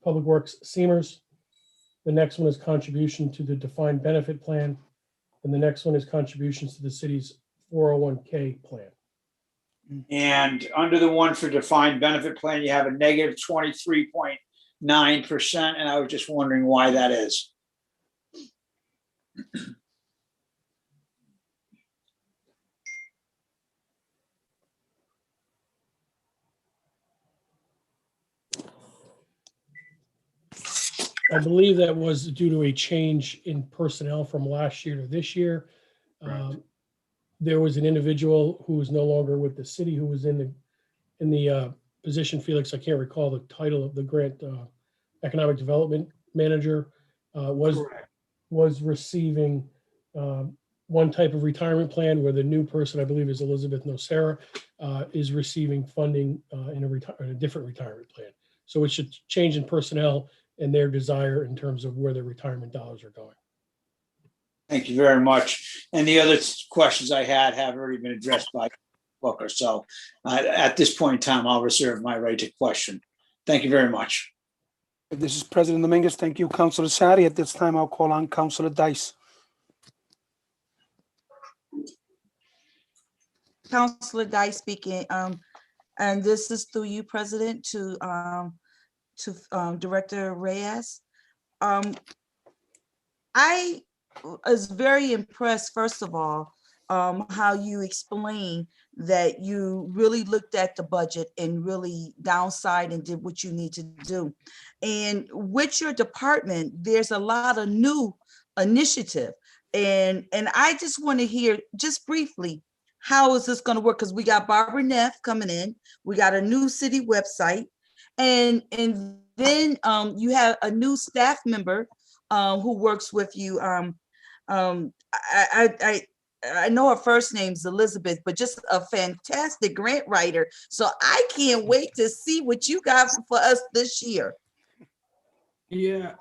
Works Seamers. The next one is contribution to the defined benefit plan. And the next one is contributions to the city's 401k plan. And under the one for defined benefit plan, you have a negative 23.9%. And I was just wondering why that is. I believe that was due to a change in personnel from last year to this year. There was an individual who is no longer with the city who was in the position, Felix, I can't recall the title of the grant, economic development manager, was receiving one type of retirement plan, where the new person, I believe is Elizabeth Nocera, is receiving funding in a different retirement plan. So it should change in personnel and their desire in terms of where their retirement dollars are going. Thank you very much. And the other questions I had have already been addressed by Booker. So at this point in time, I'll reserve my right to question. Thank you very much. This is President Dominguez. Thank you, Councilor Sadi. At this time, I'll call on Councilor Dice. Councilor Dice speaking, and this is through you, President, to Director Reyes. I was very impressed, first of all, how you explained that you really looked at the budget and really downside and did what you need to do. And with your department, there's a lot of new initiative. And I just want to hear just briefly, how is this going to work? Because we got Barbara Neff coming in, we got a new city website, and then you have a new staff member who works with you. I know her first name's Elizabeth, but just a fantastic grant writer. So I can't wait to see what you got for us this year. Yeah,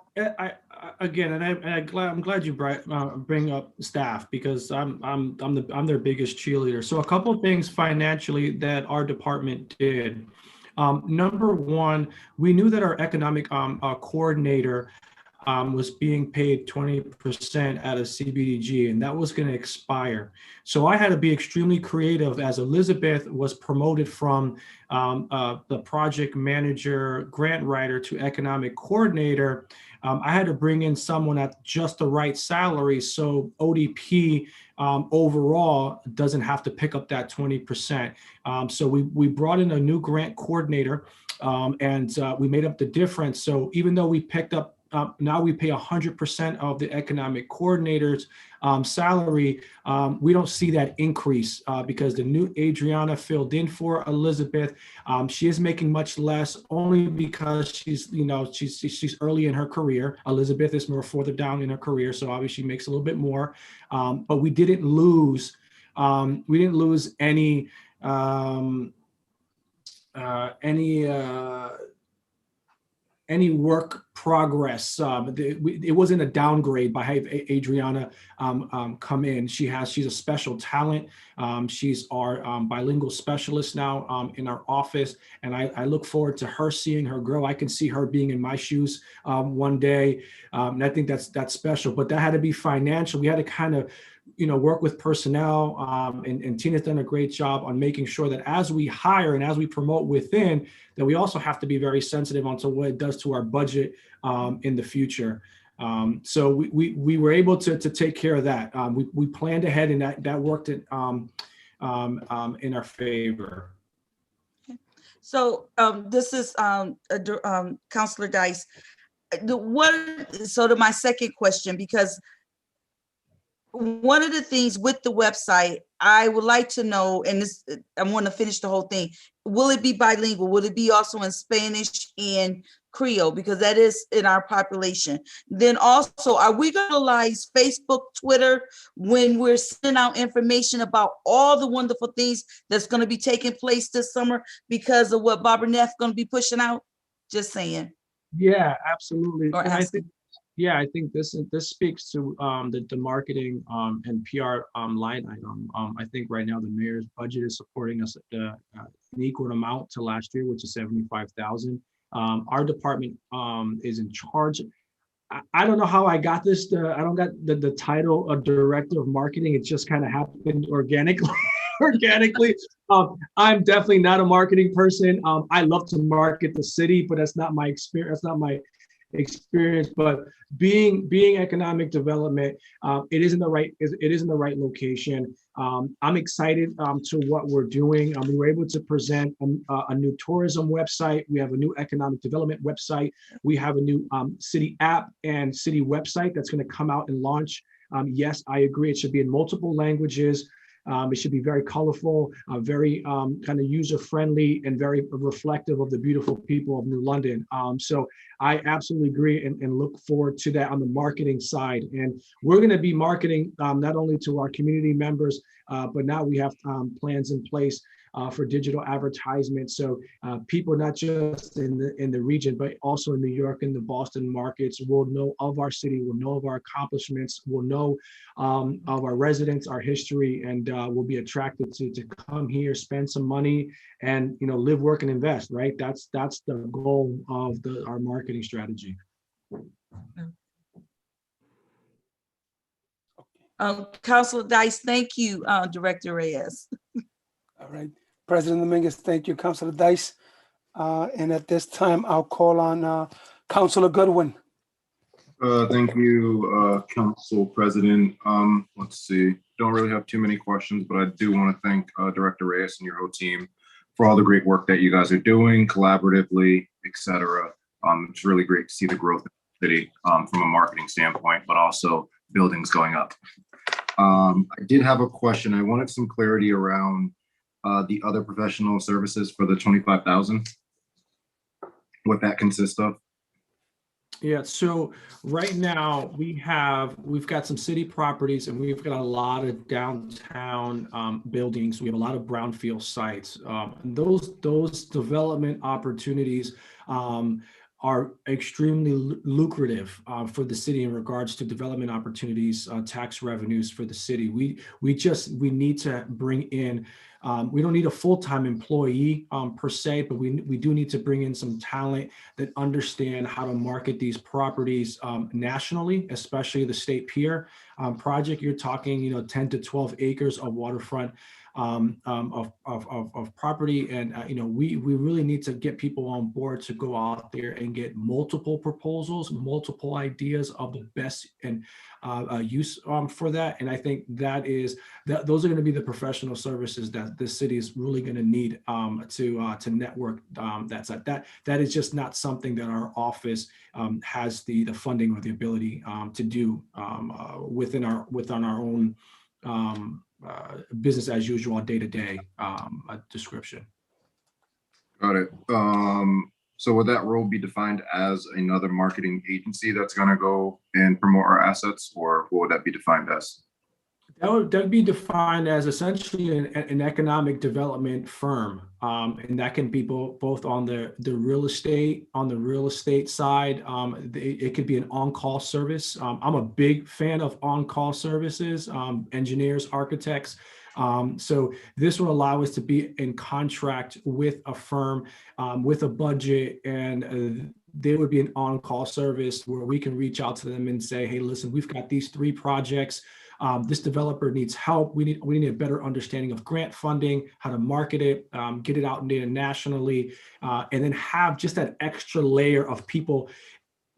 I'm glad you bring up staff, because I'm their biggest cheerleader. So a couple of things financially that our department did. Number one, we knew that our economic coordinator was being paid 20% out of CBDG, and that was going to expire. So I had to be extremely creative as Elizabeth was promoted from the project manager, grant writer to economic coordinator. I had to bring in someone at just the right salary, so ODP overall doesn't have to pick up that 20%. So we brought in a new grant coordinator, and we made up the difference. So even though we picked up, now we pay 100% of the economic coordinator's salary, we don't see that increase because the new Adriana filled in for Elizabeth. She is making much less, only because she's early in her career. Elizabeth is more further down in her career, so obviously she makes a little bit more. But we didn't lose any work progress. It wasn't a downgrade by having Adriana come in. She's a special talent. She's our bilingual specialist now in our office, and I look forward to her seeing her grow. I can see her being in my shoes one day, and I think that's special. But that had to be financial. We had to kind of work with personnel, and Tina's done a great job on making sure that as we hire and as we promote within, that we also have to be very sensitive onto what it does to our budget in the future. So we were able to take care of that. We planned ahead, and that worked in our favor. So this is Councilor Dice. So to my second question, because one of the things with the website, I would like to know, and I want to finish the whole thing. Will it be bilingual? Will it be also in Spanish and Creole? Because that is in our population. Then also, are we going to utilize Facebook, Twitter, when we're sending out information about all the wonderful things that's going to be taking place this summer because of what Barbara Neff going to be pushing out? Just saying. Yeah, absolutely. Or And I think Yeah, I think this speaks to the marketing and PR line item. I think right now the mayor's budget is supporting us at an equal amount to last year, which is 75,000. Our department is in charge. I don't know how I got this. I don't got the title of director of marketing. It just kind of happened organically. Organically. I'm definitely not a marketing person. I love to market the city, but that's not my experience. That's not my experience. But being economic development, it is in the right location. I'm excited to what we're doing. We were able to present a new tourism website. We have a new economic development website. We have a new city app and city website that's going to come out and launch. Yes, I agree. It should be in multiple languages. It should be very colorful, very kind of user-friendly, and very reflective of the beautiful people of New London. So I absolutely agree and look forward to that on the marketing side. And we're going to be marketing not only to our community members, but now we have plans in place for digital advertisement. So people not just in the region, but also in New York and the Boston markets will know of our city, will know of our accomplishments, will know of our residents, our history, and will be attracted to come here, spend some money, and live, work, and invest. Right? That's the goal of our marketing strategy. Councilor Dice, thank you, Director Reyes. All right. President Dominguez, thank you, Councilor Dice. And at this time, I'll call on Councilor Goodwin. Thank you, Council President. Let's see. Don't really have too many questions, but I do want to thank Director Reyes and your whole team for all the great work that you guys are doing collaboratively, etc. It's really great to see the growth of the city from a marketing standpoint, but also buildings going up. I did have a question. I wanted some clarity around the other professional services for the 25,000, what that consists of. Yeah, so right now we've got some city properties, and we've got a lot of downtown buildings. We have a lot of brownfield sites. And those development opportunities are extremely lucrative for the city in regards to development opportunities, tax revenues for the city. We need to bring in. We don't need a full-time employee per se, but we do need to bring in some talent that understand how to market these properties nationally, especially the State Pier project. You're talking, 10 to 12 acres of waterfront of property, and we really need to get people on board to go out there and get multiple proposals, multiple ideas of the best and use for that. And I think those are going to be the professional services that the city is really going to need to network. That is just not something that our office has the funding or the ability to do within our own business as usual, day-to-day description. Got it. So would that role be defined as another marketing agency that's going to go and promote our assets, or what would that be defined as? That would be defined as essentially an economic development firm, and that can be both on the real estate side. It could be an on-call service. I'm a big fan of on-call services, engineers, architects. So this will allow us to be in contract with a firm with a budget, and there would be an on-call service where we can reach out to them and say, hey, listen, we've got these 3 projects. This developer needs help. We need a better understanding of grant funding, how to market it, get it out internationally, and then have just that extra layer of people,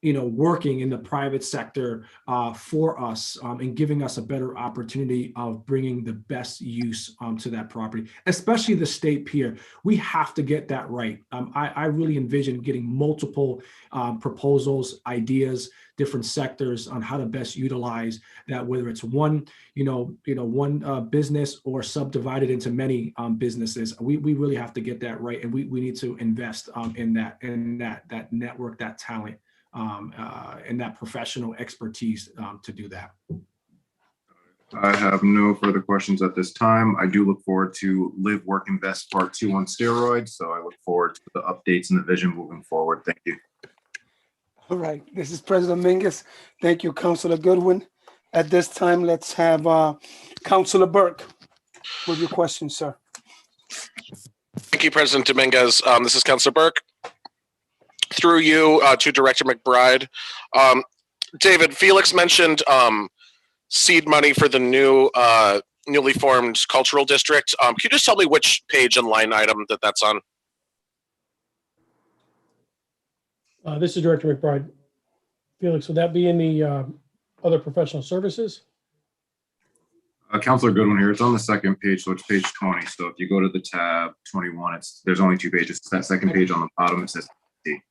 working in the private sector for us and giving us a better opportunity of bringing the best use to that property, especially the State Pier. We have to get that right. I really envision getting multiple proposals, ideas, different sectors on how to best utilize that, whether it's one business or subdivided into many businesses. We really have to get that right, and we need to invest in that network, that talent, and that professional expertise to do that. I have no further questions at this time. I do look forward to Live, Work, Invest Part 2 on steroids. So I look forward to the updates and the vision moving forward. Thank you. All right, this is President Mingus. Thank you, Councilor Goodwin. At this time, let's have Councilor Burke with your question, sir. Thank you, President Dominguez. This is Councilor Burke. Through you to Director McBride. David, Felix mentioned seed money for the new newly formed cultural district. Can you just tell me which page and line item that's on? This is Director McBride. Felix, would that be in the other professional services? Councilor Goodwin here. It's on the second page, so it's page 20. So if you go to the tab 21, there's only 2 pages. That second page on the bottom, it says C.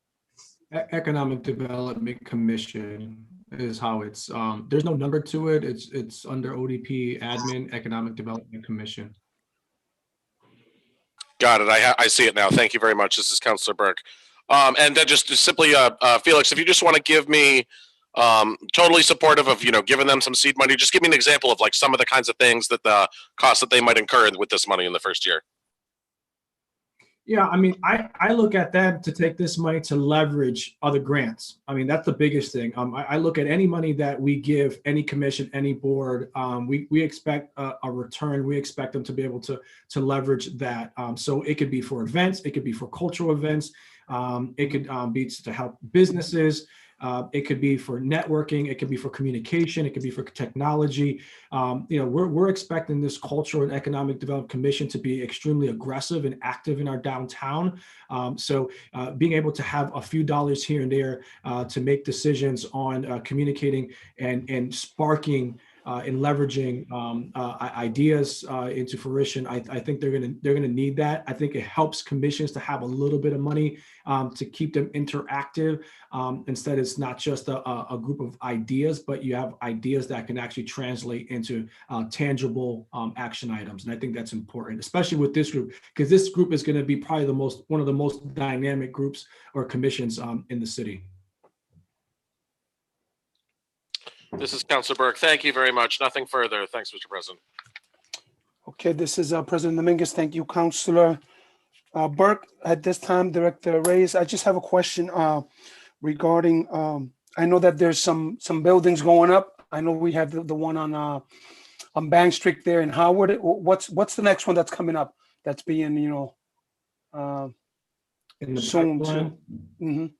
Economic Development Commission is how it's, there's no number to it. It's under ODP Admin Economic Development Commission. Got it. I see it now. Thank you very much. This is Councilor Burke. And then just simply, Felix, if you just want to give me totally supportive of, giving them some seed money, just give me an example of like some of the kinds of things that the costs that they might incur with this money in the first year. Yeah, I mean, I look at that to take this money to leverage other grants. I mean, that's the biggest thing. I look at any money that we give, any commission, any board, we expect a return. We expect them to be able to leverage that. So it could be for events, it could be for cultural events, it could be to help businesses. It could be for networking, it could be for communication, it could be for technology. We're expecting this Cultural and Economic Development Commission to be extremely aggressive and active in our downtown. So being able to have a few dollars here and there to make decisions on communicating and sparking in leveraging ideas into fruition, I think they're gonna need that. I think it helps commissions to have a little bit of money to keep them interactive. Instead, it's not just a group of ideas, but you have ideas that can actually translate into tangible action items. And I think that's important, especially with this group, because this group is going to be probably one of the most dynamic groups or commissions in the city. This is Councilor Burke. Thank you very much. Nothing further. Thanks, Mr. President. Okay, this is President Dominguez. Thank you, Councilor Burke. At this time, Director Reyes, I just have a question regarding, I know that there's some buildings going up. I know we have the one on Bank Street there in Howard. What's the next one that's coming up that's being, In the soon pipeline? to?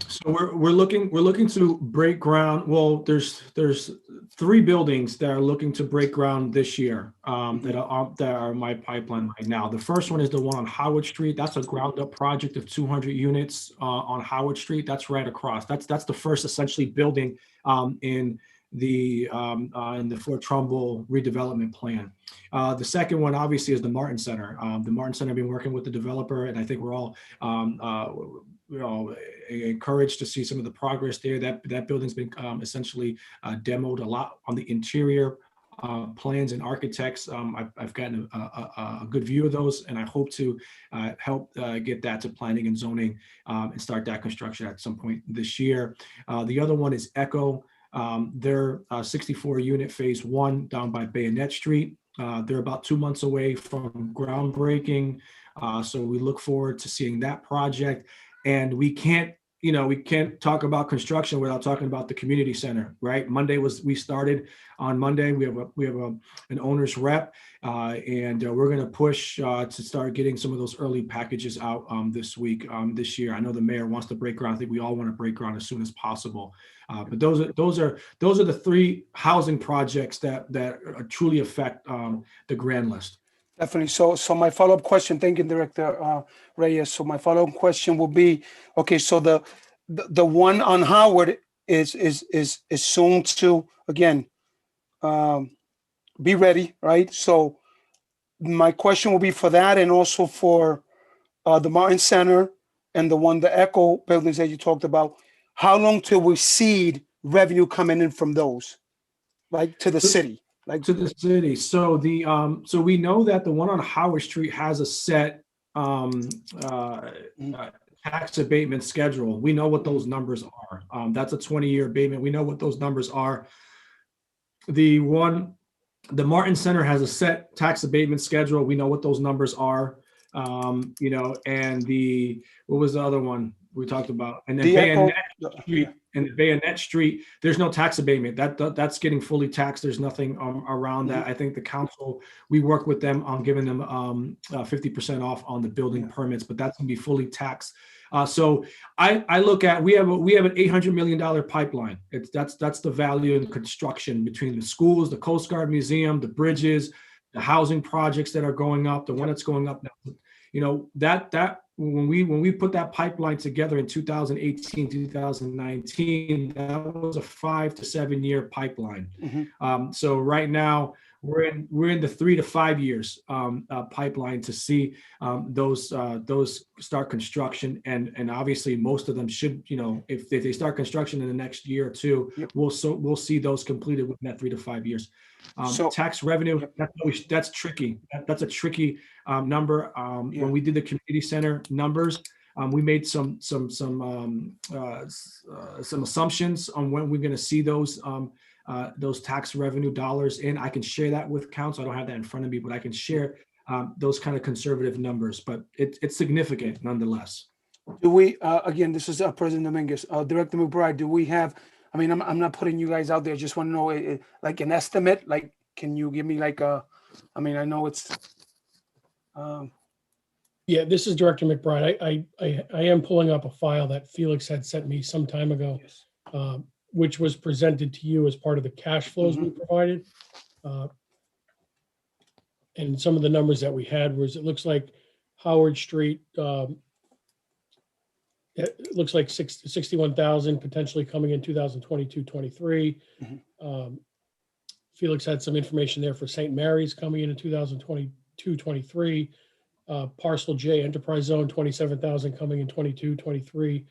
So we're looking to break ground. Well, there's 3 buildings that are looking to break ground this year that are my pipeline right now. The first one is the one on Howard Street. That's a ground up project of 200 units on Howard Street. That's right across. That's the first essentially building in the Fort Trumbull redevelopment plan. The second one obviously is the Martin Center. The Martin Center, I've been working with the developer, and I think we're all encouraged to see some of the progress there. That building's been essentially demoed a lot on the interior plans and architects. I've gotten a good view of those, and I hope to help get that to planning and zoning and start that construction at some point this year. The other one is Echo. They're 64 unit phase 1 down by Bayonet Street. They're about 2 months away from groundbreaking. So we look forward to seeing that project. And we can't talk about construction without talking about the community center, right? We started on Monday. We have an owner's rep, and we're going to push to start getting some of those early packages out this week, this year. I know the mayor wants to break ground. I think we all want to break ground as soon as possible. But those are the 3 housing projects that truly affect the grand list. Definitely. So my follow-up question, thank you, Director Reyes. So my follow-up question will be, okay, so the one on Howard is soon to, again, be ready, right? So my question will be for that, and also for the Martin Center and the Echo buildings that you talked about. How long till we see revenue coming in from those, like to the city? To the city. So so we know that the one on Howard Street has a set tax abatement schedule. We know what those numbers are. That's a 20-year abatement. We know what those numbers are. The Martin Center has a set tax abatement schedule. We know what those numbers are. you know, and what was the other one we talked about? And then The Bayonet Echo- Street, and the Bayonet Street, there's no tax abatement. That's getting fully taxed. There's nothing around that. I think the council, we work with them on giving them 50% off on the building permits, but that's gonna be fully taxed. So I look at, we have an $800 million pipeline. That's the value in construction between the schools, the Coast Guard Museum, the bridges, the housing projects that are going up, the one that's going up now. You know, that when we put that pipeline together in 2018, 2019, that was a 5 to 7 year pipeline. So right now we're in the 3 to 5 years pipeline to see those start construction, and obviously most of them should, you know, if they start construction in the next year or two, we'll see those completed within that 3 to 5 years. Tax revenue, that's tricky. That's a tricky number. When we did the community center numbers, we made some assumptions on when we're going to see those tax revenue dollars in. I can share that with council. I don't have that in front of me, but I can share those kind of conservative numbers. But it's significant nonetheless. Do we, again, this is President Dominguez, Director McBride, do we have, I mean, I'm not putting you guys out there, just want to know, like an estimate, like, can you give me like a, I mean, I know it's. Yeah, this is Director McBride. I am pulling up a file that Felix had sent me some time ago, which was presented to you as part of the cash flows we provided. And some of the numbers that we had was, it looks like Howard Street, it looks like 61,000 potentially coming in 2022-23. Felix had some information there for St. Mary's coming in 2022-23. Parcel J Enterprise Zone, 27,000 coming in 22-23.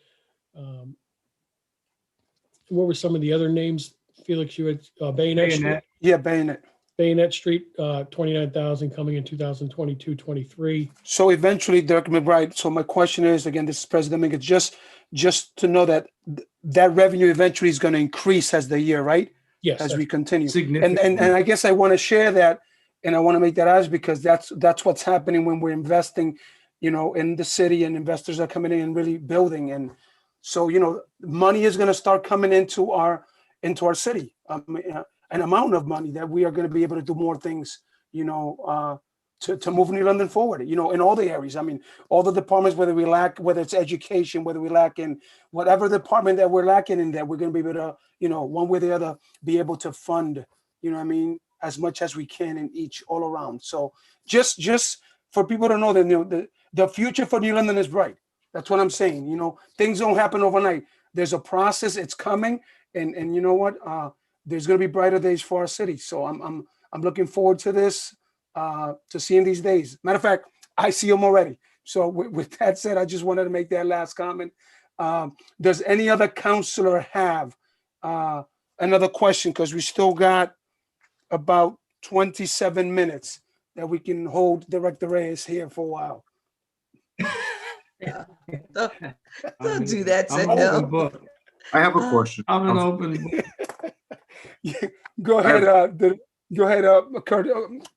What were some of the other names, Felix? You had Bayonet Street? Yeah, Bayonet. Bayonet Street, 29,000 coming in 2022-23. So eventually, Director McBride, so my question is, again, this is President Dominguez, just to know that that revenue eventually is going to increase as the year, right? Yes. As we continue. Significantly. And I guess I want to share that, and I want to make that as, because that's what's happening when we're investing, you know, in the city, and investors are coming in and really building. And so, you know, money is going to start coming into our city. An amount of money that we are going to be able to do more things, you know, to move New London forward, you know, in all the areas. I mean, all the departments, whether it's education, whether we lack in whatever department that we're lacking in, that we're going to be able to, you know, one way or the other, be able to fund, you know what I mean, as much as we can in each, all around. So just for people to know that, you know, the future for New London is bright. That's what I'm saying. You know, things don't happen overnight. There's a process, it's coming. And you know what? There's going to be brighter days for our city. So I'm looking forward to this, to seeing these days. Matter of fact, I see them already. So with that said, I just wanted to make that last comment. Does any other counselor have another question? Because we still got about 27 minutes that we can hold Director Reyes here for a while. Don't do that to I'm an open him. book. I have a question. I'm an open book. Go ahead, Kurt,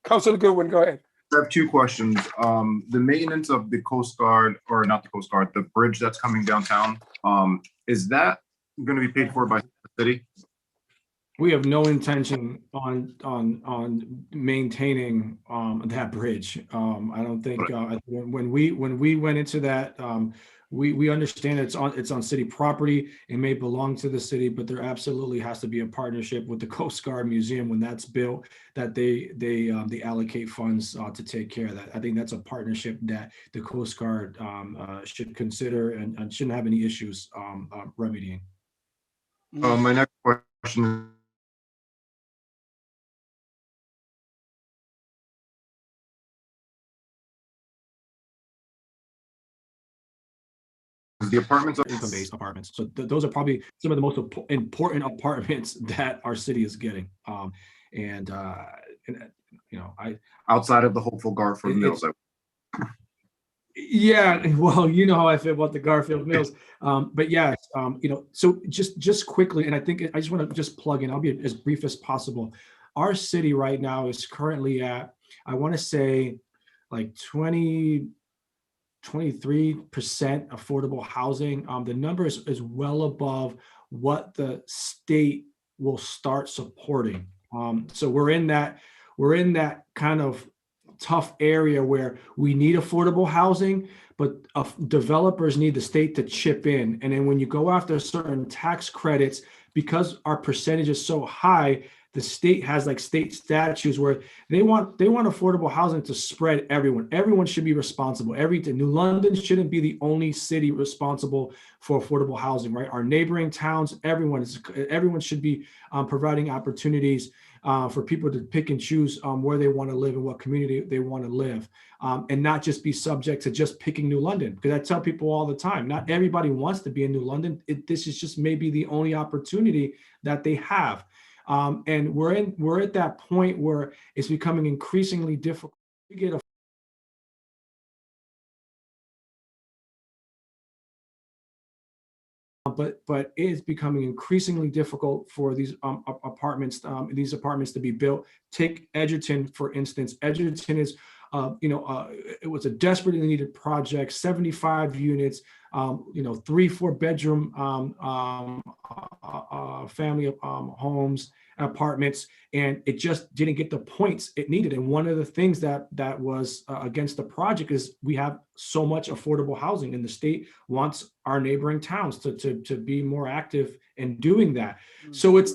Councilor Goodwin, go ahead. I have two questions. The maintenance of the Coast Guard, or not the Coast Guard, the bridge that's coming downtown, is that going to be paid for by the city? We have no intention on maintaining that bridge. I don't think when we went into that, we understand it's on city property. It may belong to the city, but there absolutely has to be a partnership with the Coast Guard Museum when that's built, that they allocate funds to take care of that. I think that's a partnership that the Coast Guard should consider and shouldn't have any issues remedying. My next question is the apartments income-based apartments. So those are probably some of the most important apartments that our city is getting. And you know, outside of the hopeful Garfield Mills. Yeah, well, you know how I feel about the Garfield Mills. But yeah, you know, so just quickly, and I think I just want to just plug in, I'll be as brief as possible. Our city right now is currently at, I want to say like 20, 23% affordable housing. The number is well above what the state will start supporting. So we're in that kind of tough area where we need affordable housing, but developers need the state to chip in. And then when you go after certain tax credits, because our percentage is so high, the state has like state statutes where they want affordable housing to spread everyone. Everyone should be responsible. New London shouldn't be the only city responsible for affordable housing, right? Our neighboring towns, everyone should be providing opportunities for people to pick and choose where they want to live and what community they want to live, and not just be subject to just picking New London. Because I tell people all the time, not everybody wants to be in New London. This is just maybe the only opportunity that they have. And we're at that point where it's becoming increasingly difficult to get but it is becoming increasingly difficult for these apartments to be built. Take Edgerton, for instance. Edgerton is it was a desperately needed project, 75 units, 3-4 bedroom family homes, apartments, and it just didn't get the points it needed. And one of the things that was against the project is we have so much affordable housing, and the state wants our neighboring towns to be more active in doing that. So it's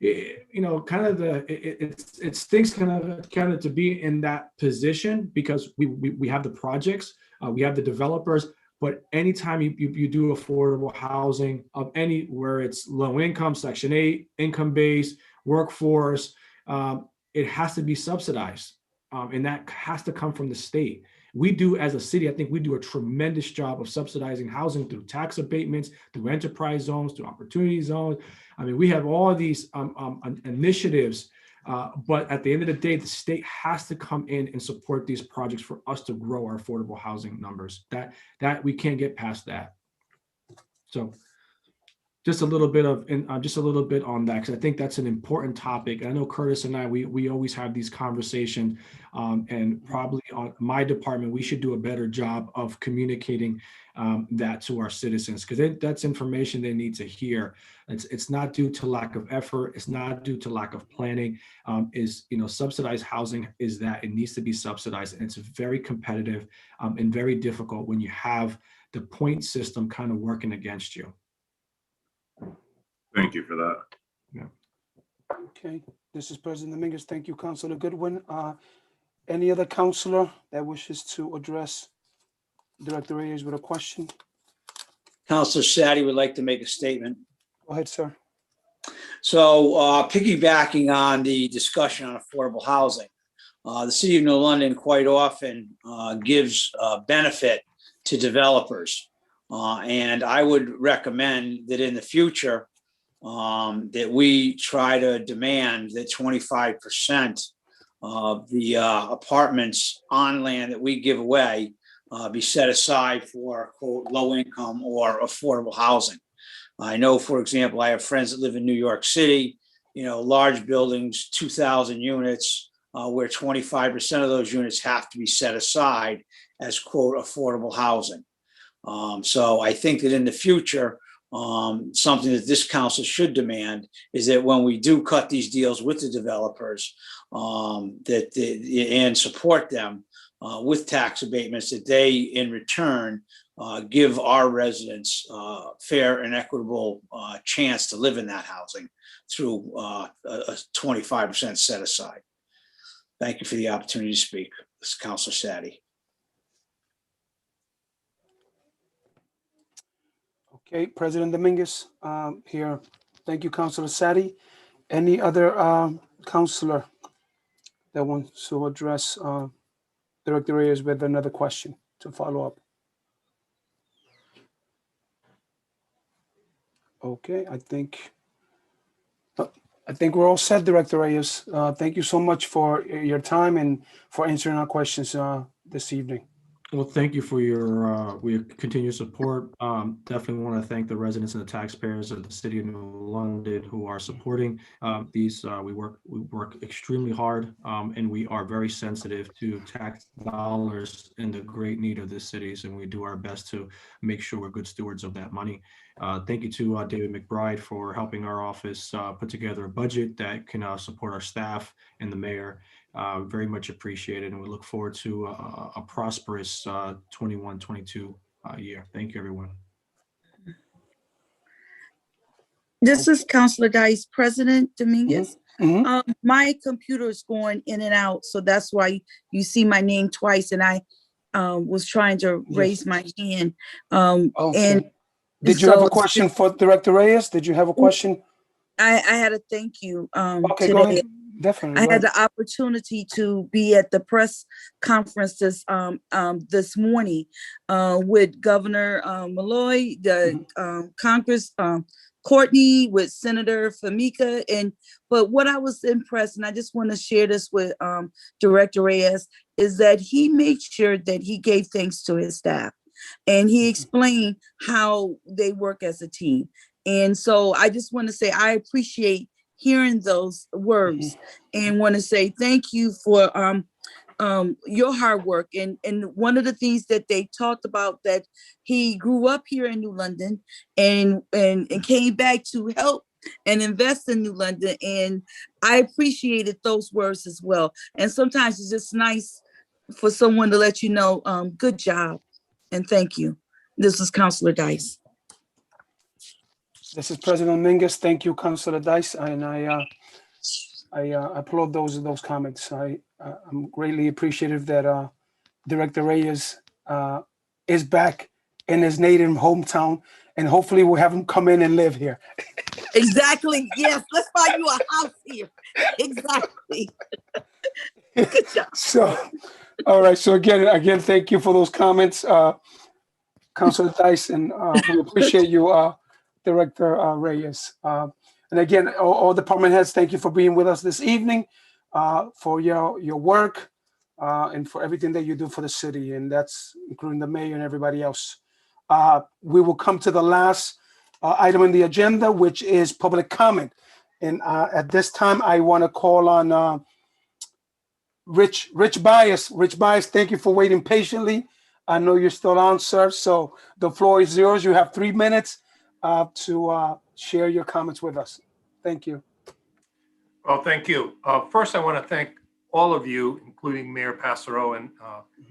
it stinks kind of to be in that position, because we have the projects, we have the developers, but anytime you do affordable housing of anywhere, it's low income, Section 8, income based, workforce, it has to be subsidized, and that has to come from the state. We do, as a city, I think we do a tremendous job of subsidizing housing through tax abatements, through enterprise zones, through opportunity zones. I mean, we have all of these initiatives, but at the end of the day, the state has to come in and support these projects for us to grow our affordable housing numbers. That we can't get past that. So just a little bit on that, because I think that's an important topic. I know Curtis and I, we always have these conversations, and probably on my department, we should do a better job of communicating that to our citizens, because that's information they need to hear. It's not due to lack of effort. It's not due to lack of planning. Subsidized housing is that it needs to be subsidized, and it's very competitive and very difficult when you have the point system kind of working against you. Thank you for that. Yeah. Okay, this is President Dominguez. Thank you, Councilor Goodwin. Any other councilor that wishes to address Director Reyes with a question? Councilor Sadi would like to make a statement. Go ahead, sir. So piggybacking on the discussion on affordable housing, the City of New London quite often gives benefit to developers. And I would recommend that in the future, that we try to demand that 25% of the apartments on land that we give away be set aside for, quote, low income or affordable housing. I know, for example, I have friends that live in New York City, large buildings, 2,000 units, where 25% of those units have to be set aside as, quote, affordable housing. So I think that in the future, something that this council should demand is that when we do cut these deals with the developers, and support them with tax abatements, that they in return give our residents fair and equitable chance to live in that housing through a 25% set aside. Thank you for the opportunity to speak. This is Councilor Sadi. Okay, President Dominguez here. Thank you, Councilor Sadi. Any other councilor that wants to address Director Reyes with another question to follow up? Okay, I think we're all set, Director Reyes. Thank you so much for your time and for answering our questions this evening. Well, thank you for your continued support. Definitely want to thank the residents and the taxpayers of the city of New London who are supporting these. We work extremely hard, and we are very sensitive to tax dollars in the great need of this cities, and we do our best to make sure we're good stewards of that money. Thank you to David McBride for helping our office put together a budget that can support our staff and the mayor. Very much appreciated, and we look forward to a prosperous 21-22 year. Thank you, everyone. This is Councilor Dice, President Dominguez. Mhm. My computer is going in and out, so that's why you see my name twice, and I was trying to raise my hand. And Okay. Did you have so a question for Director Reyes? Did you have a question? I had a thank you Okay, today. go ahead. Definitely. I go had ahead. the opportunity to be at the press conference this morning with Governor Malloy, the Congress Courtney, with Senator Famika, but what I was impressed, and I just want to share this with Director Reyes, is that he made sure that he gave thanks to his staff, and he explained how they work as a team. And so I just want to say I appreciate hearing those words and want to say thank you for your hard work. And one of the things that they talked about, that he grew up here in New London and came back to help and invest in New London. And I appreciated those words as well. And sometimes it's just nice for someone to let you know, good job and thank you. This is Councilor Dice. This is President Dominguez. Thank you, Councilor Dice, and I applaud those comments. I'm greatly appreciative that Director Reyes is back in his native hometown, and hopefully we'll have him come in and live here. Exactly. Yes. Let's buy you a house here. Exactly. Good job. So, all right. So again, thank you for those comments, Councilor Dice, and we appreciate you, Director Reyes. And again, all department heads, thank you for being with us this evening, for your work, and for everything that you do for the city, and that's including the mayor and everybody else. We will come to the last item on the agenda, which is public comment. And at this time, I want to call on Rich Bias. Rich Bias, thank you for waiting patiently. I know you're still on, sir. So the floor is yours. You have 3 minutes to share your comments with us. Thank you. Well, thank you. First, I want to thank all of you, including Mayor Passero and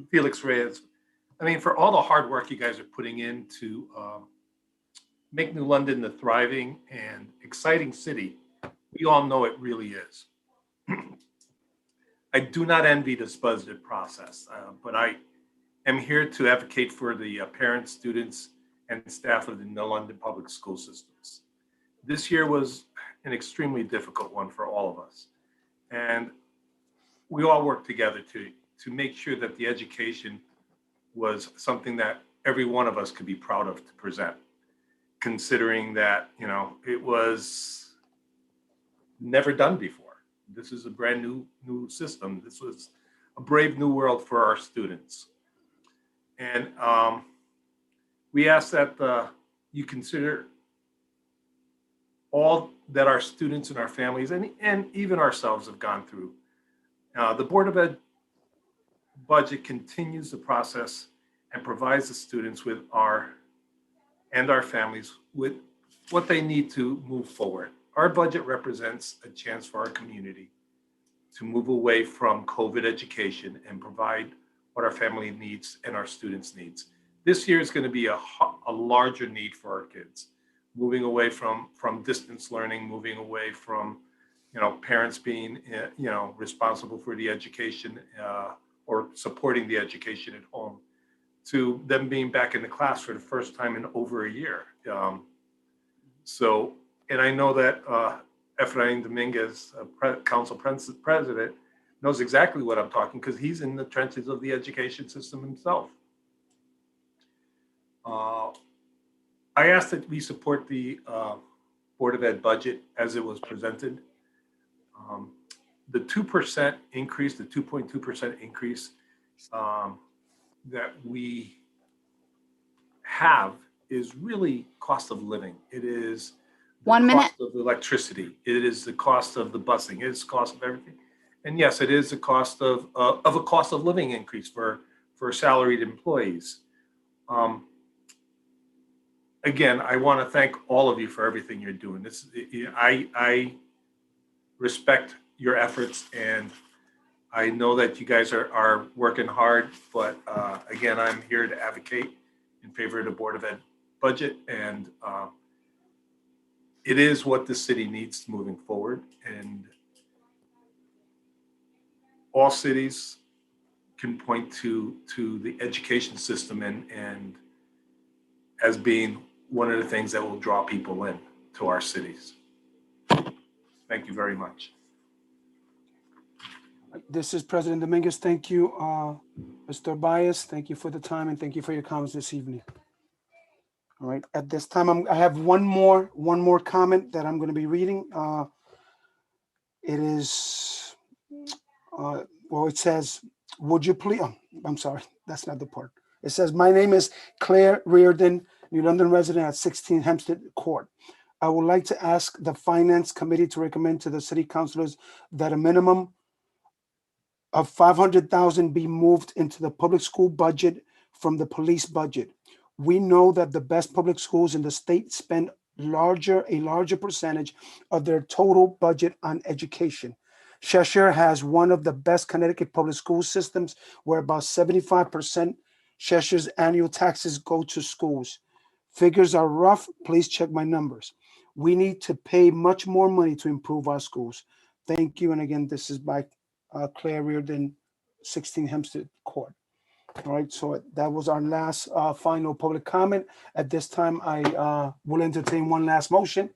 Felix Reyes. I mean, for all the hard work you guys are putting in to make New London the thriving and exciting city we all know it really is. I do not envy this budget process, but I am here to advocate for the parents, students, and staff of the New London Public School Systems. This year was an extremely difficult one for all of us. And we all worked together to make sure that the education was something that every one of us could be proud of to present, considering that, you know, it was never done before. This is a brand new system. This was a brave new world for our students. And we ask that you consider all that our students and our families and even ourselves have gone through. The Board of Ed budget continues the process and provides the students with our families with what they need to move forward. Our budget represents a chance for our community to move away from COVID education and provide what our family needs and our students needs. This year is going to be a larger need for our kids, moving away from distance learning, moving away from, you know, parents being, you know, responsible for the education or supporting the education at home, to them being back in the class for the first time in over a year. And I know that Efrain Dominguez, Council President, knows exactly what I'm talking, because he's in the trenches of the education system himself. I ask that we support the Board of Ed budget as it was presented. The 2% increase, the 2.2% increase that we have is really cost of living. It is the 1 minute. cost of electricity. It is the cost of the busing. It is the cost of everything. And yes, it is the cost of a cost of living increase for salaried employees. Again, I want to thank all of you for everything you're doing. I respect your efforts, and I know that you guys are working hard, but again, I'm here to advocate in favor of the Board of Ed budget, and it is what the city needs moving forward. And all cities can point to the education system and as being one of the things that will draw people in to our cities. Thank you very much. This is President Dominguez. Thank you, Mr. Bias. Thank you for the time and thank you for your comments this evening. All right, at this time, I have one more comment that I'm going to be reading. It is, well, it says, would you please, oh, I'm sorry, that's not the part. It says, my name is Claire Reardon, New London resident at 16 Hempstead Court. I would like to ask the Finance Committee to recommend to the city councilors that a minimum of 500,000 be moved into the public school budget from the police budget. We know that the best public schools in the state spend a larger percentage of their total budget on education. Cheshire has one of the best Connecticut public school systems, where about 75% Cheshire's annual taxes go to schools. Figures are rough. Please check my numbers. We need to pay much more money to improve our schools. Thank you. And again, this is by Claire Reardon, 16 Hempstead Court. All right, so that was our last final public comment. At this time, I will entertain one last motion.